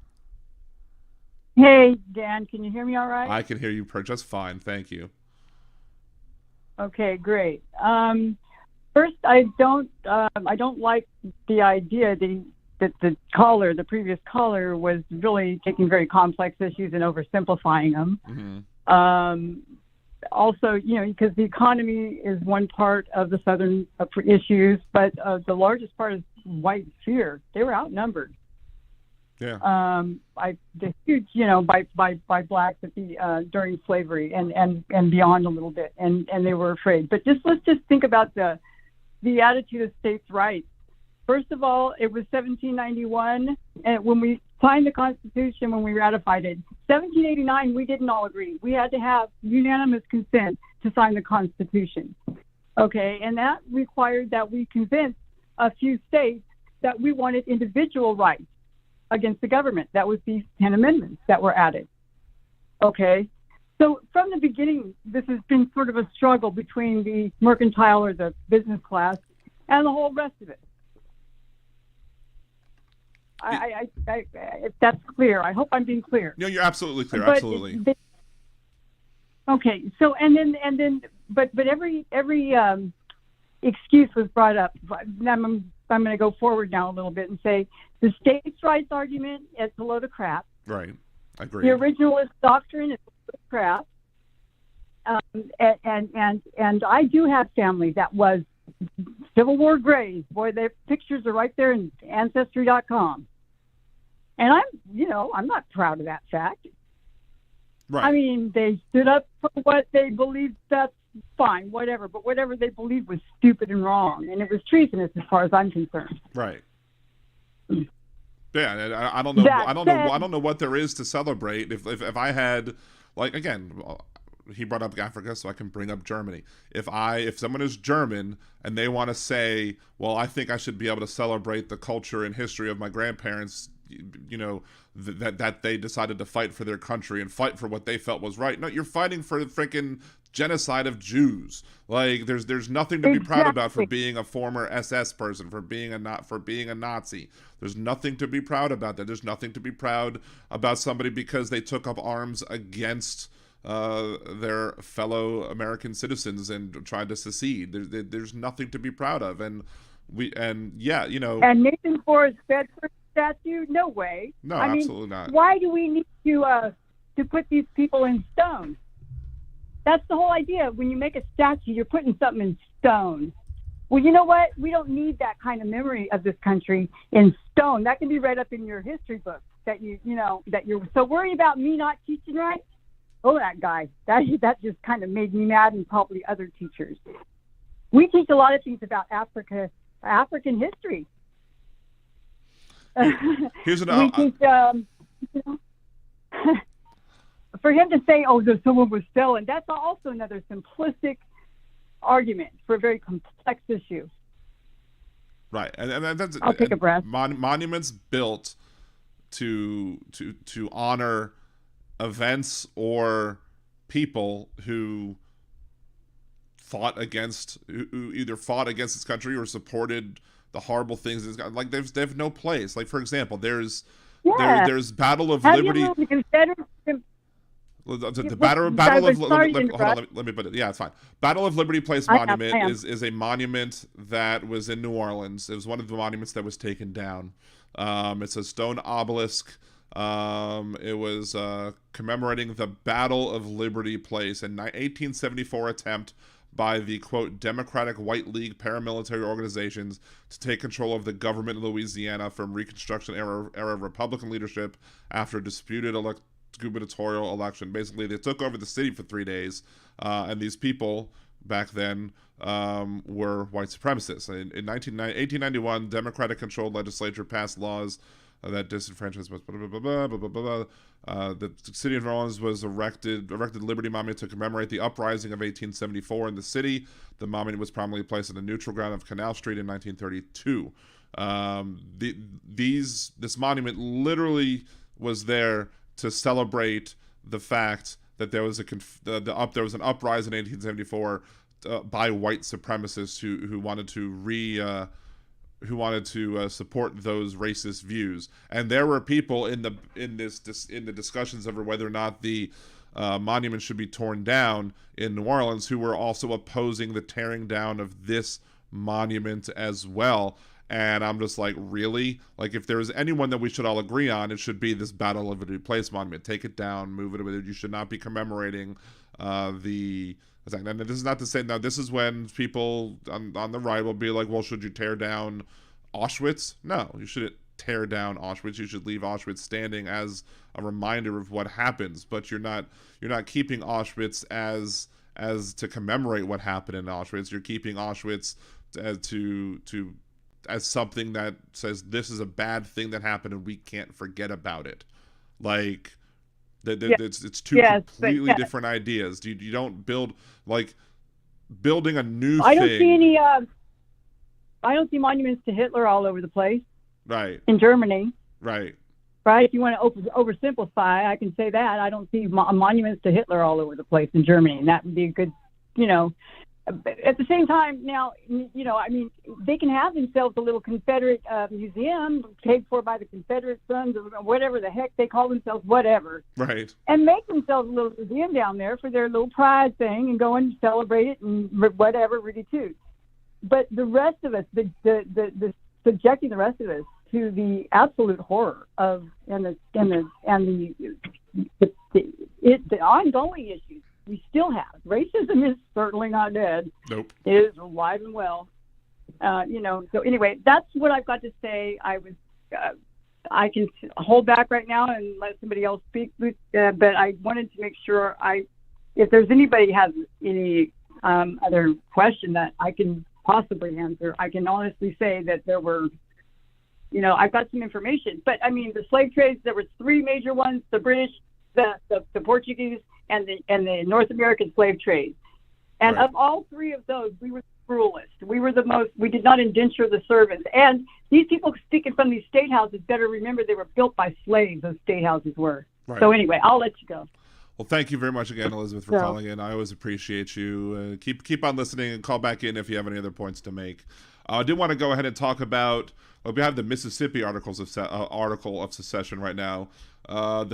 Hey, Dan, can you hear me all right? I can hear you just fine. Thank you. Okay, great. First, I don't like the idea that the previous caller was really taking very complex issues and oversimplifying them. Mm-hmm. Also, because the economy is one part of the Southern issues, but the largest part is white fear. They were outnumbered. Yeah. The huge, by blacks during slavery and beyond a little bit, and they were afraid. But let's just think about the attitude of states' rights. First of all, it was 1791, and when we signed the Constitution, when we ratified it. 1789, we didn't all agree. We had to have unanimous consent to sign the Constitution. Okay, and that required that we convince a few states that we wanted individual rights against the government. That was these 10 amendments that were added. Okay, so from the beginning, this has been sort of a struggle between the mercantile or the business class and the whole rest of it. If that's clear, I hope I'm being clear. No, you're absolutely clear. Absolutely. Okay, so and then, but every excuse was brought up. I'm going to go forward now a little bit and say the states' rights argument is a load of crap. Right. I agree. The originalist doctrine is a load of crap. And I do have family that was Civil War graves. Boy, their pictures are right there in Ancestry.com. And I'm not proud of that fact. Right. I mean, they stood up for what they believed. That's fine, whatever. But whatever they believed was stupid and wrong, and it was treasonous as far as I'm concerned. Right. Yeah, I don't know. I don't know what there is to celebrate. If I had, like, again, he brought up Africa, so I can bring up Germany. If someone is German and they want to say, well, I think I should be able to celebrate the culture and history of my grandparents, that they decided to fight for their country and fight for what they felt was right. No, you're fighting for the freaking genocide of Jews. Like, there's nothing to be proud about for being a former SS person, for being a Nazi. There's nothing to be proud about that. There's nothing to be proud about somebody because they took up arms against their fellow American citizens and tried to secede. There's nothing to be proud of, and Nathan Forrest Bedford statue, no way. No, absolutely not. Why do we need to put these people in stone? That's the whole idea. When you make a statue, you're putting something in stone. Well, you know what? We don't need that kind of memory of this country in stone. That can be read up in your history book. That you're so worried about me not teaching right. Oh, that guy. That just kind of made me mad, and probably other teachers. We teach a lot of things about African history. Here's an we teach, for him to say, "Oh, someone was stolen," that's also another simplistic argument for a very complex issue. Right, and that's. I'll take a breath. Monuments built to honor events or people who either fought against this country or supported the horrible things. Like, they have no place. Like, for example, there's Battle of Liberty. Let me put it. Yeah, it's fine. Battle of Liberty Place Monument is a monument that was in New Orleans. It was one of the monuments that was taken down. It's a stone obelisk. It was commemorating the Battle of Liberty Place, an 1874 attempt by the, quote, Democratic White League paramilitary organizations to take control of the government in Louisiana from Reconstruction era Republican leadership after a disputed gubernatorial election. Basically, they took over the city for 3 days, and these people back then were white supremacists. In 1891, Democratic-controlled legislature passed laws that disenfranchised the city of New Orleans was erected Liberty Monument to commemorate the uprising of 1874 in the city. The monument was prominently placed on the neutral ground of Canal Street in 1932. This monument literally was there to celebrate the fact that there was there was an uprising in 1874 by white supremacists who wanted to support those racist views. And there were people in the discussions over whether or not the monument should be torn down in New Orleans who were also opposing the tearing down of this monument as well. And I'm just like, really? Like, if there's anyone that we should all agree on, it should be this Battle of Liberty Place monument. Take it down, move it away. You should not be commemorating and this is not to say, now this is when people on the right will be like, well, should you tear down Auschwitz? No, you shouldn't tear down Auschwitz. You should leave Auschwitz standing as a reminder of what happens, but you're not keeping Auschwitz as to commemorate what happened in Auschwitz. You're keeping Auschwitz as something that says this is a bad thing that happened and we can't forget about it. Like, it's two completely different ideas. You don't build, like, building a new thing. I don't see monuments to Hitler all over the place. Right. In Germany. Right. Right. If you want to oversimplify, I can say that. I don't see monuments to Hitler all over the place in Germany. And that would be a good, at the same time, now, they can have themselves a little Confederate museum paid for by the Confederate Sons or whatever the heck they call themselves, whatever. Right. And make themselves a little museum down there for their little pride thing and go and celebrate it and whatever, Rudy too. but the rest of us, the subjecting the rest of us to the absolute horror of the ongoing issues we still have. Racism is certainly not dead. Nope. It is alive and well. So anyway, that's what I've got to say. I can hold back right now and let somebody else speak, but I wanted to make sure if there's anybody has any other question that I can possibly answer, I can honestly say that there were, I've got some information. But I mean, the slave trades, there were three major ones: the British, the Portuguese, and the North American slave trade. And Right. of all three of those, we were the cruelest. We did not indenture the servants. And these people speaking from these state houses better remember they were built by slaves, those state houses were. Right. So anyway, I'll let you go. Well, thank you very much again, Elizabeth, for calling in. I always appreciate you. Keep on listening and call back in if you have any other points to make. I do want to go ahead and talk about. We have the Mississippi article of secession right now. About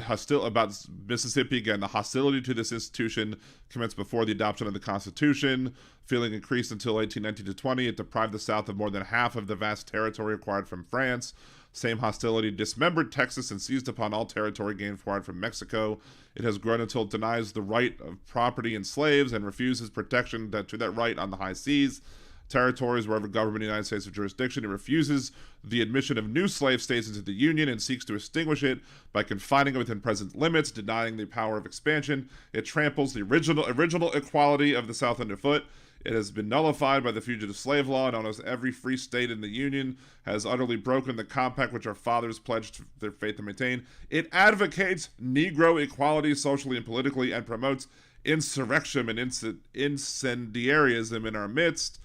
Mississippi again. The hostility to this institution commenced before the adoption of the Constitution. Feeling increased until 1819 to 20. It deprived the South of more than half of the vast territory acquired from France. Same hostility dismembered Texas and seized upon all territory gained acquired from Mexico. It has grown until it denies the right of property in slaves and refuses protection to that right on the high seas. Territories wherever government in the United States have jurisdiction. It refuses the admission of new slave states into the Union and seeks to extinguish it by confining it within present limits, denying the power of expansion. It tramples the original equality of the South underfoot. It has been nullified by the fugitive slave law, and almost every free state in the Union has utterly broken the compact which our fathers pledged their faith to maintain. It advocates Negro equality socially and politically and promotes insurrection and incendiarism in our midst.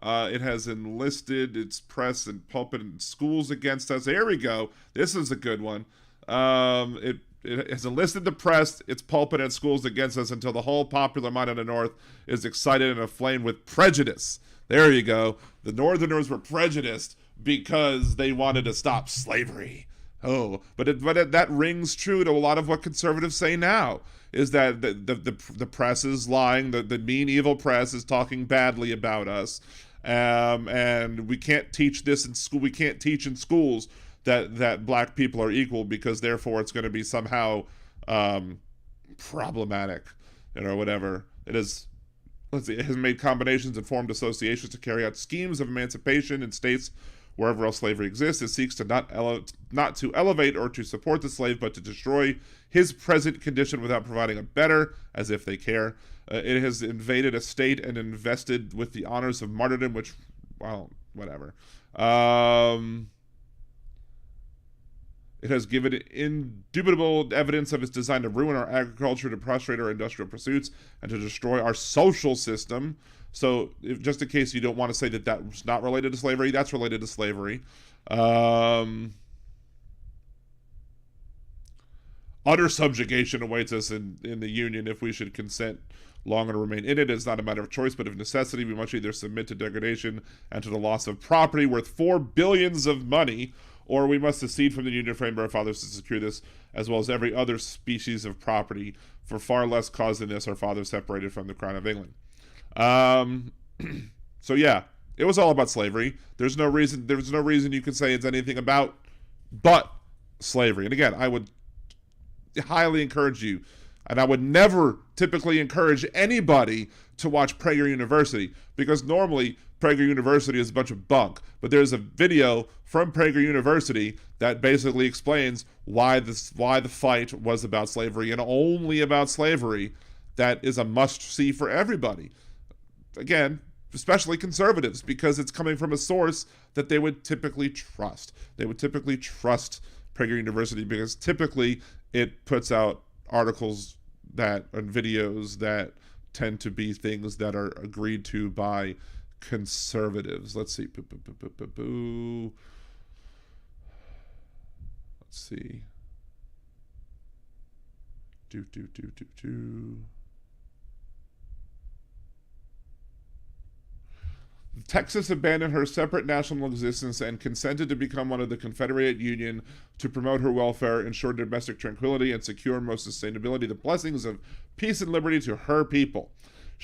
It has enlisted its press and pulpit and schools against us. Here we go. This is a good one. It has enlisted the press, its pulpit, and schools against us until the whole popular mind of the North is excited and aflame with prejudice. There you go. The Northerners were prejudiced because they wanted to stop slavery. But that rings true to a lot of what conservatives say now. Is that the press is lying? The mean, evil press is talking badly about us. And we can't teach this in school. We can't teach in schools that black people are equal because therefore it's going to be somehow problematic, whatever. It is. It has made combinations and formed associations to carry out schemes of emancipation in states wherever else slavery exists. It seeks to not to elevate or to support the slave, but to destroy his present condition without providing a better, as if they care. It has invaded a state and invested with the honors of martyrdom, which, well, whatever. It has given indubitable evidence of its design to ruin our agriculture, to prostrate our industrial pursuits, and to destroy our social system. So, just in case you don't want to say that that's not related to slavery, that's related to slavery. Utter subjugation awaits us in the Union if we should consent longer to remain in it. It's not a matter of choice, but of necessity. We must either submit to degradation and to the loss of property worth $4 billion of money, or we must secede from the Union framed by our fathers to secure this, as well as every other species of property. For far less cause than this, our fathers separated from the Crown of England. So yeah, it was all about slavery. There's no reason you can say it's anything about but slavery. And again, I would highly encourage you, and I would never typically encourage anybody to watch Prager University, because normally Prager University is a bunch of bunk. But there's a video from Prager University that basically explains why the fight was about slavery and only about slavery. That is a must-see for everybody. Again, especially conservatives, because it's coming from a source that they would typically trust. They would typically trust Prager University because typically it puts out articles and videos that tend to be things that are agreed to by conservatives. Let's see. Let's see. Texas abandoned her separate national existence and consented to become one of the Confederate Union to promote her welfare, ensure domestic tranquility, and secure most sustainability, the blessings of peace and liberty to her people.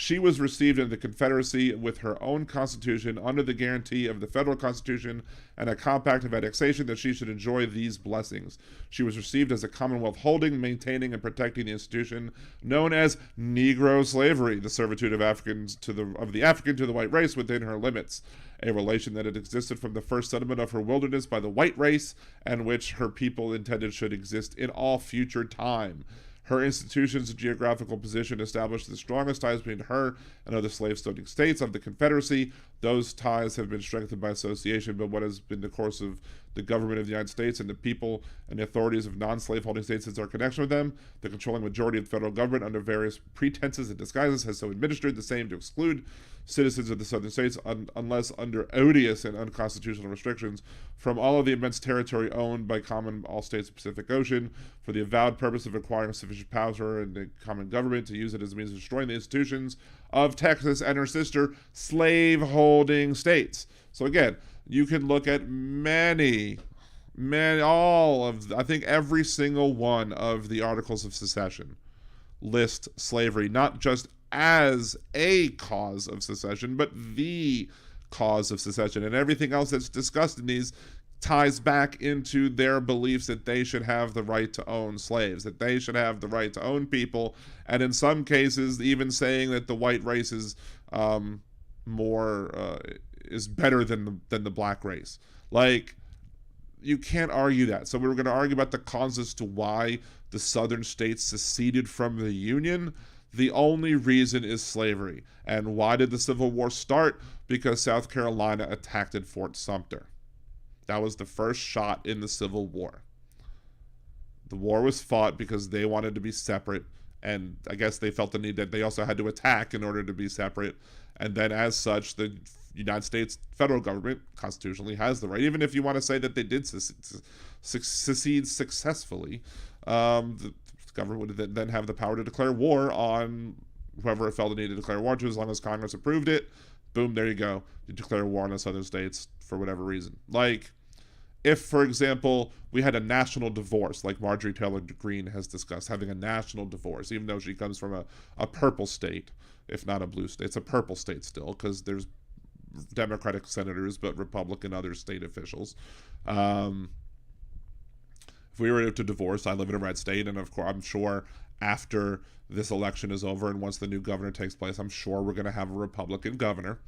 She was received into the Confederacy with her own constitution under the guarantee of the federal constitution and a compact of annexation that she should enjoy these blessings. She was received as a commonwealth holding, maintaining, and protecting the institution known as Negro slavery, the servitude of the African to the white race within her limits, a relation that had existed from the first settlement of her wilderness by the white race, and which her people intended should exist in all future time. Her institutions and geographical position established the strongest ties between her and other slave-owning states of the Confederacy. Those ties have been strengthened by association, but what has been the course of the government of the United States and the people and the authorities of non-slave-holding states since our connection with them, the controlling majority of the federal government, under various pretenses and disguises, has so administered the same to exclude citizens of the southern states unless under odious and unconstitutional restrictions from all of the immense territory owned by common all states of the Pacific Ocean, for the avowed purpose of acquiring sufficient power in the common government to use it as a means of destroying the institutions of Texas and her sister slave-holding states. So again, you can look at I think every single one of the articles of secession list slavery not just as a cause of secession, but the cause of secession. And everything else that's discussed in these ties back into their beliefs that they should have the right to own slaves, that they should have the right to own people, and in some cases even saying that the white race is better than the black race. Like, you can't argue that. So we were going to argue about the causes to why the southern states seceded from the Union. The only reason is slavery. And why did the Civil War start? Because South Carolina attacked at Fort Sumter. That was the first shot in the Civil War. The war was fought because they wanted to be separate, and I guess they felt the need that they also had to attack in order to be separate. And then as such, the United States federal government constitutionally has the right, even if you want to say that they did secede successfully, the government would then have the power to declare war on whoever it felt it needed to declare war to, as long as Congress approved it. Boom, there you go. You declare war on the southern states for whatever reason. Like, if, for example, we had a national divorce, like Marjorie Taylor Greene has discussed, having a national divorce, even though she comes from a purple state, if not a blue state. It's a purple state still, because there's Democratic senators, but Republican other state officials. If we were to divorce, I live in a red state, and of course, I'm sure after this election is over and once the new governor takes place, I'm sure we're going to have a Republican governor.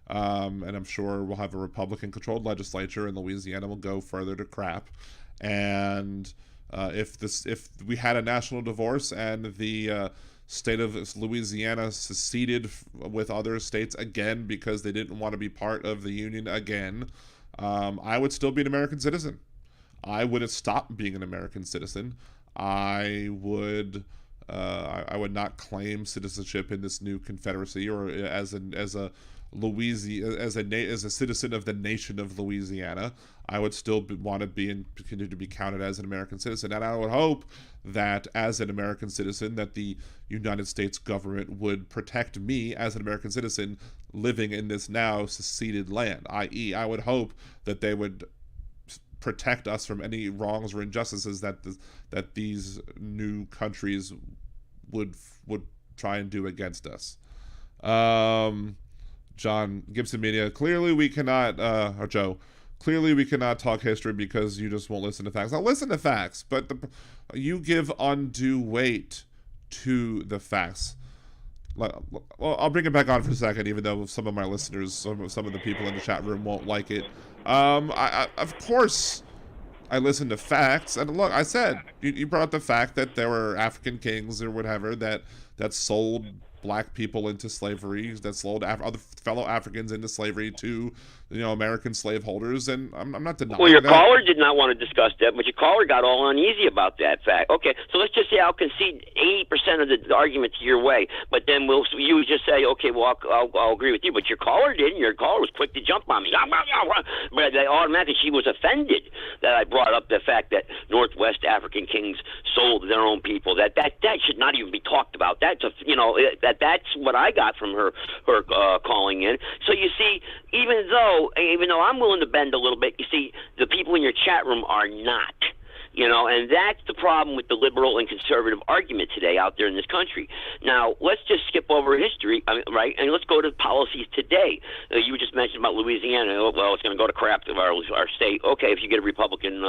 And I'm sure we'll have a Republican-controlled legislature, and Louisiana will go further to crap. And if we had a national divorce and the state of Louisiana seceded with other states again because they didn't want to be part of the Union again, I would still be an American citizen. I wouldn't stop being an American citizen. I would not claim citizenship in this new Confederacy or as a citizen of the nation of Louisiana. I would still want to be and continue to be counted as an American citizen. And I would hope that as an American citizen that the United States government would protect me as an American citizen living in this now seceded land, i.e. I would hope that they would protect us from any wrongs or injustices that these new countries would try and do against us. John Gibson Media, clearly we cannot talk history because you just won't listen to facts. I'll listen to facts, but you give undue weight to the facts. Well, I'll bring it back on for a second, even though some of my listeners, some of the people in the chat room won't like it. Of course, I listen to facts, and look, I said you brought up the fact that there were African kings or whatever that sold black people into slavery, that sold other fellow Africans into slavery to, American slaveholders, and I'm not denying that. Well, your caller did not want to discuss that, but your caller got all uneasy about that fact. Okay, so let's just say I'll concede 80% of the arguments your way, but then you would just say, okay, well, I'll agree with you, but your caller didn't. Your caller was quick to jump on me. But they automatically, she was offended that I brought up the fact that Northwest African kings sold their own people. That should not even be talked about. That's what I got from her calling in. So you see, even though I'm willing to bend a little bit, you see, the people in your chat room are not. and that's the problem with the liberal and conservative argument today out there in this country. Now, let's just skip over history, right, and let's go to policies today. You just mentioned about Louisiana. Well, it's going to go to crap to our state. Okay, if you get a Republican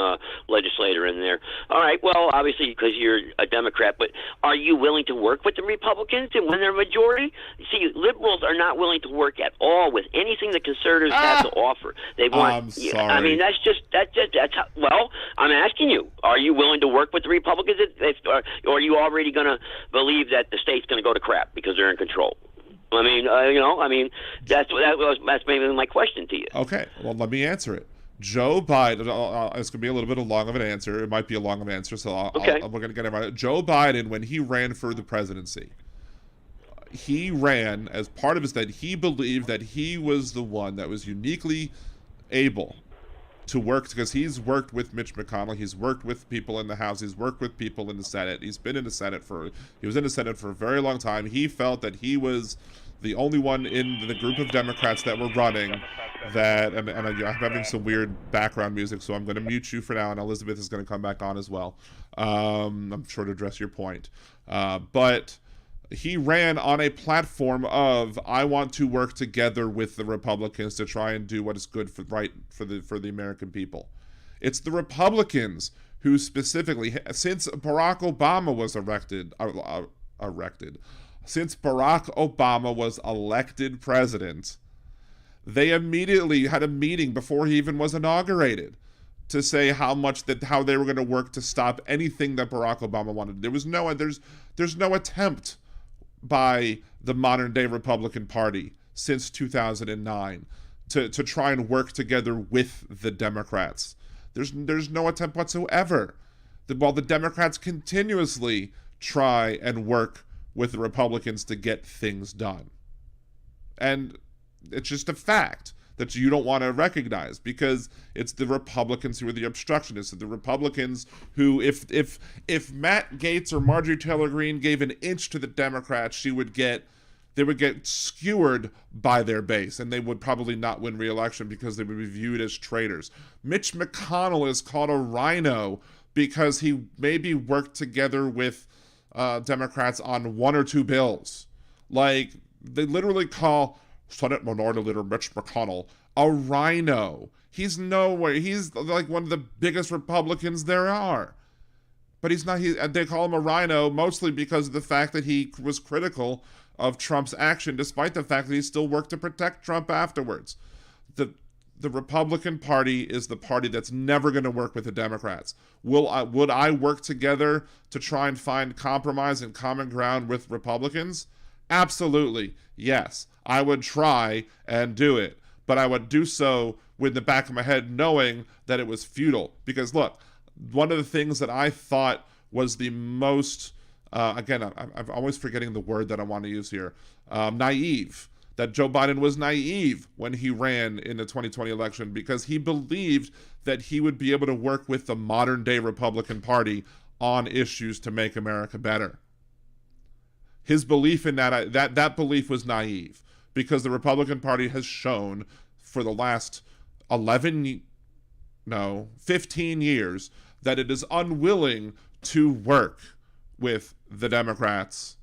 legislator in there. All right, well, obviously because you're a Democrat, but are you willing to work with the Republicans and when they're majority? See, liberals are not willing to work at all with anything the conservatives have to offer. They want. I'm sorry. I mean, that's how, well, I'm asking you, are you willing to work with the Republicans, or are you already going to believe that the state's going to go to crap because they're in control? I mean, that's maybe my question to you. Okay, well, let me answer it. Joe Biden, it's going to be a little bit long of an answer. It might be a long of an answer, so we're going to get it right. Joe Biden, when he ran for the presidency, he ran as part of his that he believed that he was the one that was uniquely able to work, because he's worked with Mitch McConnell, he's worked with people in the House, he's worked with people in the Senate, he was in the Senate for a very long time. He felt that he was the only one in the group of Democrats that were running that, and I'm having some weird background music, so I'm going to mute you for now, and Elizabeth is going to come back on as well. I'm sure to address your point. But he ran on a platform of, I want to work together with the Republicans to try and do what is good for the American people. It's the Republicans who specifically, since Barack Obama was since Barack Obama was elected president, they immediately had a meeting before he even was inaugurated to say how they were going to work to stop anything that Barack Obama wanted. There's no attempt by the modern day Republican Party since 2009 to try and work together with the Democrats. There's no attempt whatsoever. While the Democrats continuously try and work with the Republicans to get things done. And it's just a fact that you don't want to recognize, because it's the Republicans who are the obstructionists, the Republicans who, if Matt Gaetz or Marjorie Taylor Greene gave an inch to the Democrats, they would get skewered by their base, and they would probably not win re-election because they would be viewed as traitors. Mitch McConnell is called a rhino because he maybe worked together with Democrats on one or two bills. Like, they literally call Senate Minority Leader Mitch McConnell a rhino. He's like one of the biggest Republicans there are. But he's not. They call him a rhino mostly because of the fact that he was critical of Trump's action, despite the fact that he still worked to protect Trump afterwards. The Republican Party is the party that's never going to work with the Democrats. Would I work together to try and find compromise and common ground with Republicans? Absolutely, yes. I would try and do it, but I would do so with the back of my head knowing that it was futile. Because look, one of the things that I thought was the most, again, I'm always forgetting the word that I want to use here, naive. That Joe Biden was naive when he ran in the 2020 election, because he believed that he would be able to work with the modern day Republican Party on issues to make America better. His belief in that belief was naive, because the Republican Party has shown for the last 15 years that it is unwilling to work with the Democrats,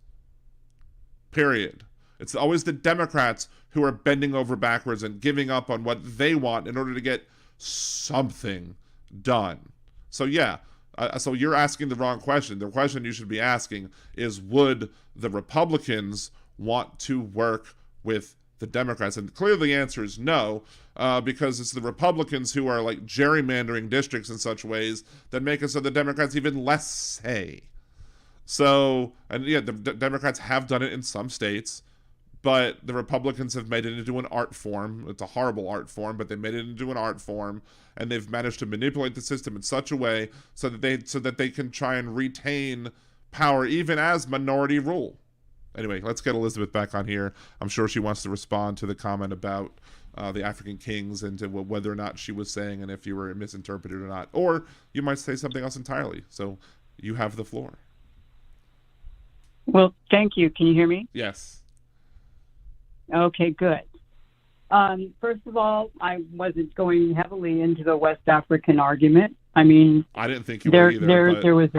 period. It's always the Democrats who are bending over backwards and giving up on what they want in order to get something done. So yeah, so you're asking the wrong question. The question you should be asking is, would the Republicans want to work with the Democrats? And clearly the answer is no, because it's the Republicans who are like gerrymandering districts in such ways that make it so the Democrats even less say. So, and yeah, the Democrats have done it in some states, but the Republicans have made it into an art form. It's a horrible art form, but they made it into an art form, and they've managed to manipulate the system in such a way so that they can try and retain power even as minority rule. Anyway, let's get Elizabeth back on here. I'm sure she wants to respond to the comment about the African kings and to whether or not she was saying, and if you were misinterpreted or not. Or you might say something else entirely. So you have the floor. Well, thank you. Can you hear me? Yes. Okay, good. First of all, I wasn't going heavily into the West African argument. I mean, I didn't think you were either. there was.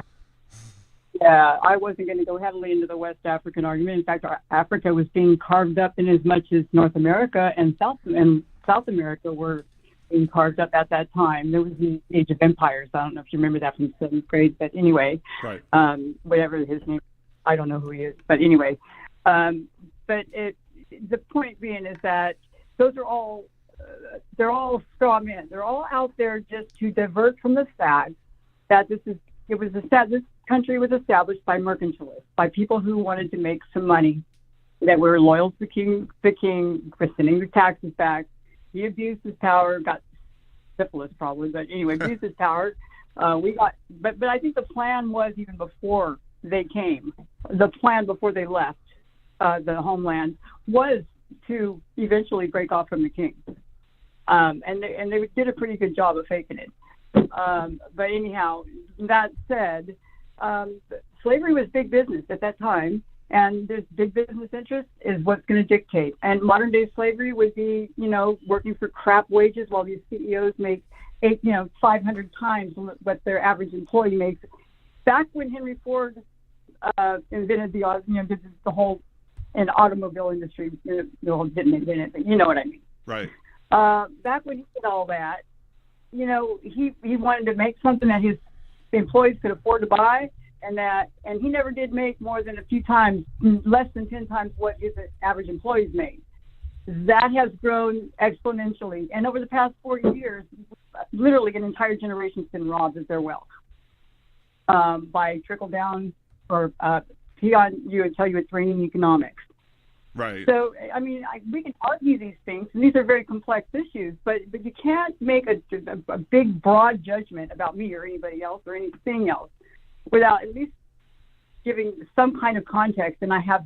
Yeah, I wasn't going to go heavily into the West African argument. In fact, Africa was being carved up in as much as North America and South America were being carved up at that time. There was the Age of Empires. I don't know if you remember that from 7th grade, but anyway, right. Whatever his name, I don't know who he is, but anyway. But the point being is that those are all they're all straw men. They're all out there just to divert from the fact that this country was established by mercantilists, by people who wanted to make some money, that were loyal to the king for sending the taxes back. He abused his power, got syphilis probably, but anyway, abused his power. But I think the plan was even before they came. The plan before they left the homeland was to eventually break off from the king, and they did a pretty good job of faking it. But anyhow, that said, slavery was big business at that time, and this big business interest is what's going to dictate. And modern day slavery would be, working for crap wages while these CEOs make 500 times what their average employee makes. Back when Henry Ford invented the whole and automobile industry, didn't invent it, but you know what I mean. Right. Back when he did all that, he wanted to make something that his employees could afford to buy, and he never did make more than a few times, less than 10 times what his average employees made. That has grown exponentially, and over the past 40 years, literally an entire generation's been robbed of their wealth by trickle down or you would tell you it's raining economics. Right. So, I mean, we can argue these things, and these are very complex issues, but you can't make a big, broad judgment about me or anybody else or anything else without at least giving some kind of context. And I have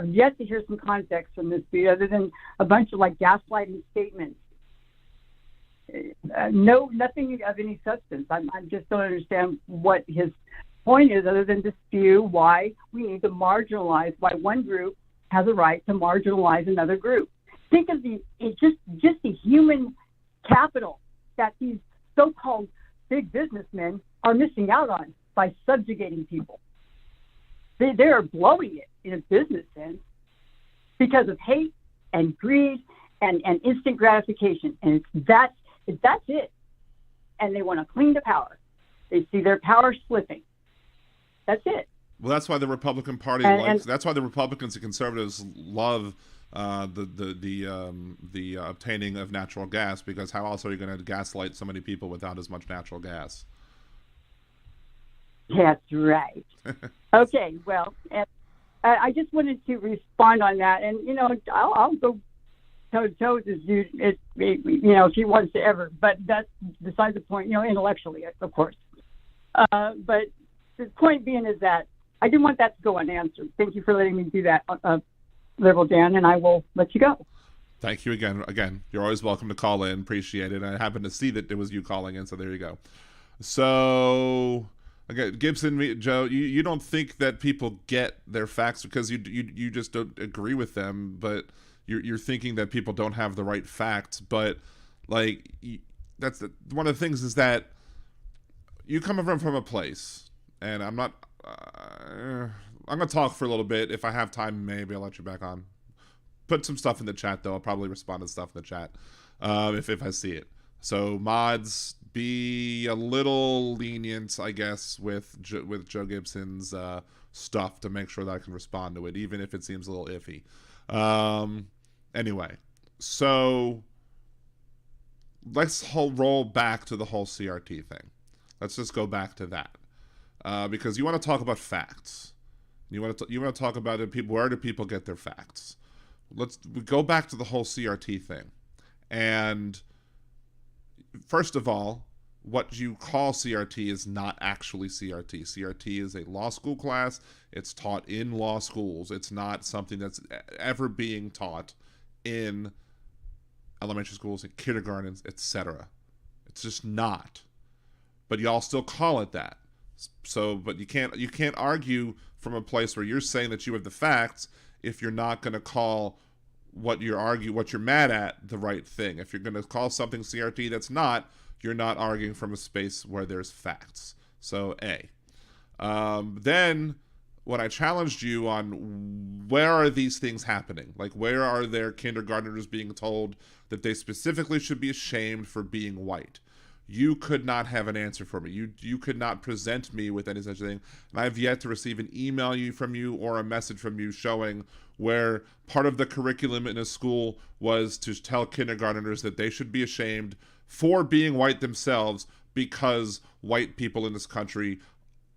yet to hear some context from this dude other than a bunch of gaslighting statements. Nothing of any substance. I just don't understand what his point is, other than to spew why we need to marginalize, why one group has a right to marginalize another group. Think of just the human capital that these so-called big businessmen are missing out on by subjugating people. They are blowing it in a business sense because of hate and greed and instant gratification. And that's it. And they want to cling to power. They see their power slipping. That's it. Well, that's why the Republican Party that's why the Republicans and conservatives love the obtaining of natural gas, because how else are you going to gaslight so many people without as much natural gas? That's right. Okay, well, I just wanted to respond on that, and I'll go toe to toe with this dude, if he wants to ever. But that's besides the point. Intellectually, of course. But the point being is that I didn't want that to go unanswered. Thank you for letting me do that, Liberal Dan, and I will let you go. Thank you again. Again, you're always welcome to call in. Appreciate it. I happened to see that it was you calling in, so there you go. So, again, Gibson, Joe, you don't think that people get their facts because you just don't agree with them, but you're thinking that people don't have the right facts. But that's one of the things is that you come from a place, and I'm not. I'm going to talk for a little bit. If I have time, maybe I'll let you back on. Put some stuff in the chat, though. I'll probably respond to stuff in the chat if I see it. So, mods, be a little lenient, I guess, with Joe Gibson's stuff to make sure that I can respond to it, even if it seems a little iffy. Anyway, so let's roll back to the whole CRT thing. Let's just go back to that. Because you want to talk about facts. You want to talk about it. Where do people get their facts? We go back to the whole CRT thing. And first of all, what you call CRT is not actually CRT. CRT is a law school class. It's taught in law schools. It's not something that's ever being taught in elementary schools, in kindergartens, etc. It's just not. But y'all still call it that. So, but you can't argue from a place where you're saying that you have the facts if you're not going to call what you're mad at the right thing. If you're going to call something CRT that's not, you're not arguing from a space where there's facts. So A. Then when I challenged you on where are these things happening, like where are their kindergartners being told that they specifically should be ashamed for being white, you could not have an answer for me. You could not present me with any such thing. And I've yet to receive an email from you or a message from you showing where part of the curriculum in a school was to tell kindergartners that they should be ashamed for being white themselves because white people in this country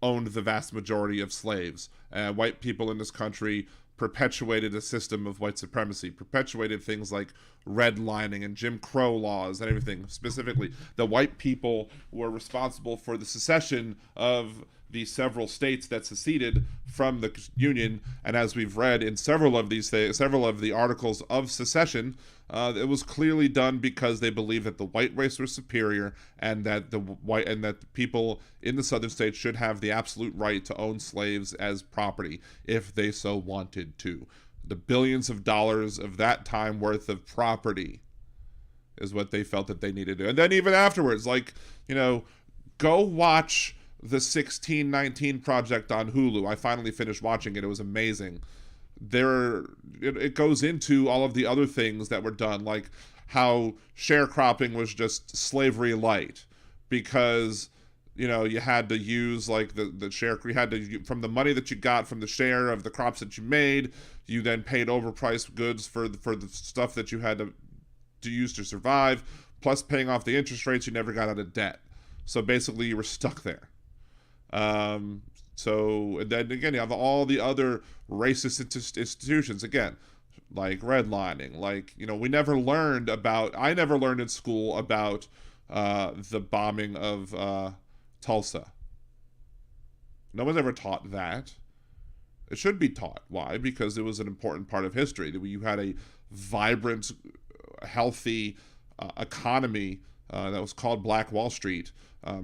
owned the vast majority of slaves. White people in this country perpetuated a system of white supremacy, perpetuated things like redlining and Jim Crow laws and everything. Specifically, the white people were responsible for the secession of the several states that seceded from the Union. And as we've read in several of the articles of secession, it was clearly done because they believed that the white race was superior and that the people in the southern states should have the absolute right to own slaves as property if they so wanted to. The billions of dollars of that time worth of property is what they felt that they needed to do. And then even afterwards, go watch the 1619 Project on Hulu. I finally finished watching it. It was amazing. It goes into all of the other things that were done, like how sharecropping was just slavery light, because you had to use like the share, you had to, from the money that you got from the share of the crops that you made, you then paid overpriced goods for the stuff that you had to use to survive, plus paying off the interest rates. You never got out of debt, so basically you were stuck there. So, and then again, you have all the other racist institutions, again, like redlining, I never learned in school about the bombing of Tulsa. No one's ever taught that. It should be taught. Why? Because it was an important part of history. You had a vibrant, healthy economy that was called Black Wall Street,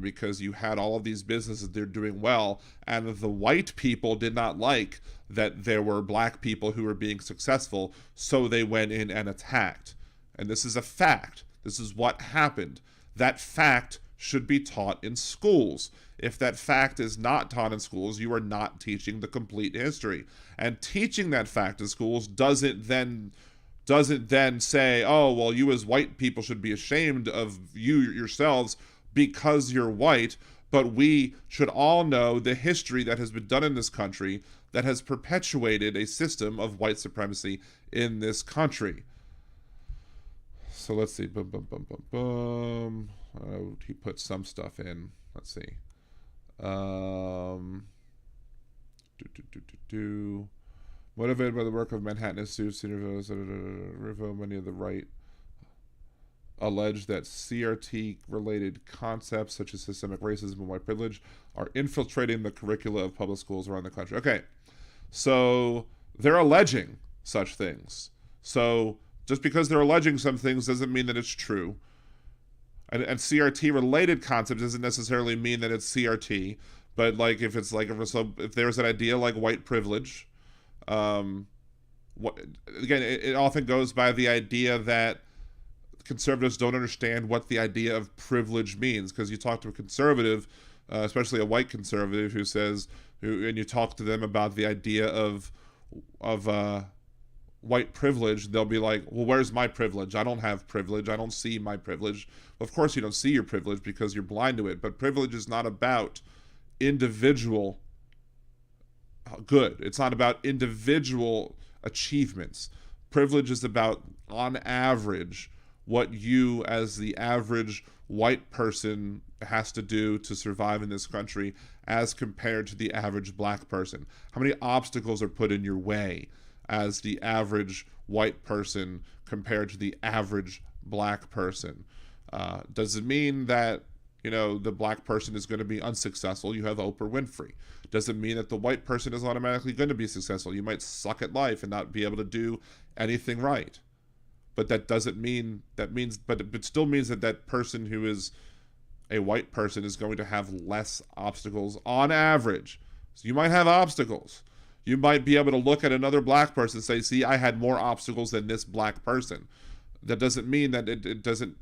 because you had all of these businesses that they're doing well, and the white people did not like that there were black people who were being successful, so they went in and attacked. And this is a fact. This is what happened. That fact should be taught in schools. If that fact is not taught in schools, you are not teaching the complete history. And teaching that fact in schools doesn't then say, oh, well, you as white people should be ashamed of you yourselves because you're white, but we should all know the history that has been done in this country that has perpetuated a system of white supremacy in this country. So let's see. He put some stuff in. Let's see. Motivated by the work of Manhattan Institute, Rivo, many of the right allege that CRT-related concepts such as systemic racism and white privilege are infiltrating the curricula of public schools around the country. Okay, so they're alleging such things. So just because they're alleging some things doesn't mean that it's true. And CRT-related concepts doesn't necessarily mean that it's CRT. But if there's an idea like white privilege, again, it often goes by the idea that conservatives don't understand what the idea of privilege means, because you talk to a conservative, especially a white conservative, and you talk to them about the idea of white privilege, they'll be like, well, where's my privilege? I don't have privilege. I don't see my privilege. Of course you don't see your privilege because you're blind to it, but privilege is not about individual good. It's not about individual achievements. Privilege is about, on average, what you as the average white person has to do to survive in this country as compared to the average black person. How many obstacles are put in your way as the average white person compared to the average black person? Does it mean that the black person is going to be unsuccessful? You have Oprah Winfrey. Does it mean that the white person is automatically going to be successful? You might suck at life and not be able to do anything right. But that doesn't mean, but it still means that that person who is a white person is going to have less obstacles on average. So you might have obstacles. You might be able to look at another black person and say, see, I had more obstacles than this black person. That doesn't mean that it doesn't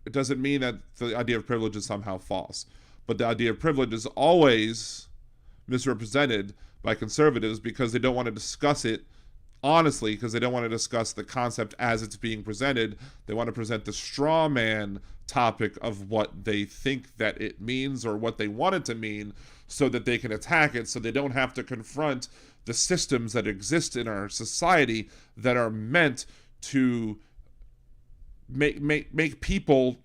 it doesn't mean that the idea of privilege is somehow false. But the idea of privilege is always misrepresented by conservatives because they don't want to discuss it honestly, because they don't want to discuss the concept as it's being presented. They want to present the straw man topic of what they think that it means or what they want it to mean so that they can attack it, so they don't have to confront the systems that exist in our society that are meant to make people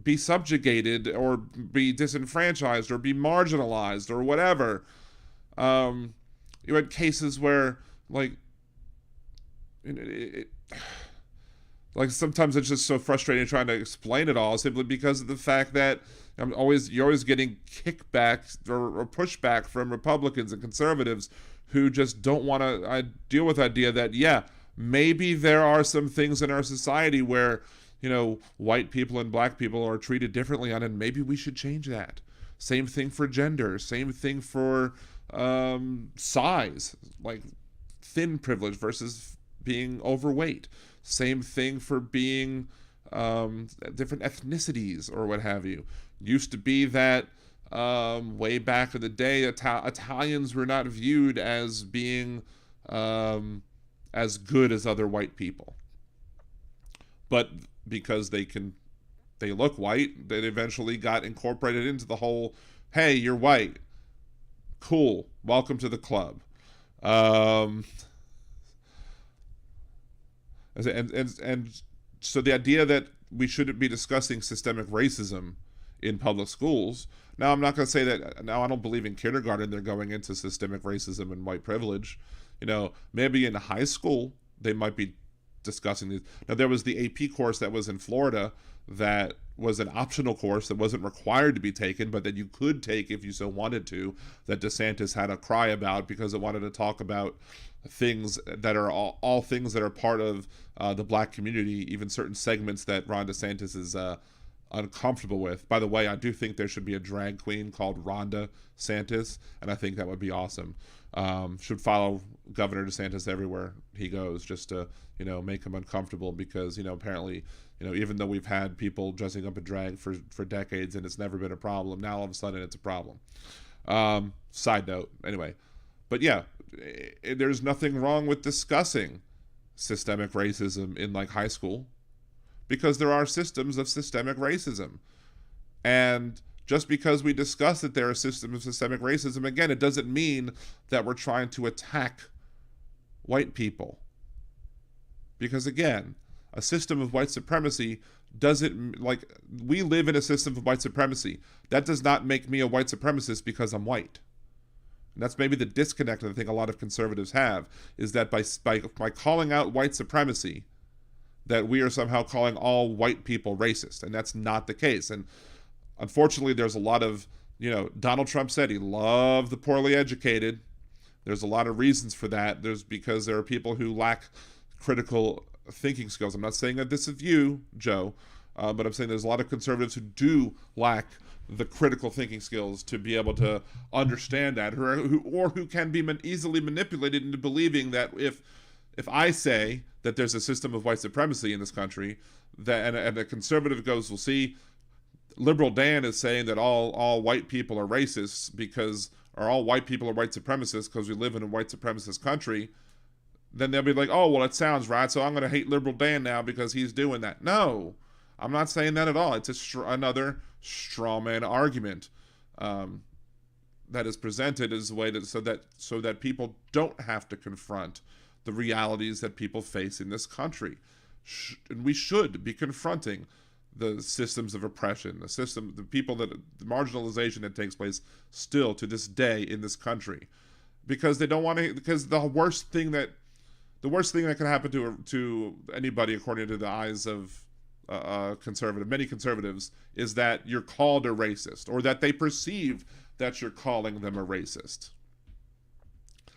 be subjugated or be disenfranchised or be marginalized or whatever. You had cases where, like, like sometimes it's just so frustrating trying to explain it all simply because of the fact that you're always getting kickback or pushback from Republicans and conservatives who just don't want to deal with the idea that, yeah, maybe there are some things in our society where, you know, white people and black people are treated differently on, and maybe we should change that. Same thing for gender. Same thing for size, like thin privilege versus being overweight. Same thing for being different ethnicities or what have you. Used to be that way back in the day, Italians were not viewed as being as good as other white people. But because they look white, they eventually got incorporated into the whole, hey, you're white. Cool. Welcome to the club. And so the idea that we shouldn't be discussing systemic racism in public schools. Now, I'm not going to say that, now I don't believe in kindergarten they're going into systemic racism and white privilege. You know, maybe in high school they might be discussing these. Now, there was the AP course that was in Florida that was an optional course that wasn't required to be taken, but that you could take if you so wanted to, that DeSantis had a cry about because it wanted to talk about things that are all things that are part of the black community, even certain segments that Ron DeSantis is uncomfortable with. By the way, I do think there should be a drag queen called Rhonda Santis, and I think that would be awesome. Should follow Governor DeSantis everywhere he goes, just to, you know, make him uncomfortable, because, you know, apparently, you know, even though we've had people dressing up in drag for decades and it's never been a problem, now all of a sudden it's a problem. Side note, anyway. But yeah, there's nothing wrong with discussing systemic racism in, like, high school, because there are systems of systemic racism. And just because we discuss that there are systems of systemic racism, again, it doesn't mean that we're trying to attack white people. Because again, a system of white supremacy doesn't, like, we live in a system of white supremacy. That does not make me a white supremacist because I'm white. And that's maybe the disconnect that I think a lot of conservatives have, is that by calling out white supremacy, that we are somehow calling all white people racist. And that's not the case. And unfortunately, there's a lot of, you know, Donald Trump said he loved the poorly educated. There's a lot of reasons for that. There's because there are people who lack critical thinking skills. I'm not saying that this is you, Joe, but I'm saying there's a lot of conservatives who do lack the critical thinking skills to be able to understand that, or who can be easily manipulated into believing that if I say that there's a system of white supremacy in this country, that and a conservative goes, well, see, liberal Dan is saying that all white people are racists or all white people are white supremacists because we live in a white supremacist country, then they'll be like, oh, well, it sounds right, so I'm going to hate liberal Dan now because he's doing that. No, I'm not saying that at all. It's another straw man argument that is presented as a way to, so that people don't have to confront the realities that people face in this country. And we should be confronting the systems of oppression, the marginalization that takes place still to this day in this country, because they don't want to. Because the worst thing that can happen to anybody, according to the eyes of many conservatives, is that you're called a racist, or that they perceive that you're calling them a racist.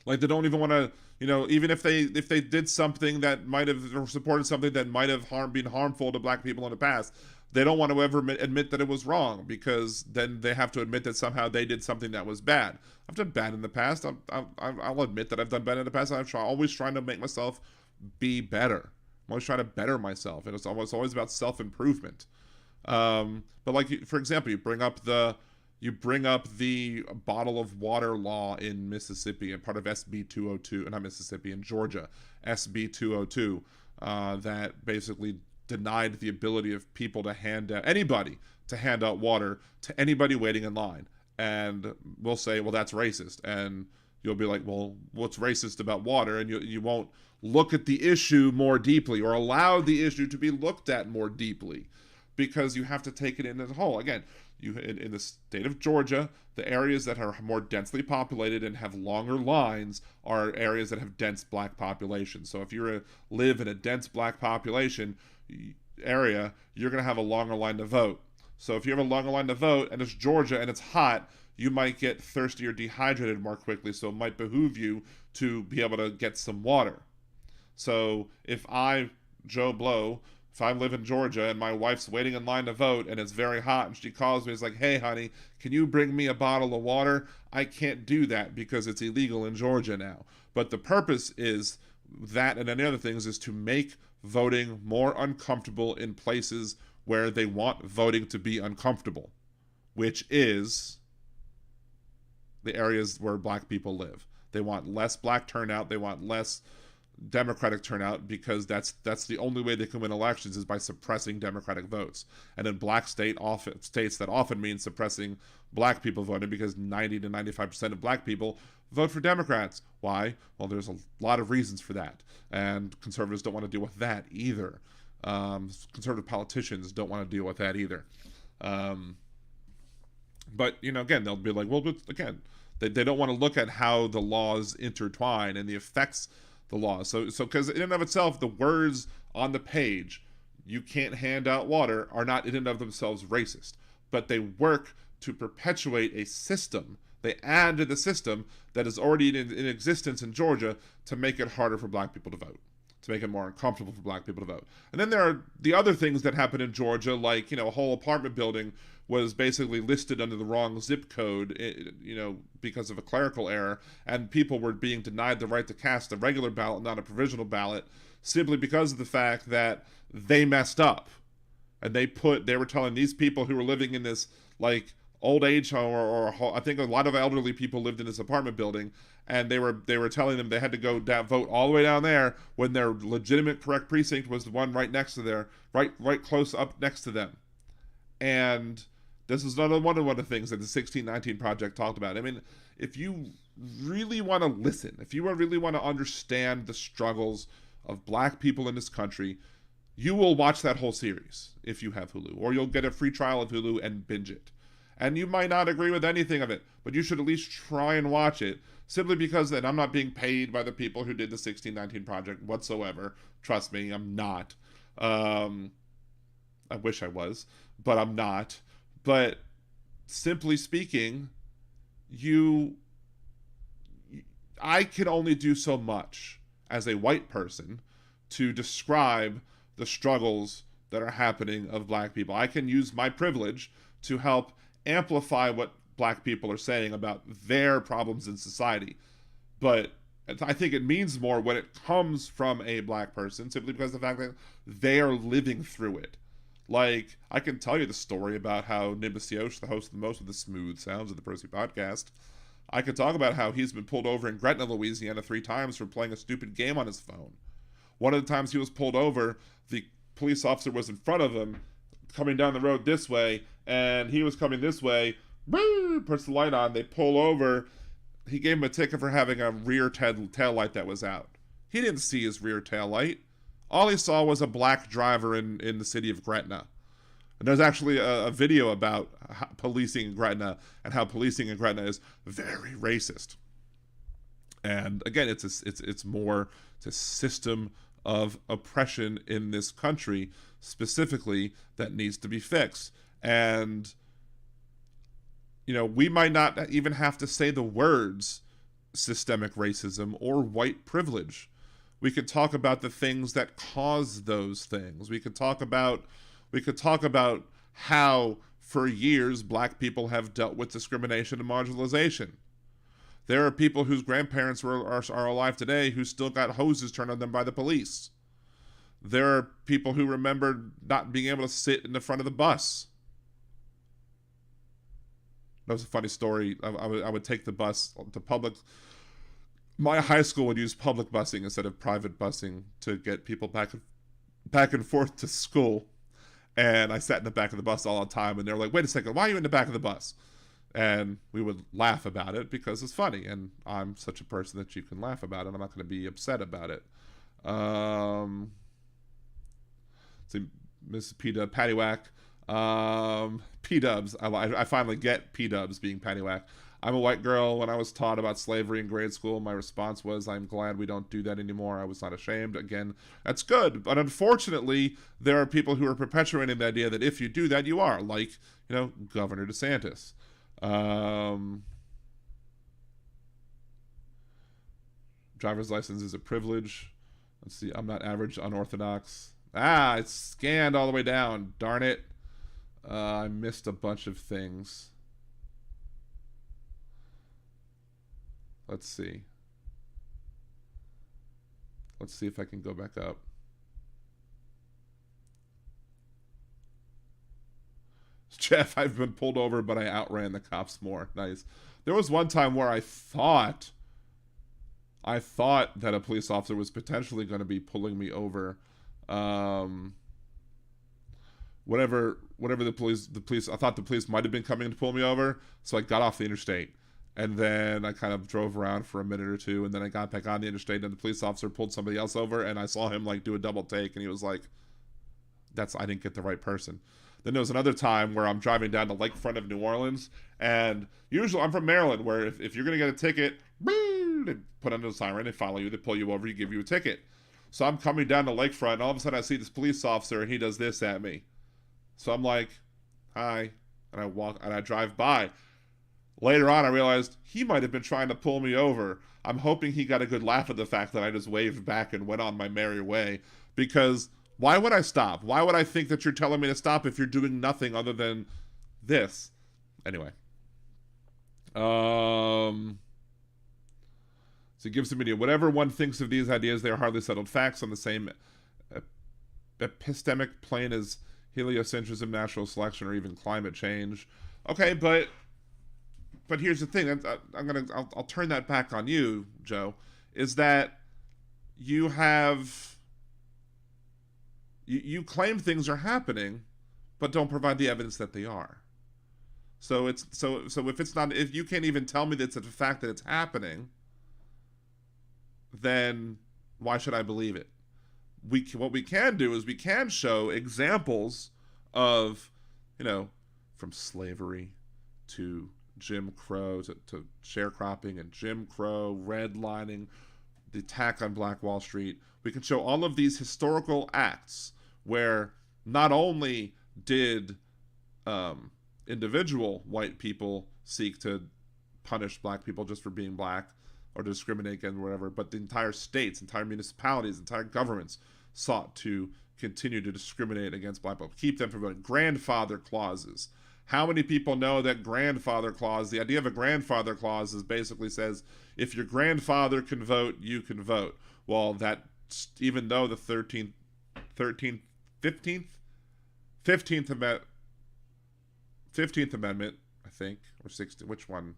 Like, they don't even want to, you know, even if they did something that might have, or supported something that might have been harmful to black people in the past, they don't want to ever admit that it was wrong, because then they have to admit that somehow they did something that was bad. I've done bad in the past. I'll admit that I've done bad in the past. I'm always trying to make myself be better. I'm always trying to better myself, and it's always about self-improvement. But like, for example, you bring up the bottle of water law in Mississippi and part of SB 202, not Mississippi, in Georgia, SB 202, that basically denied the ability of people to hand out water to anybody waiting in line. And we'll say, well, that's racist. And you'll be like, well, what's racist about water? And you won't look at the issue more deeply or allow the issue to be looked at more deeply, because you have to take it in as a whole. Again, in the state of Georgia, the areas that are more densely populated and have longer lines are areas that have dense black populations. So if you live in a dense black population area, you're going to have a longer line to vote. So if you have a longer line to vote and it's Georgia and it's hot, you might get thirsty or dehydrated more quickly. So it might behoove you to be able to get some water. So if Joe Blow, if I live in Georgia and my wife's waiting in line to vote and it's very hot and she calls me, it's like, hey, honey, can you bring me a bottle of water? I can't do that because it's illegal in Georgia now. But the purpose is that, and any other things, is to make voting more uncomfortable in places where they want voting to be uncomfortable, which is the areas where black people live. They want less black turnout. They want less Democratic turnout, because that's the only way they can win elections, is by suppressing Democratic votes. And in black states that often means suppressing black people voting, because 90 to 95% of black people vote for Democrats. Why? Well, there's a lot of reasons for that, and conservatives don't want to deal with that either. Conservative politicians don't want to deal with that either. But again, they'll be like, well, again, they don't want to look at how the laws intertwine and the effects the laws. So because in and of itself, the words on the page, you can't hand out water, are not in and of themselves racist, but they work to perpetuate a system. They add to the system that is already in existence in Georgia to make it harder for black people to vote, to make it more uncomfortable for black people to vote. And then there are the other things that happen in Georgia, like, a whole apartment building was basically listed under the wrong zip code, because of a clerical error, and people were being denied the right to cast a regular ballot, not a provisional ballot, simply because of the fact that they messed up. And they were telling these people who were living in this, like, old age home, or I think a lot of elderly people lived in this apartment building, and they were telling them they had to go vote all the way down there, when their legitimate correct precinct was the one right next to right close up next to them. And this is another one of the things that the 1619 Project talked about. I mean, if you really want to listen, if you really want to understand the struggles of black people in this country, you will watch that whole series if you have Hulu, or you'll get a free trial of Hulu and binge it. And you might not agree with anything of it, but you should at least try and watch it, simply because that I'm not being paid by the people who did the 1619 Project whatsoever. Trust me, I'm not. I wish I was, but I'm not. But simply speaking, I can only do so much as a white person to describe the struggles that are happening of black people. I can use my privilege to help amplify what black people are saying about their problems in society. But I think it means more when it comes from a black person, simply because of the fact that they are living through it. Like, I can tell you the story about how Nimbus Yosh, the host of the Most of the Smooth Sounds of the Percy podcast, I could talk about how he's been pulled over in Gretna, Louisiana 3 times for playing a stupid game on his phone. One of the times he was pulled over, the police officer was in front of him, coming down the road this way, and he was coming this way, puts the light on, they pull over. He gave him a ticket for having a rear tail light that was out. He didn't see his rear tail light. All he saw was a black driver in the city of Gretna. And there's actually a video about policing in Gretna, and how policing in Gretna is very racist. And again, it's a system of oppression in this country specifically that needs to be fixed. And we might not even have to say the words systemic racism or white privilege. We could talk about the things that cause those things. We could talk about how for years black people have dealt with discrimination and marginalization. There are people whose grandparents are alive today who still got hoses turned on them by the police. There are people who remember not being able to sit in the front of the bus. That was a funny story. I would take the bus to public. My high school would use public busing instead of private busing to get people back and forth to school. And I sat in the back of the bus all the time, and they were like, wait a second, why are you in the back of the bus? And we would laugh about it because it's funny, and I'm such a person that you can laugh about it. I'm not going to be upset about it. See, Miss P-Dub, Paddywhack. P-Dubs. I finally get P-Dubs being Paddywhack. I'm a white girl. When I was taught about slavery in grade school, my response was, I'm glad we don't do that anymore. I was not ashamed. Again, that's good. But unfortunately, there are people who are perpetuating the idea that if you do that, you are. Like, Governor DeSantis. Driver's license is a privilege. Let's see. I'm not average, unorthodox. It's scanned all the way down. Darn it. I missed a bunch of things. Let's see. Let's see if I can go back up. Jeff, I've been pulled over, but I outran the cops more. Nice. There was one time where I thought that a police officer was potentially going to be pulling me over. Whatever the police, I thought the police might have been coming to pull me over, so I got off the interstate. And then I kind of drove around for a minute or two, and then I got back on the interstate, and the police officer pulled somebody else over, and I saw him do a double take, and he was like, I didn't get the right person. Then there was another time where I'm driving down the lakefront of New Orleans, and usually I'm from Maryland, where if you're going to get a ticket, they put under the siren, they follow you, they pull you over, you give you a ticket. So I'm coming down the lakefront, and all of a sudden I see this police officer, and he does this at me. So I'm like, hi, and I walk, and I drive by. Later on, I realized he might have been trying to pull me over. I'm hoping he got a good laugh at the fact that I just waved back and went on my merry way, because why would I stop? Why would I think that you're telling me to stop if you're doing nothing other than this? Anyway. So it gives the media, whatever one thinks of these ideas, they are hardly settled facts on the same epistemic plane as heliocentrism, natural selection, or even climate change. Okay, but here's the thing. I'll turn that back on you, Joe. Is that you claim things are happening, but don't provide the evidence that they are. So if you can't even tell me that it's a fact that it's happening, then why should I believe it? What we can do is we can show examples of, from slavery to Jim Crow to sharecropping and Jim Crow, redlining, the attack on Black Wall Street. We can show all of these historical acts where not only did individual white people seek to punish black people just for being black or discriminate against whatever, but the entire states, entire municipalities, entire governments sought to continue to discriminate against black people, keep them from voting. Grandfather clauses. How many people know that grandfather clause, the idea of a grandfather clause is basically says, if your grandfather can vote, you can vote. Well, that, even though the 15th Amendment, I think, or 16th, which one?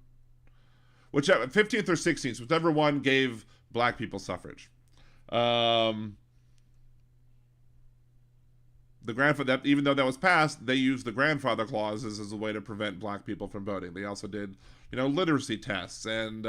Whichever, 15th or 16th, whichever one gave black people suffrage. The grandfather, even though that was passed, they used the grandfather clauses as a way to prevent black people from voting. They also did, literacy tests and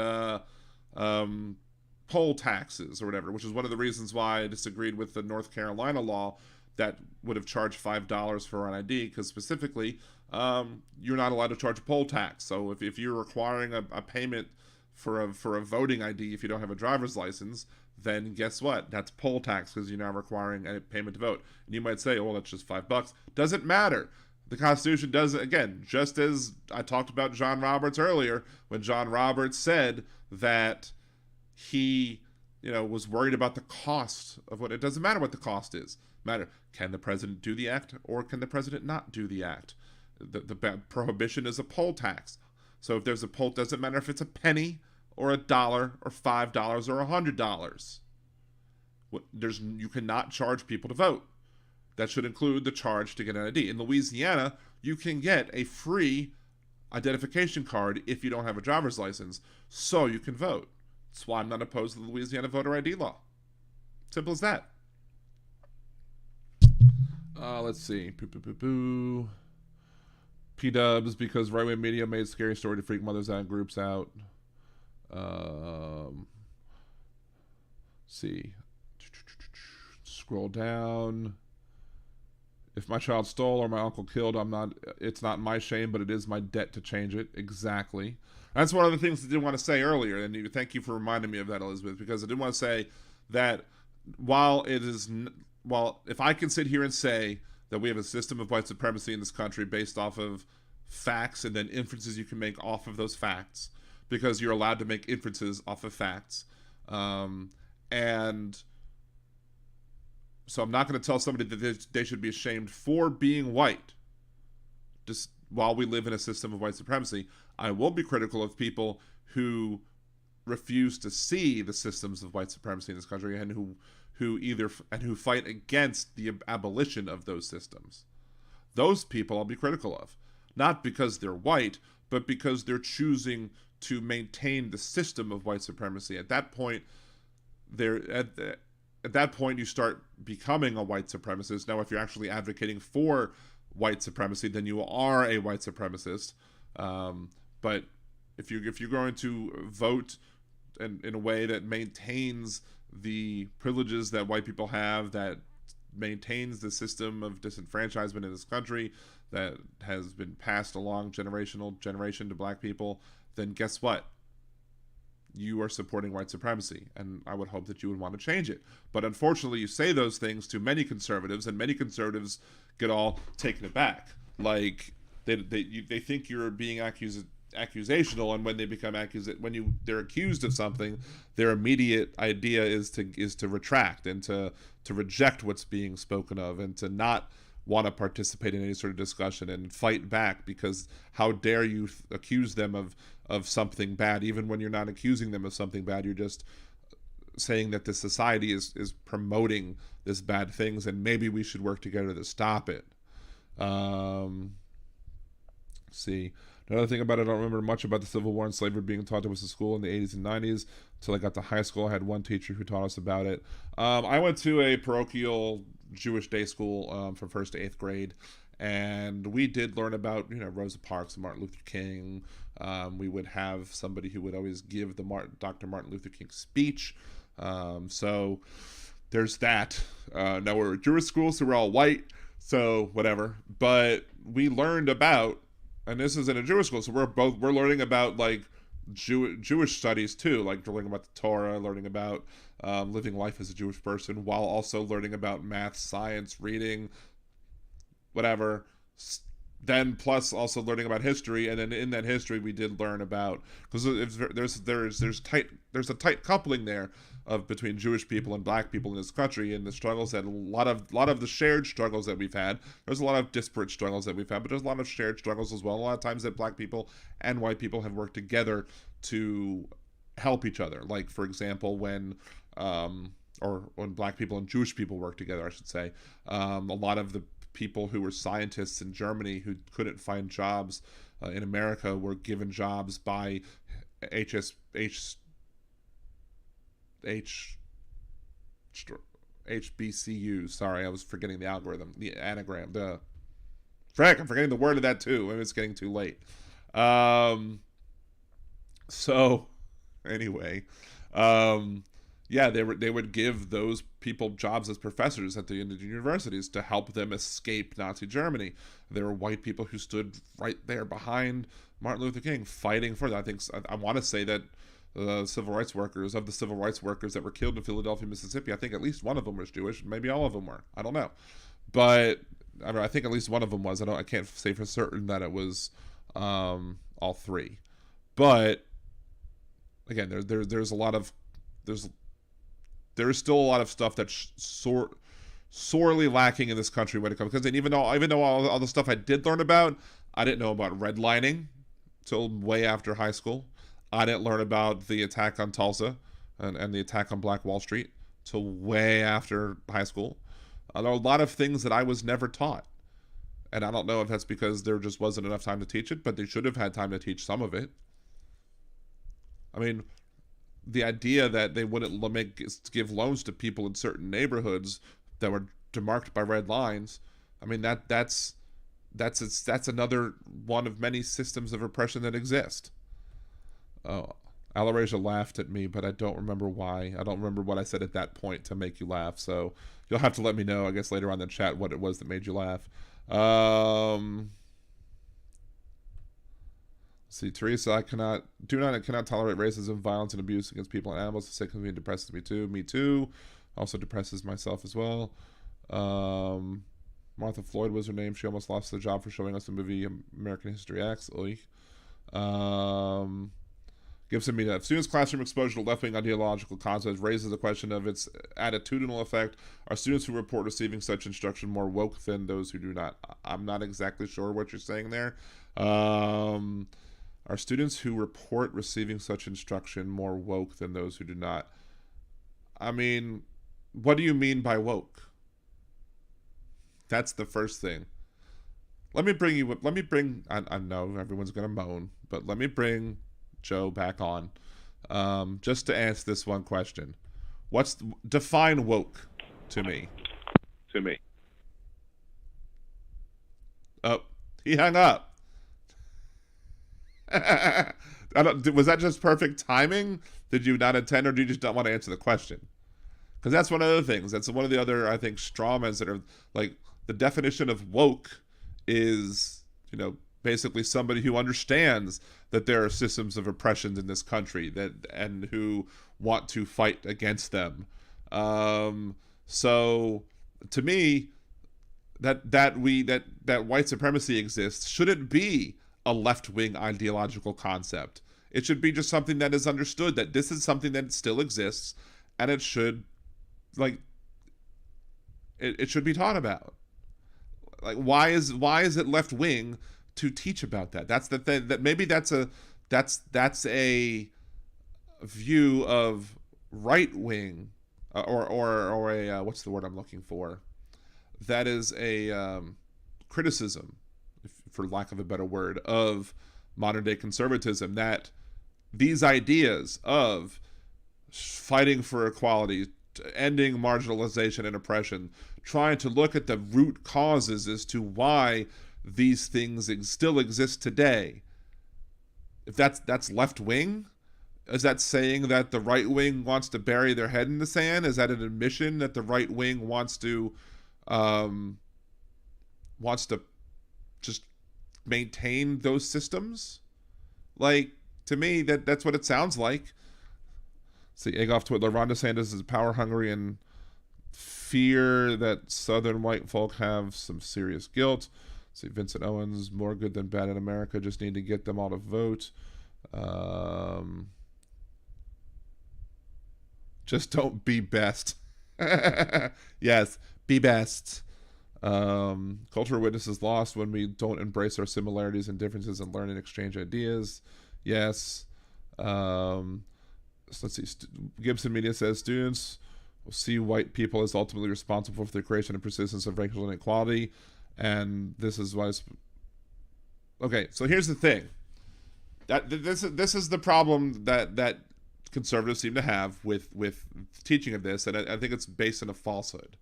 poll taxes or whatever, which is one of the reasons why I disagreed with the North Carolina law that would have charged $5 for an ID, because specifically, you're not allowed to charge a poll tax. So if you're requiring a payment for a voting ID if you don't have a driver's license, then guess what? That's poll tax, because you're now requiring a payment to vote. And you might say, oh, well, that's just $5. Doesn't matter. The Constitution does, again, just as I talked about John Roberts earlier, when John Roberts said that he, was worried about the cost of what, it doesn't matter what the cost is. Matter, can the president do the act or can the president not do the act? The prohibition is a poll tax. So if there's a poll, doesn't matter if it's a penny or $1 or $5 or $100. You cannot charge people to vote. That should include the charge to get an ID. In Louisiana, you can get a free identification card if you don't have a driver's license, so you can vote. That's why I'm not opposed to the Louisiana voter ID law. Simple as that. Let's see. P-dubs, because right-wing media made scary story to freak mothers out and groups out. See. Scroll down. If my child stole or my uncle killed, it's not my shame, but it is my debt to change it. Exactly. That's one of the things I did want to say earlier, and thank you for reminding me of that, Elizabeth, because I did want to say that if I can sit here and say that we have a system of white supremacy in this country based off of facts and then inferences you can make off of those facts, because you're allowed to make inferences off of facts, and so I'm not going to tell somebody that they should be ashamed for being white just while we live in a system of white supremacy. I will be critical of people who refuse to see the systems of white supremacy in this country and who fight against the abolition of those systems. Those people I'll be critical of, not because they're white, but because they're choosing to maintain the system of white supremacy. At that point, you start becoming a white supremacist. Now, if you're actually advocating for white supremacy, then you are a white supremacist. But if you're going to vote in a way that maintains the privileges that white people have, that maintains the system of disenfranchisement in this country that has been passed along generation to black people, then guess what? You are supporting white supremacy, and I would hope that you would want to change it. But unfortunately, you say those things to many conservatives, and many conservatives get all taken aback. Like they think you're being accusational, and when they become they're accused of something, their immediate idea is to retract and to reject what's being spoken of, and to not want to participate in any sort of discussion and fight back, because how dare you accuse them of something bad, even when you're not accusing them of something bad. You're just saying that this society is promoting this bad things, and maybe we should work together to stop it. See, another thing about it, I don't remember much about the Civil War and slavery being taught to us in school in the 80s and 90s until I got to high school. I had one teacher who taught us about it. I went to a parochial Jewish day school from 1st to 8th grade, and we did learn about Rosa Parks and Martin Luther King. We would have somebody who would always give the Dr. Martin Luther King speech. So there's that. Now we're a Jewish school, so we're all white, so whatever. But we learned about, and this is in a Jewish school, so we're learning about like Jewish studies too, like learning about the Torah, learning about living life as a Jewish person, while also learning about math, science, reading, whatever. Then plus also learning about history, and then in that history we did learn about, because there's a tight coupling there between Jewish people and black people in this country, and the struggles that a lot of the shared struggles that we've had. There's a lot of disparate struggles that we've had, but there's a lot of shared struggles as well. A lot of times that black people and white people have worked together to help each other. Like, for example, when black people and Jewish people work together, I should say, a lot of the people who were scientists in Germany who couldn't find jobs in America were given jobs by HBCUs. Sorry, I was forgetting the anagram. I'm forgetting the word of that too. Maybe it's getting too late. So anyway, yeah, they would give those people jobs as professors at the universities to help them escape Nazi Germany. There were white people who stood right there behind Martin Luther King fighting for that. I want to say that the civil rights workers that were killed in Philadelphia, Mississippi, I think at least one of them was Jewish. Maybe all of them were. I don't know. But I think at least one of them was. I can't say for certain that it was all three. But again, there's still a lot of stuff that's sorely lacking in this country when it comes. Because even though all the stuff I did learn about, I didn't know about redlining till way after high school. I didn't learn about the attack on Tulsa and the attack on Black Wall Street till way after high school. There are a lot of things that I was never taught. And I don't know if that's because there just wasn't enough time to teach it, but they should have had time to teach some of it. I mean, the idea that they wouldn't give loans to people in certain neighborhoods that were demarked by red lines, I mean, that's another one of many systems of oppression that exist. Oh, Alarasia laughed at me, but I don't remember why. I don't remember what I said at that point to make you laugh, so you'll have to let me know, I guess, later on in the chat what it was that made you laugh. See, Teresa, I cannot tolerate racism, violence, and abuse against people and animals. The sick of me depresses me too. Me too. Also depresses myself as well. Martha Floyd was her name. She almost lost her job for showing us the movie American History X. Gibson Media. If students' classroom exposure to left-wing ideological concepts raises the question of its attitudinal effect, are students who report receiving such instruction more woke than those who do not? I'm not exactly sure what you're saying there. Are students who report receiving such instruction more woke than those who do not? I mean, what do you mean by woke? That's the first thing. I know everyone's going to moan, but let me bring Joe back on, just to answer this one question. Define woke to me. Oh, he hung up. Was that just perfect timing? Did you not intend, or do you just not want to answer the question? Because that's one of the things. That's one of the other, I think, strawmans that are like, the definition of woke is, basically somebody who understands that there are systems of oppression in this country and who want to fight against them. So to me, that white supremacy exists shouldn't be a left-wing ideological concept. It should be just something that is understood, that this is something that still exists, and it should it should be taught about. Like, why is it left-wing to teach about that? That's the thing. That maybe that's a view of right-wing, or a what's the word I'm looking for? That is a criticism, for lack of a better word, of modern-day conservatism, that these ideas of fighting for equality, ending marginalization and oppression, trying to look at the root causes as to why these things still exist today. If that's left-wing, is that saying that the right wing wants to bury their head in the sand? Is that an admission that the right wing wants to just maintain those systems? Like, to me, that's what it sounds like. See, Eggoff Twitler, Ron DeSantis is power hungry and fear that Southern white folk have some serious guilt. See, Vincent Owens, more good than bad in America, just need to get them all to vote. Just don't be best. Yes, be best. Cultural witness is lost when we don't embrace our similarities and differences and learn and exchange ideas. Yes. So let's see. Gibson Media says students will see white people as ultimately responsible for the creation and persistence of racial inequality, and this is why. Okay, so here's the thing. This is the problem that conservatives seem to have with teaching of this, and I think it's based on a falsehood.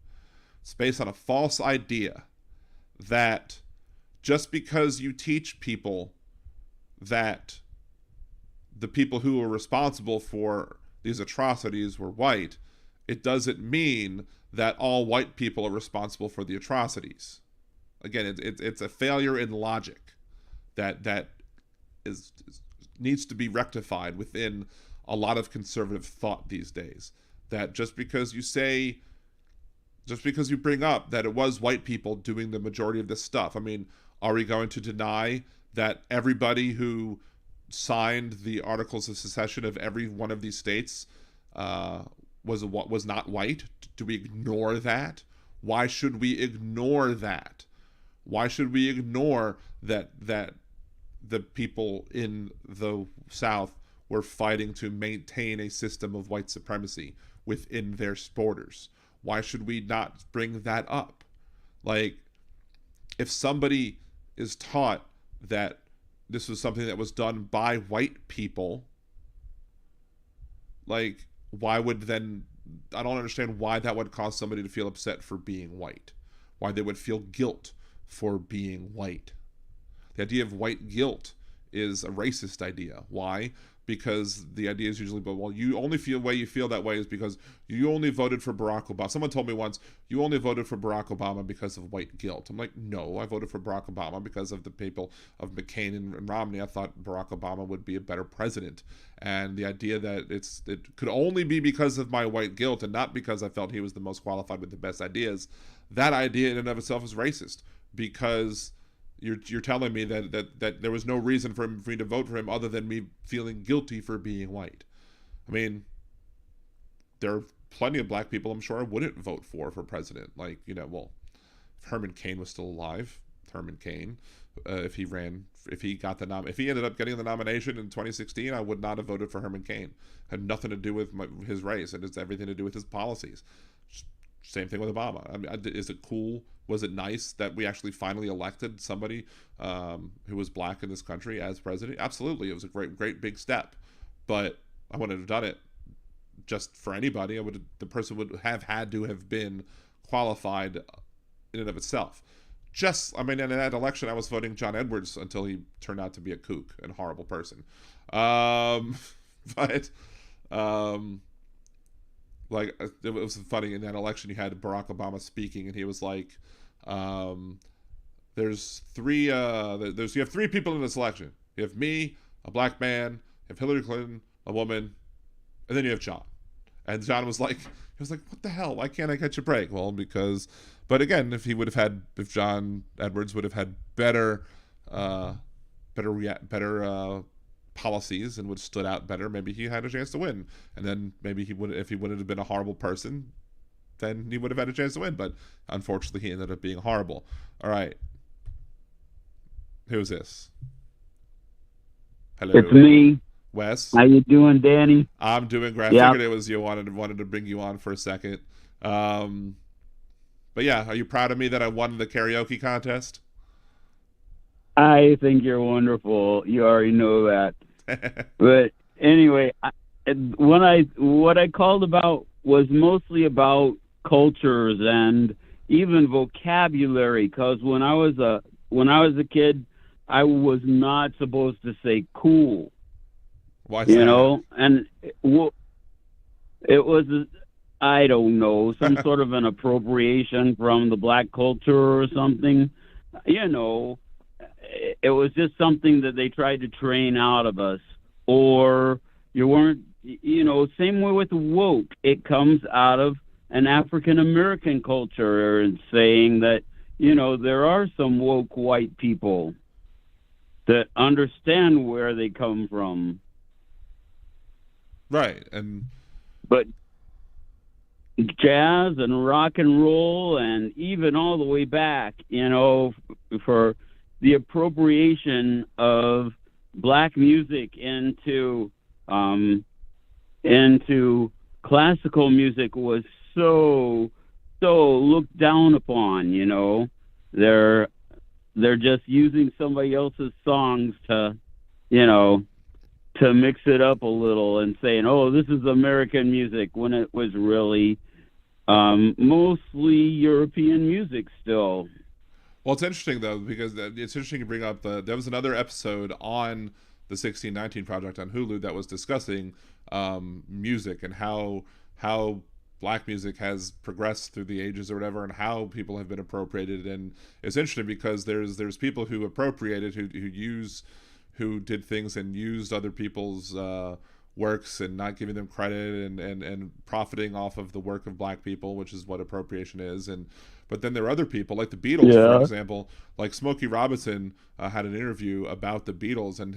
It's based on a false idea that just because you teach people that the people who were responsible for these atrocities were white, it doesn't mean that all white people are responsible for the atrocities. Again, it's a failure in logic that needs to be rectified within a lot of conservative thought these days. That just because you bring up that it was white people doing the majority of this stuff, I mean, are we going to deny that everybody who signed the Articles of Secession of every one of these states was not white? Do we ignore that? Why should we ignore that? Why should we ignore that the people in the South were fighting to maintain a system of white supremacy? within their borders. Why should we not bring that up? Like, if somebody is taught that this was something that was done by white people, like, why would then, I don't understand why that would cause somebody to feel upset for being white. Why they would feel guilt for being white. The idea of white guilt is a racist idea. Why? Because the idea is usually, well, you only feel the way you feel that way is because you only voted for Barack Obama. Someone told me once, you only voted for Barack Obama because of white guilt. I'm like, no, I voted for Barack Obama because of the people of McCain and Romney. I thought Barack Obama would be a better president. And the idea that it could only be because of my white guilt and not because I felt he was the most qualified with the best ideas, that idea in and of itself is racist, because you're telling me that there was no reason for me to vote for him other than me feeling guilty for being white. I mean, there are plenty of black people I'm sure I wouldn't vote for president. Like, you know, well, if Herman Cain was still alive, Herman Cain, if he ended up getting the nomination in 2016, I would not have voted for Herman Cain. It had nothing to do with his race, and it's everything to do with his policies. Same thing with Obama. I mean, is it cool? Was it nice that we actually finally elected somebody who was black in this country as president? Absolutely. It was a great big step. But I wouldn't have done it just for anybody. The person would have had to have been qualified in and of itself. In that election, I was voting John Edwards until he turned out to be a kook and horrible person. Like, it was funny, in that election you had Barack Obama speaking, and he was like, you have three people in this election. You have me, a black man, you have Hillary Clinton, a woman, and then you have John. And John was like, what the hell? Why can't I catch a break? Well, but again, if John Edwards would have had better policies and would have stood out better, maybe he had a chance to win. And then maybe if he wouldn't have been a horrible person, then he would have had a chance to win. But unfortunately, he ended up being horrible. All right. Who's this? Hello. It's me. Wes. How you doing, Danny? I'm doing great. Yep. I figured it was you. Wanted to bring you on for a second. But yeah, are you proud of me that I won the karaoke contest? I think you're wonderful. You already know that. But anyway, what I called about was mostly about cultures and even vocabulary. Because when I was a kid, I was not supposed to say cool. Why? You know, and it was, I don't know, some sort of an appropriation from the black culture or something. You know, it was just something that they tried to train out of us. Or you weren't, you know, same way with woke. It comes out of an African American culture, and saying that, you know, there are some woke white people that understand where they come from. Right. But jazz and rock and roll, and even all the way back, you know, for the appropriation of black music into classical music was so looked down upon. You know, they're just using somebody else's songs to, you know, to mix it up a little and saying, oh, this is American music, when it was really mostly European music still. Well, it's interesting, though, because it's interesting you bring up there was another episode on the 1619 Project on Hulu that was discussing music and how black music has progressed through the ages or whatever, and how people have been appropriated. And it's interesting because there's people who appropriated, who did things and used other people's works and not giving them credit and profiting off of the work of black people, which is what appropriation is. But then there are other people, like the Beatles, for example. Like Smokey Robinson had an interview about the Beatles, and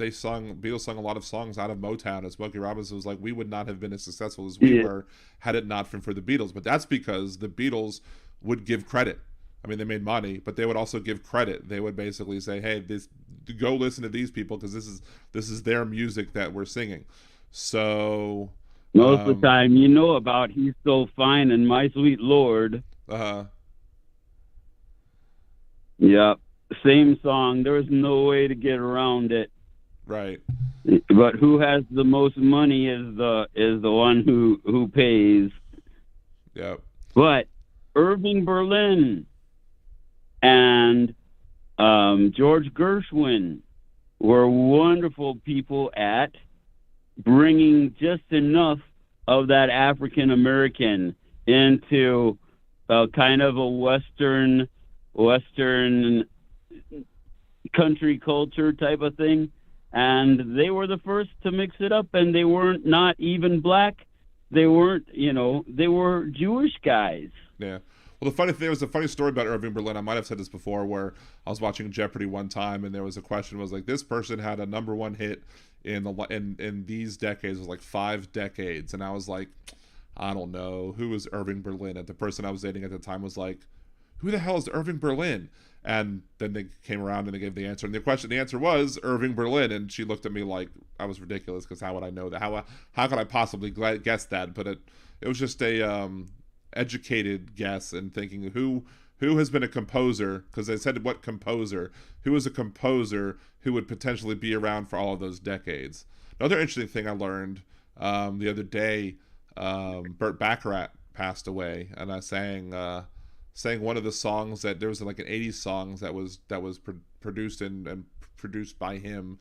Beatles sung a lot of songs out of Motown, and Smokey Robinson was like, we would not have been as successful as we were had it not been for the Beatles. But that's because the Beatles would give credit. I mean, they made money, but they would also give credit. They would basically say, "Hey, go listen to these people because this is their music that we're singing." So most of the time, you know about "He's So Fine" and "My Sweet Lord." Yep, same song. There was no way to get around it. Right. But who has the most money is the one who pays. Yep. But Irving Berlin and George Gershwin were wonderful people at bringing just enough of that African American into kind of a Western country culture type of thing. And they were the first to mix it up, and they weren't not even black. They weren't, they were Jewish guys. Yeah. Well, there was a funny story about Irving Berlin. I might have said this before, where I was watching Jeopardy one time, and there was a question was like, this person had a #1 hit in these decades. It was like 5 decades, and I was like, I don't know, who was Irving Berlin? And the person I was dating at the time was like, who the hell is Irving Berlin? And then they came around and they gave the answer. And the answer was Irving Berlin. And she looked at me like I was ridiculous because how would I know that? How could I possibly guess that? But it was just a educated guess and thinking who has been a composer, because they said what composer, who is a composer who would potentially be around for all of those decades. Another interesting thing I learned the other day, Burt Bacharach passed away, and I sang one of the songs that there was like an 80s songs that was produced and produced by him.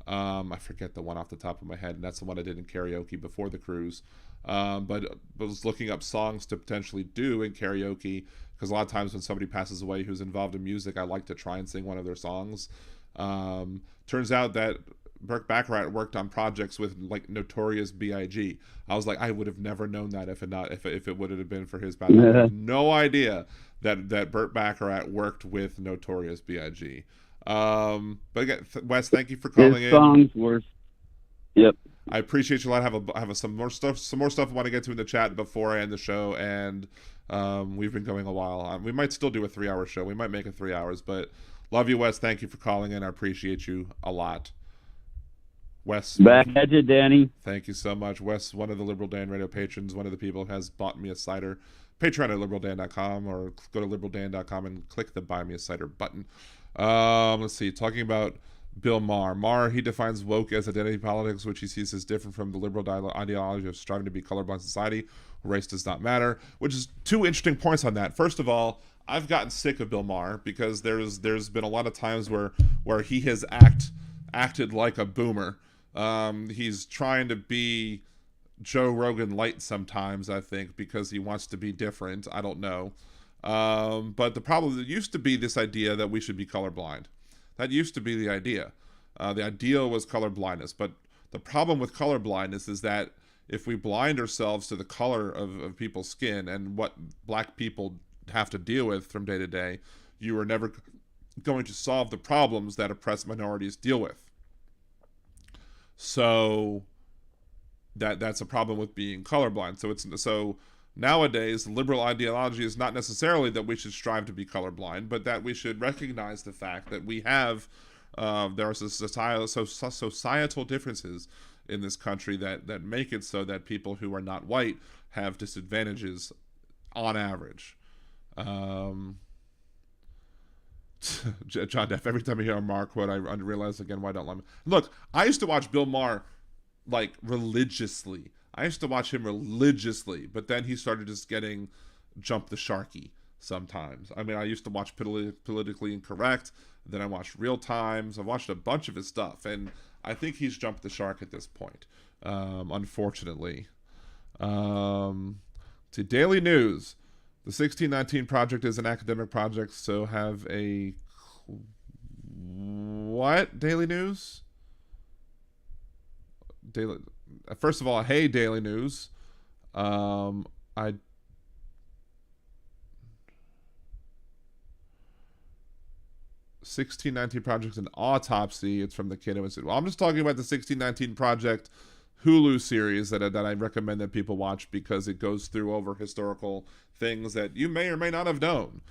I forget the one off the top of my head, and that's the one I did in karaoke before the cruise. But I was looking up songs to potentially do in karaoke, because a lot of times when somebody passes away who's involved in music, I like to try and sing one of their songs. Turns out that Burt Bacharach worked on projects with like Notorious B.I.G. I was like, I would have nenever known that if it would have been for his band. I had no idea that Burt Bacharach worked with Notorious B.I.G. But again, Wes, thank you for calling his songs were. Yep. I appreciate you a lot. I have some more stuff I want to get to in the chat before I end the show, and we've been going a while. We might still do a 3-hour show. We might make it 3 hours, but love you, Wes. Thank you for calling in. I appreciate you a lot. Wes, back at you, Danny. Thank you so much. Wes, one of the Liberal Dan Radio patrons, one of the people who has bought me a cider. Patreon at liberaldan.com, or go to liberaldan.com and click the Buy Me a Cider button. Let's see. Talking about Bill Maher. Maher, he defines woke as identity politics, which he sees as different from the liberal ideology of striving to be colorblind society. Race does not matter, which is 2 interesting points on that. First of all, I've gotten sick of Bill Maher because there's been a lot of times where he has acted like a boomer. He's trying to be Joe Rogan light sometimes, I think, because he wants to be different. I don't know. But the problem, there used to be this idea that we should be colorblind. That used to be the idea. The ideal was colorblindness. But the problem with colorblindness is that if we blind ourselves to the color of people's skin and what black people have to deal with from day to day, you are never going to solve the problems that oppressed minorities deal with. So that's a problem with being colorblind. So nowadays, liberal ideology is not necessarily that we should strive to be colorblind, but that we should recognize the fact that we have there are societal differences in this country that make it so that people who are not white have disadvantages on average. John Deff, every time I hear a Maher quote, I realize again why I don't like him. Look, I used to watch Bill Maher like religiously. I used to watch him religiously, but then he started just getting Jump the Sharky sometimes. I mean, I used to watch Politically Incorrect, then I watched Real Times. I watched a bunch of his stuff, and I think he's jumped the shark at this point, unfortunately. To Daily News. The 1619 Project is an academic project, so have a... What? Daily News? First of all, hey, Daily News. 1619 Project, an autopsy. It's from the Cato Institute. Well, I'm just talking about the 1619 Project Hulu series that I recommend that people watch because it goes through over historical things that you may or may not have known.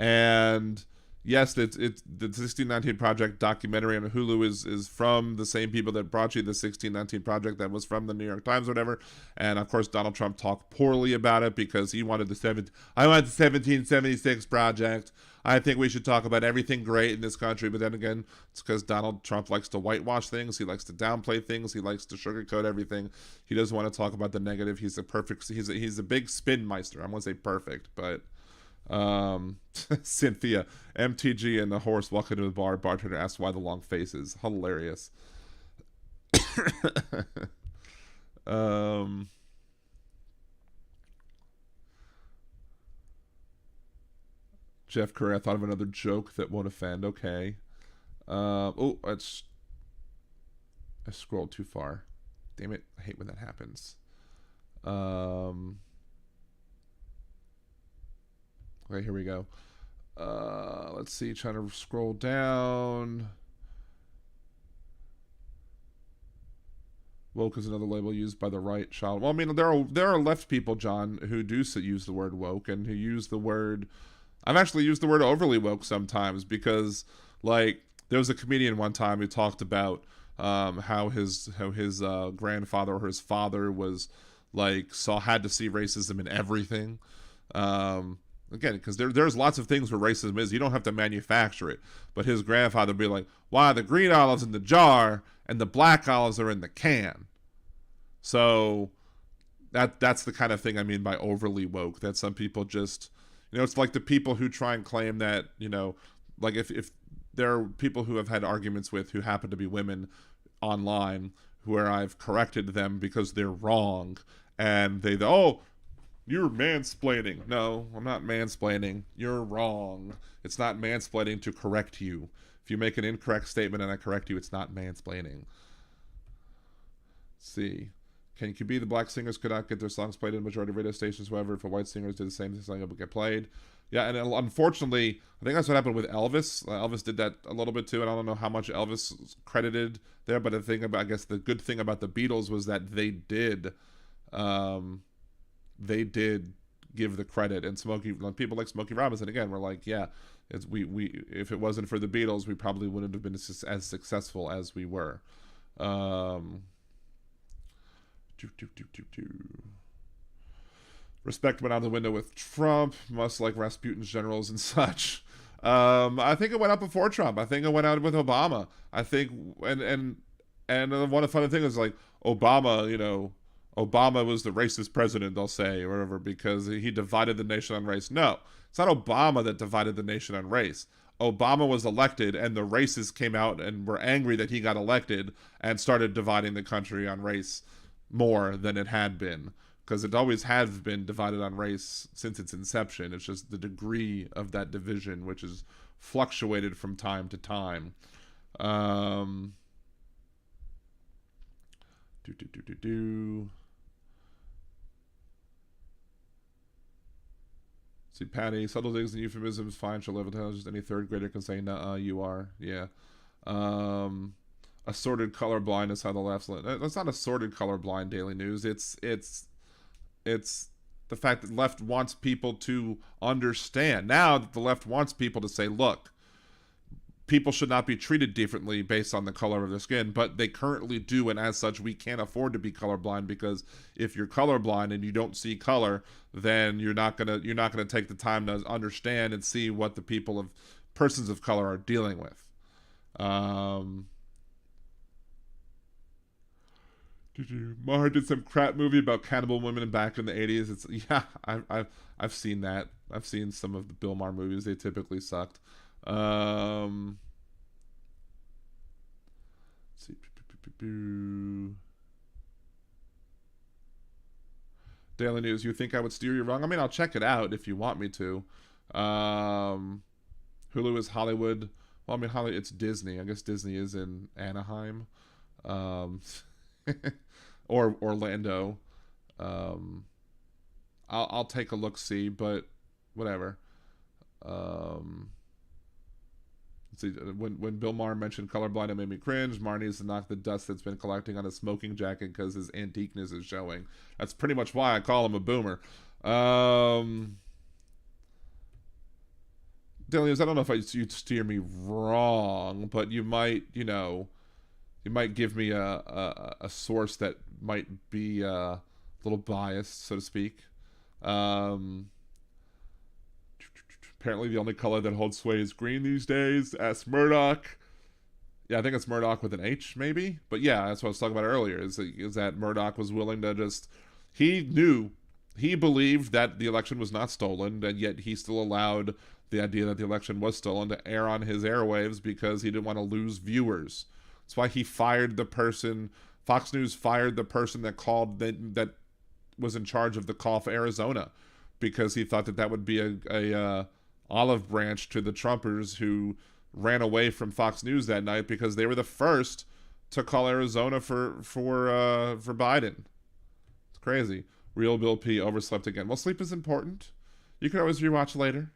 And yes, it's the 1619 Project documentary on Hulu is from the same people that brought you the 1619 Project that was from the New York Times or whatever. And of course, Donald Trump talked poorly about it because he wanted I want the 1776 Project. I think we should talk about everything great in this country. But then again, it's because Donald Trump likes to whitewash things. He likes to downplay things. He likes to sugarcoat everything. He doesn't want to talk about the negative. He's a big spin meister. I'm going to say perfect, but Cynthia, MTG and the horse walk into the bar. Bartender asks why the long face is hilarious. Jeff Curry, I thought of another joke that won't offend. Okay. I scrolled too far. Damn it. I hate when that happens. Okay, here we go. Let's see. Trying to scroll down. Woke is another label used by the right child. Well, I mean, there are left people, John, who do use the word woke and who use the word. I've actually used the word overly woke sometimes because, like, there was a comedian one time who talked about how his grandfather or his father was like had to see racism in everything. Again, because there's lots of things where racism is. You don't have to manufacture it. But his grandfather would be like, why the green olives in the jar and the black olives are in the can? So that's the kind of thing I mean by overly woke. That some people just, it's like the people who try and claim that, like if there are people who have had arguments with who happen to be women online where I've corrected them because they're wrong. And you're mansplaining. No, I'm not mansplaining. You're wrong. It's not mansplaining to correct you. If you make an incorrect statement and I correct you, it's not mansplaining. Let's see. Can you be the black singers could not get their songs played in the majority of radio stations, however, if the white singers did the same thing, song would get played. Yeah, and unfortunately, I think that's what happened with Elvis. Elvis did that a little bit too, and I don't know how much Elvis is credited there, but I guess the good thing about the Beatles was that they did give the credit, and people like Smokey Robinson again were like, yeah, we if it wasn't for the Beatles, we probably wouldn't have been as successful as we were. Respect went out the window with Trump, much like Rasputin's generals and such. I think it went out before Trump. I think it went out with Obama. I think, and one of the funny things is like Obama, Obama was the racist president, they'll say, or whatever, because he divided the nation on race. No, it's not Obama that divided the nation on race. Obama was elected, and the racists came out and were angry that he got elected and started dividing the country on race more than it had been, because it always has been divided on race since its inception. It's just the degree of that division, which has fluctuated from time to time. See, Patty, subtle digs and euphemisms, fine, she'll live with just any third grader can say, nuh-uh, you are. Yeah. Assorted colorblind is how the left's... That's not assorted colorblind, Daily News. It's the fact that the left wants people to understand. Now that the left wants people to say, look, people should not be treated differently based on the color of their skin, but they currently do, and as such, we can't afford to be colorblind, because if you're colorblind and you don't see color, then you're not gonna take the time to understand and see what the persons of color are dealing with. Maher did some crap movie about cannibal women back in the 80s. I've seen that. I've seen some of the Bill Maher movies. They typically sucked. Let's see. Daily News, you think I would steer you wrong? I mean, I'll check it out if you want me to. Hulu is Hollywood. Well, I mean, it's Disney. I guess Disney is in Anaheim. Or Orlando. I'll take a look, see, but whatever. Let's see, when Bill Maher mentioned colorblind, it made me cringe. Maher needs to knock the dust that's been collecting on his smoking jacket because his antiqueness is showing. That's pretty much why I call him a boomer. Delius, I don't know if you'd steer me wrong, but you might, you might give me a source that might be a little biased, so to speak. Apparently the only color that holds sway is green these days. Ask Murdoch. Yeah, I think it's Murdoch with an H, maybe. But yeah, that's what I was talking about earlier, is that Murdoch was willing to just... He believed that the election was not stolen, and yet he still allowed the idea that the election was stolen to air on his airwaves because he didn't want to lose viewers. That's why he fired the person... Fox News fired the person that called... that was in charge of the call for Arizona, because he thought that would be a olive branch to the Trumpers who ran away from Fox News that night because they were the first to call Arizona for Biden. It's crazy. Real Bill P overslept again. Well, sleep is important. You can always rewatch later.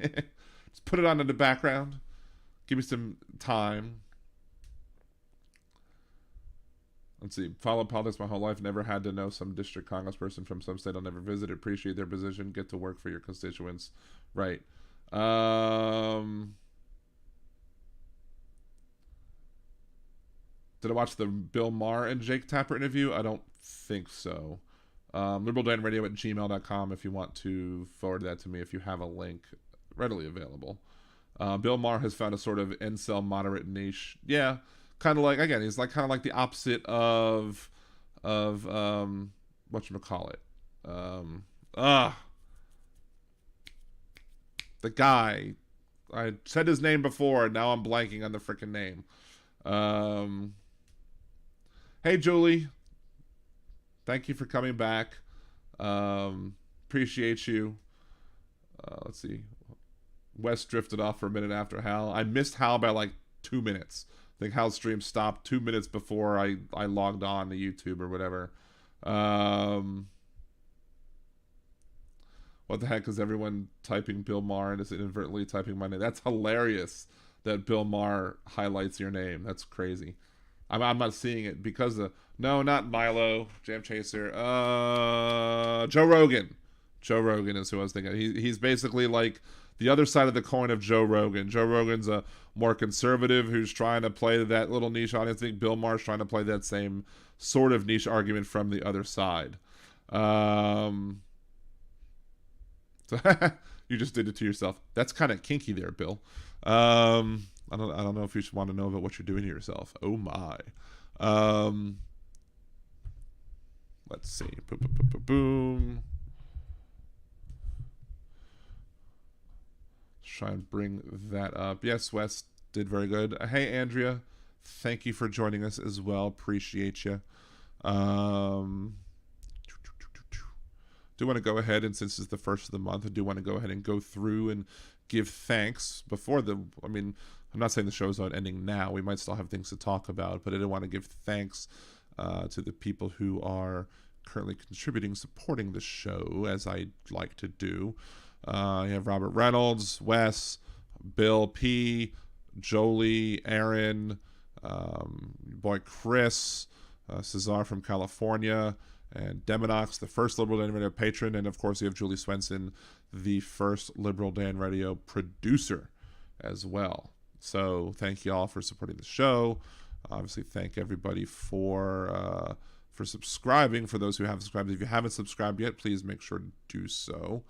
Just put it on in the background. Give me some time. Let's see. Followed politics my whole life. Never had to know some district congressperson from some state I'll never visit. Appreciate their position. Get to work for your constituents. Right. Did I watch the Bill Maher and Jake Tapper interview? I don't think so. liberaldanradio@gmail.com if you want to forward that to me, if you have a link readily available. Bill Maher has found a sort of incel moderate niche. Yeah, kind of like, again, he's like kind of like the opposite of whatchamacallit. The guy. I said his name before, and now I'm blanking on the freaking name. Hey, Julie. Thank you for coming back. Appreciate you. Let's see. Wes drifted off for a minute after Hal. I missed Hal by like 2 minutes. I think Hal's stream stopped 2 minutes before I logged on to YouTube or whatever. What the heck is everyone typing Bill Maher and is inadvertently typing my name? That's hilarious that Bill Maher highlights your name. That's crazy. I'm not seeing it because of... No, not Milo, Jam Chaser. Joe Rogan. Joe Rogan is who I was thinking. He's basically like the other side of the coin of Joe Rogan. Joe Rogan's a more conservative who's trying to play that little niche audience. I think Bill Maher's trying to play that same sort of niche argument from the other side. So you just did it to yourself. That's kind of kinky there, Bill. I don't know if you should want to know about what you're doing to yourself. Oh my. Let's see. Boom. Let's try and bring that up. Yes, Wes did very good. Hey, Andrea. Thank you for joining us as well. Appreciate you. Do want to go ahead, and since it's the first of the month, I do want to go ahead and go through and give thanks before I'm not saying the show's not ending now. We might still have things to talk about, but I do want to give thanks to the people who are currently contributing, supporting the show, as I like to do. You have Robert Reynolds, Wes, Bill P, Jolie, Aaron, boy Chris, Cesar from California, and Deminox, the first Liberal Dan Radio patron, and of course you have Julie Swenson, the first Liberal Dan Radio producer as well. So thank you all for supporting the show. Obviously, thank everybody for subscribing. For those who have subscribed, if you haven't subscribed yet, please make sure to do so.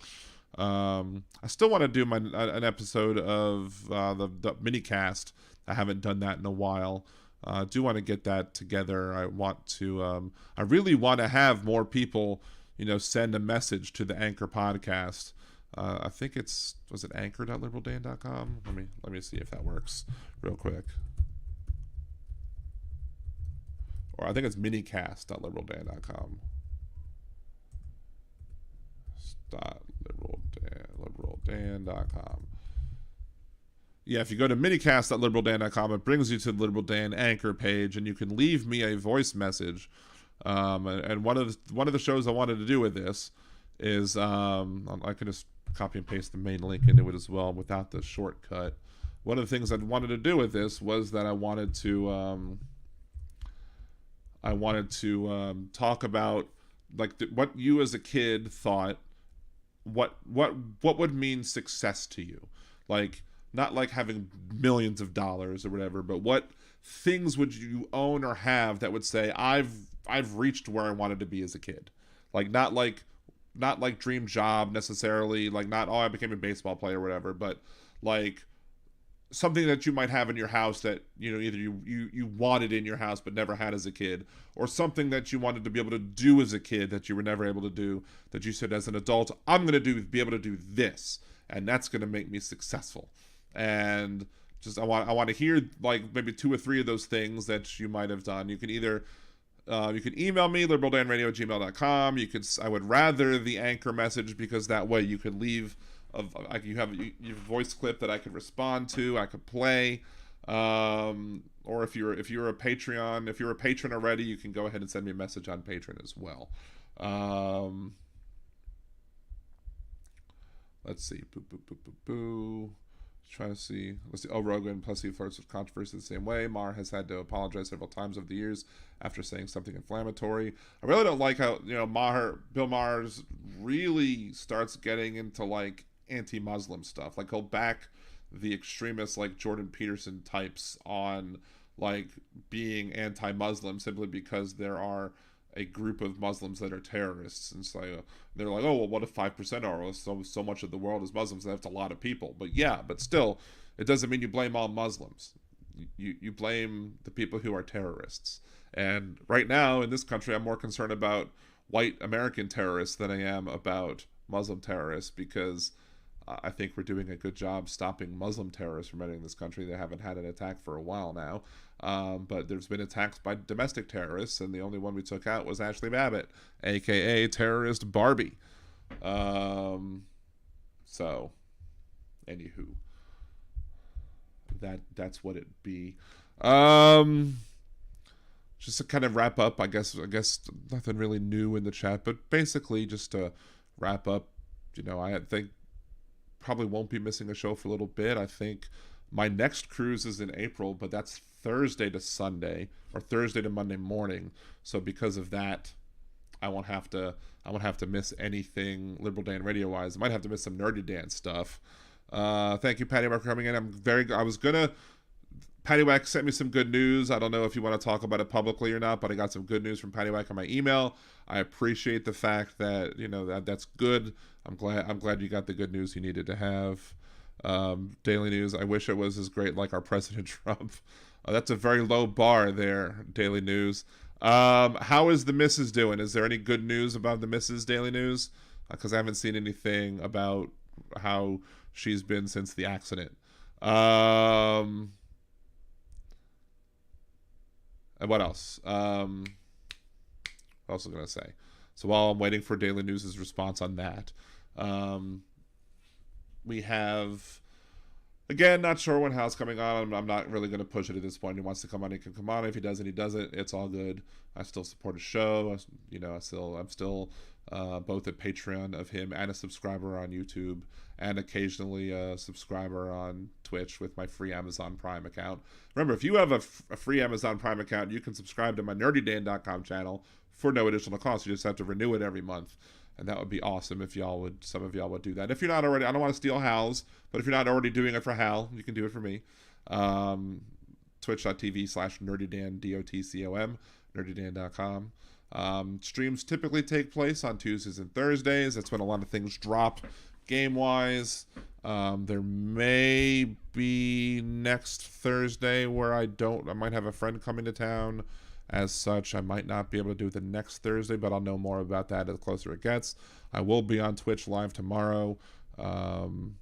I still want to do an episode of the Minicast. I haven't done that in a while. I do want to get that together. I really want to have more people, send a message to the Anchor podcast. I think was it anchor.liberaldan.com? Let me see if that works real quick. Or I think it's minicast.liberaldan.com. liberaldan.com. Yeah, if you go to minicast.liberaldan.com, it brings you to the Liberal Dan Anchor page, and you can leave me a voice message. And one of the shows I wanted to do with this is I can just copy and paste the main link into it as well without the shortcut. One of the things I wanted to do with this was that I wanted to talk about what you as a kid thought what would mean success to you. Like, not like having millions of dollars or whatever, but what things would you own or have that would say, I've reached where I wanted to be as a kid? Like, not like dream job necessarily, like not, oh, I became a baseball player or whatever, but like something that you might have in your house that, you know, either you wanted in your house but never had as a kid, or something that you wanted to be able to do as a kid that you were never able to do, that you said as an adult, I'm going to be able to do this, and that's going to make me successful. And just I want to hear like maybe 2 or 3 of those things that you might have done. You can either you can email me, liberaldanradio@gmail.com. I would rather the Anchor message, because that way you could leave you have your voice clip that I could respond to, I could play. Or if you're a Patreon, if you're a patron already, you can go ahead and send me a message on Patreon as well. Let's see. Trying to see. Let's see. Oh, Rogan plus he flirts with controversy the same way. Maher has had to apologize several times over the years after saying something inflammatory. I really don't like how, you know, Bill Maher really starts getting into like anti-Muslim stuff. Like, he'll back the extremists like Jordan Peterson types on like being anti-Muslim simply because there are a group of Muslims that are terrorists, and so they're like, oh, well, what if 5% are? So much of the world is Muslims, that's a lot of people. But yeah, but still, it doesn't mean you blame all Muslims. You blame the people who are terrorists. And right now in this country, I'm more concerned about white American terrorists than I am about Muslim terrorists, because I think we're doing a good job stopping Muslim terrorists from entering this country. They haven't had an attack for a while now. But there's been attacks by domestic terrorists, and the only one we took out was Ashley Babbitt, a.k.a. terrorist Barbie. So, anywho, that's what it be. Just to kind of wrap up, I guess nothing really new in the chat, but basically just to wrap up, you know, I think probably won't be missing a show for a little bit. I think my next cruise is in April, but that's Thursday to Sunday, or Thursday to Monday morning. So because of that, I won't have to miss anything Liberal Dan Radio wise. I might have to miss some Nerdy Dan stuff. Thank you, Patty Wack, for coming in. Patty Wack sent me some good news. I don't know if you want to talk about it publicly or not, but I got some good news from Patty Wack on my email. I appreciate the fact that, you know, that's good. I'm glad you got the good news you needed to have. Daily News, I wish it was as great like our President Trump. That's a very low bar there, Daily News. How is the missus doing? Is there any good news about the missus, Daily News? Because I haven't seen anything about how she's been since the accident. And what else? What else was I going to say? So while I'm waiting for Daily News' response on that, we have, again, not sure when Hal's coming on. I'm not really going to push it at this point. He wants to come on, he can come on. If he doesn't, he doesn't. It's all good. I still support his show. You know, I'm still both a Patreon of him and a subscriber on YouTube, and occasionally a subscriber on Twitch with my free Amazon Prime account. Remember, if you have a free Amazon Prime account, you can subscribe to my nerdydan.com channel for no additional cost. You just have to renew it every month. And that would be awesome if some of y'all would do that. If you're not already, I don't want to steal Hal's, but if you're not already doing it for Hal, you can do it for me. Twitch.tv/nerdydan, DOTCOM, nerdydan.com. Streams typically take place on Tuesdays and Thursdays. That's when a lot of things drop game-wise. There may be next Thursday where I might have a friend coming to town. As such, I might not be able to do the next Thursday, but I'll know more about that the closer it gets. I will be on Twitch live tomorrow from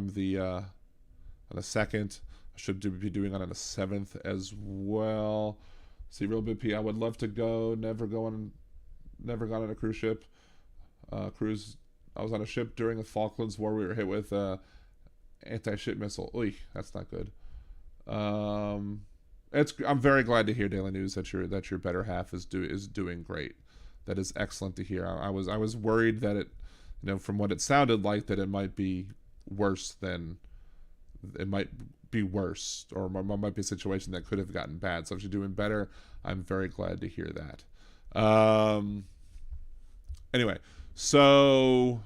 the on the 2nd. I should be doing it on the 7th as well. See, Real BP, I would love to go. Never gone on a cruise ship. I was on a ship during the Falklands War. We were hit with anti-ship missile. Oy, that's not good. I'm very glad to hear, Daily News, that your better half is doing great. That is excellent to hear. I was worried that it, you know, from what it sounded like, that it might be worse, or it might be a situation that could have gotten bad. So if you're doing better, I'm very glad to hear that. Anyway, so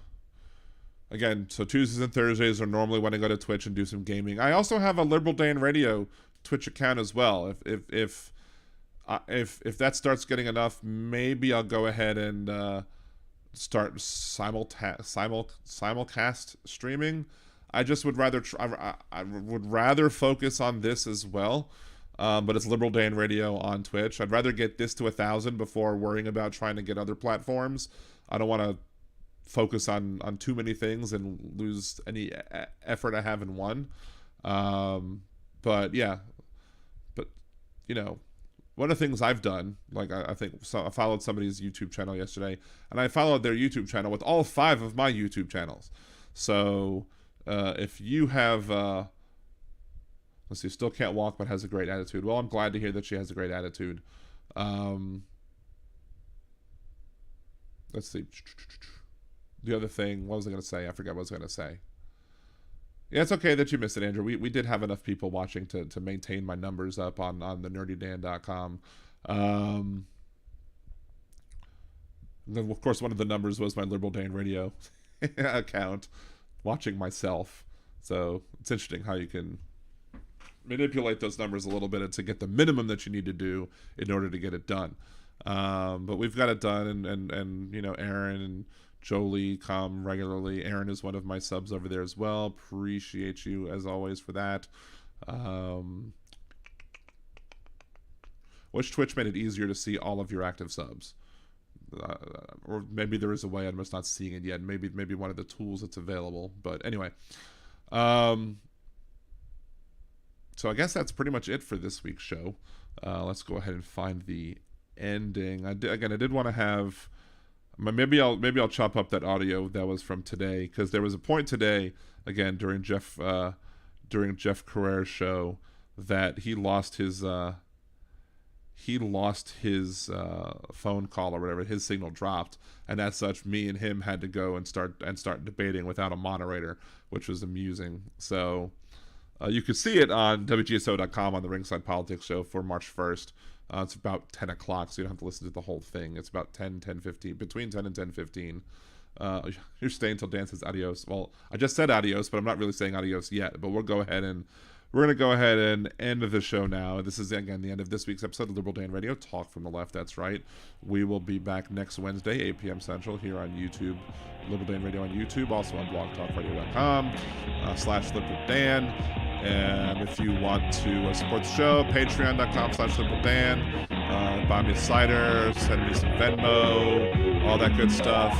again, so Tuesdays and Thursdays are normally when I go to Twitch and do some gaming. I also have a Liberal Dan Radio Twitch account as well. If that starts getting enough, maybe I'll go ahead and start simulcast streaming. I just would rather I would rather focus on this as well. But it's Liberal Dan Radio on Twitch. I'd rather get this to 1,000 before worrying about trying to get other platforms. I don't want to focus on too many things and lose any effort I have in one. But yeah, but you know, one of the things I've done, like I think I followed somebody's YouTube channel yesterday, and I followed their YouTube channel with all 5 of my YouTube channels. So if you have, let's see, still can't walk but has a great attitude. Well, I'm glad to hear that she has a great attitude. Let's see. The other thing, what was I going to say? I forgot what I was going to say. Yeah, it's okay that you missed it, Andrew. We did have enough people watching to maintain my numbers up on the nerdydan.com. Then, of course, one of the numbers was my Liberal Dan Radio account, watching myself. So it's interesting how you can manipulate those numbers a little bit to get the minimum that you need to do in order to get it done. But we've got it done, and you know, Aaron and Jolie come regularly. Aaron is one of my subs over there as well. Appreciate you as always for that. Which Twitch made it easier to see all of your active subs? Or maybe there is a way I'm just not seeing it yet. Maybe one of the tools that's available. But anyway, so I guess that's pretty much it for this week's show. Let's go ahead and find the ending. I did want to have. Maybe I'll chop up that audio that was from today, because there was a point today, again during Jeff Carrera's show, that he lost his phone call or whatever. His signal dropped, and as such, me and him had to go and start debating without a moderator, which was amusing. So you could see it on WGSO.com on the Ringside Politics show for March 1st. It's about 10 o'clock, so you don't have to listen to the whole thing. It's about 10:15, between 10 and 10:15. You're staying until Dan says adios. Well, I just said adios, but I'm not really saying adios yet. But we're going to go ahead and end the show now. This is, again, the end of this week's episode of Liberal Dan Radio, Talk from the Left, that's right. We will be back next Wednesday, 8 p.m. Central, here on YouTube. Liberal Dan Radio on YouTube, also on blogtalkradio.com/LiberalDan. And if you want to support the show, patreon.com/LiberalDan. Buy me a cider, send me some Venmo, all that good stuff.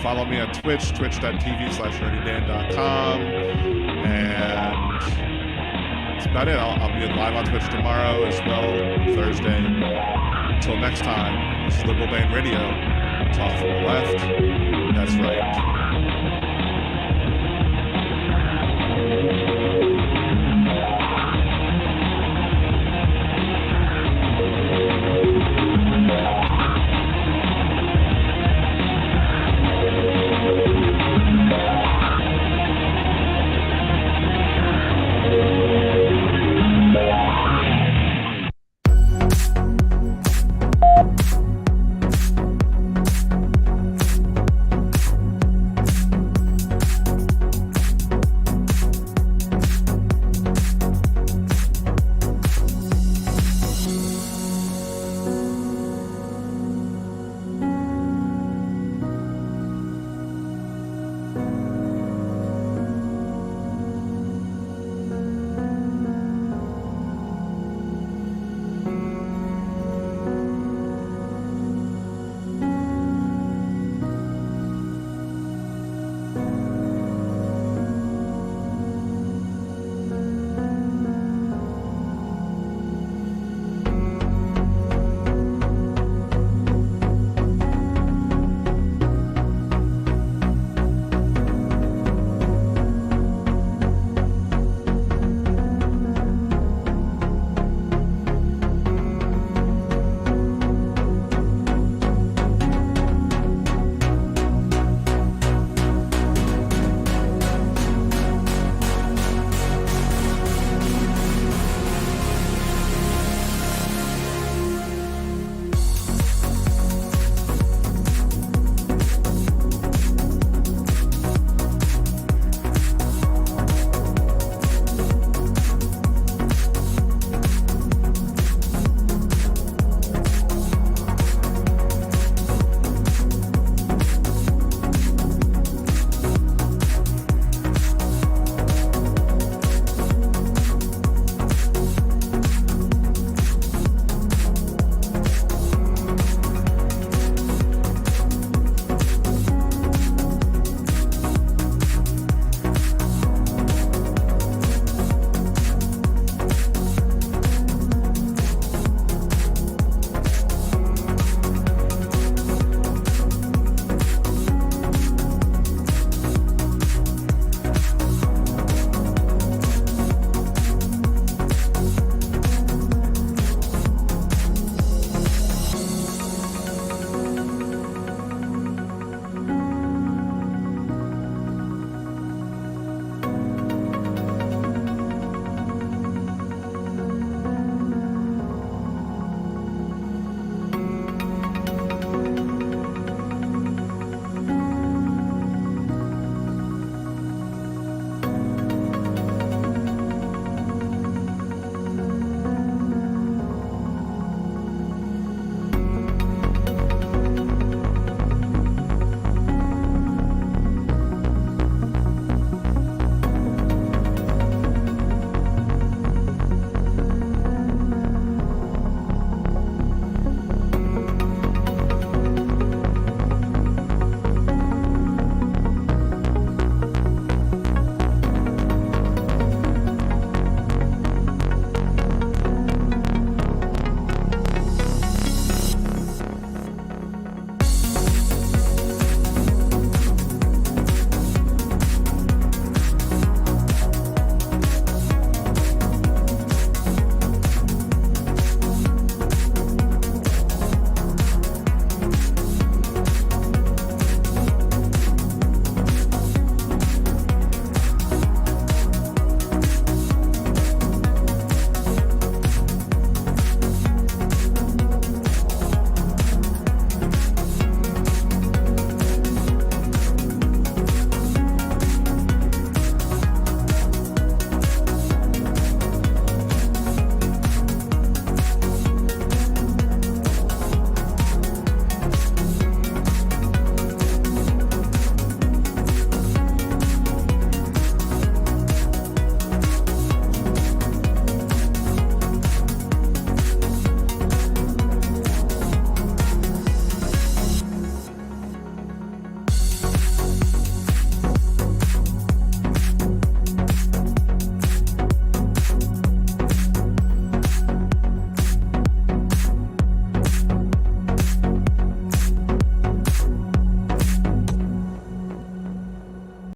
Follow me on Twitch, twitch.tv/nerdydan.com. And that's about it. I'll be live on Twitch tomorrow as well, Thursday. Until next time, this is Liberal Dan Radio. Talk from the left. That's right.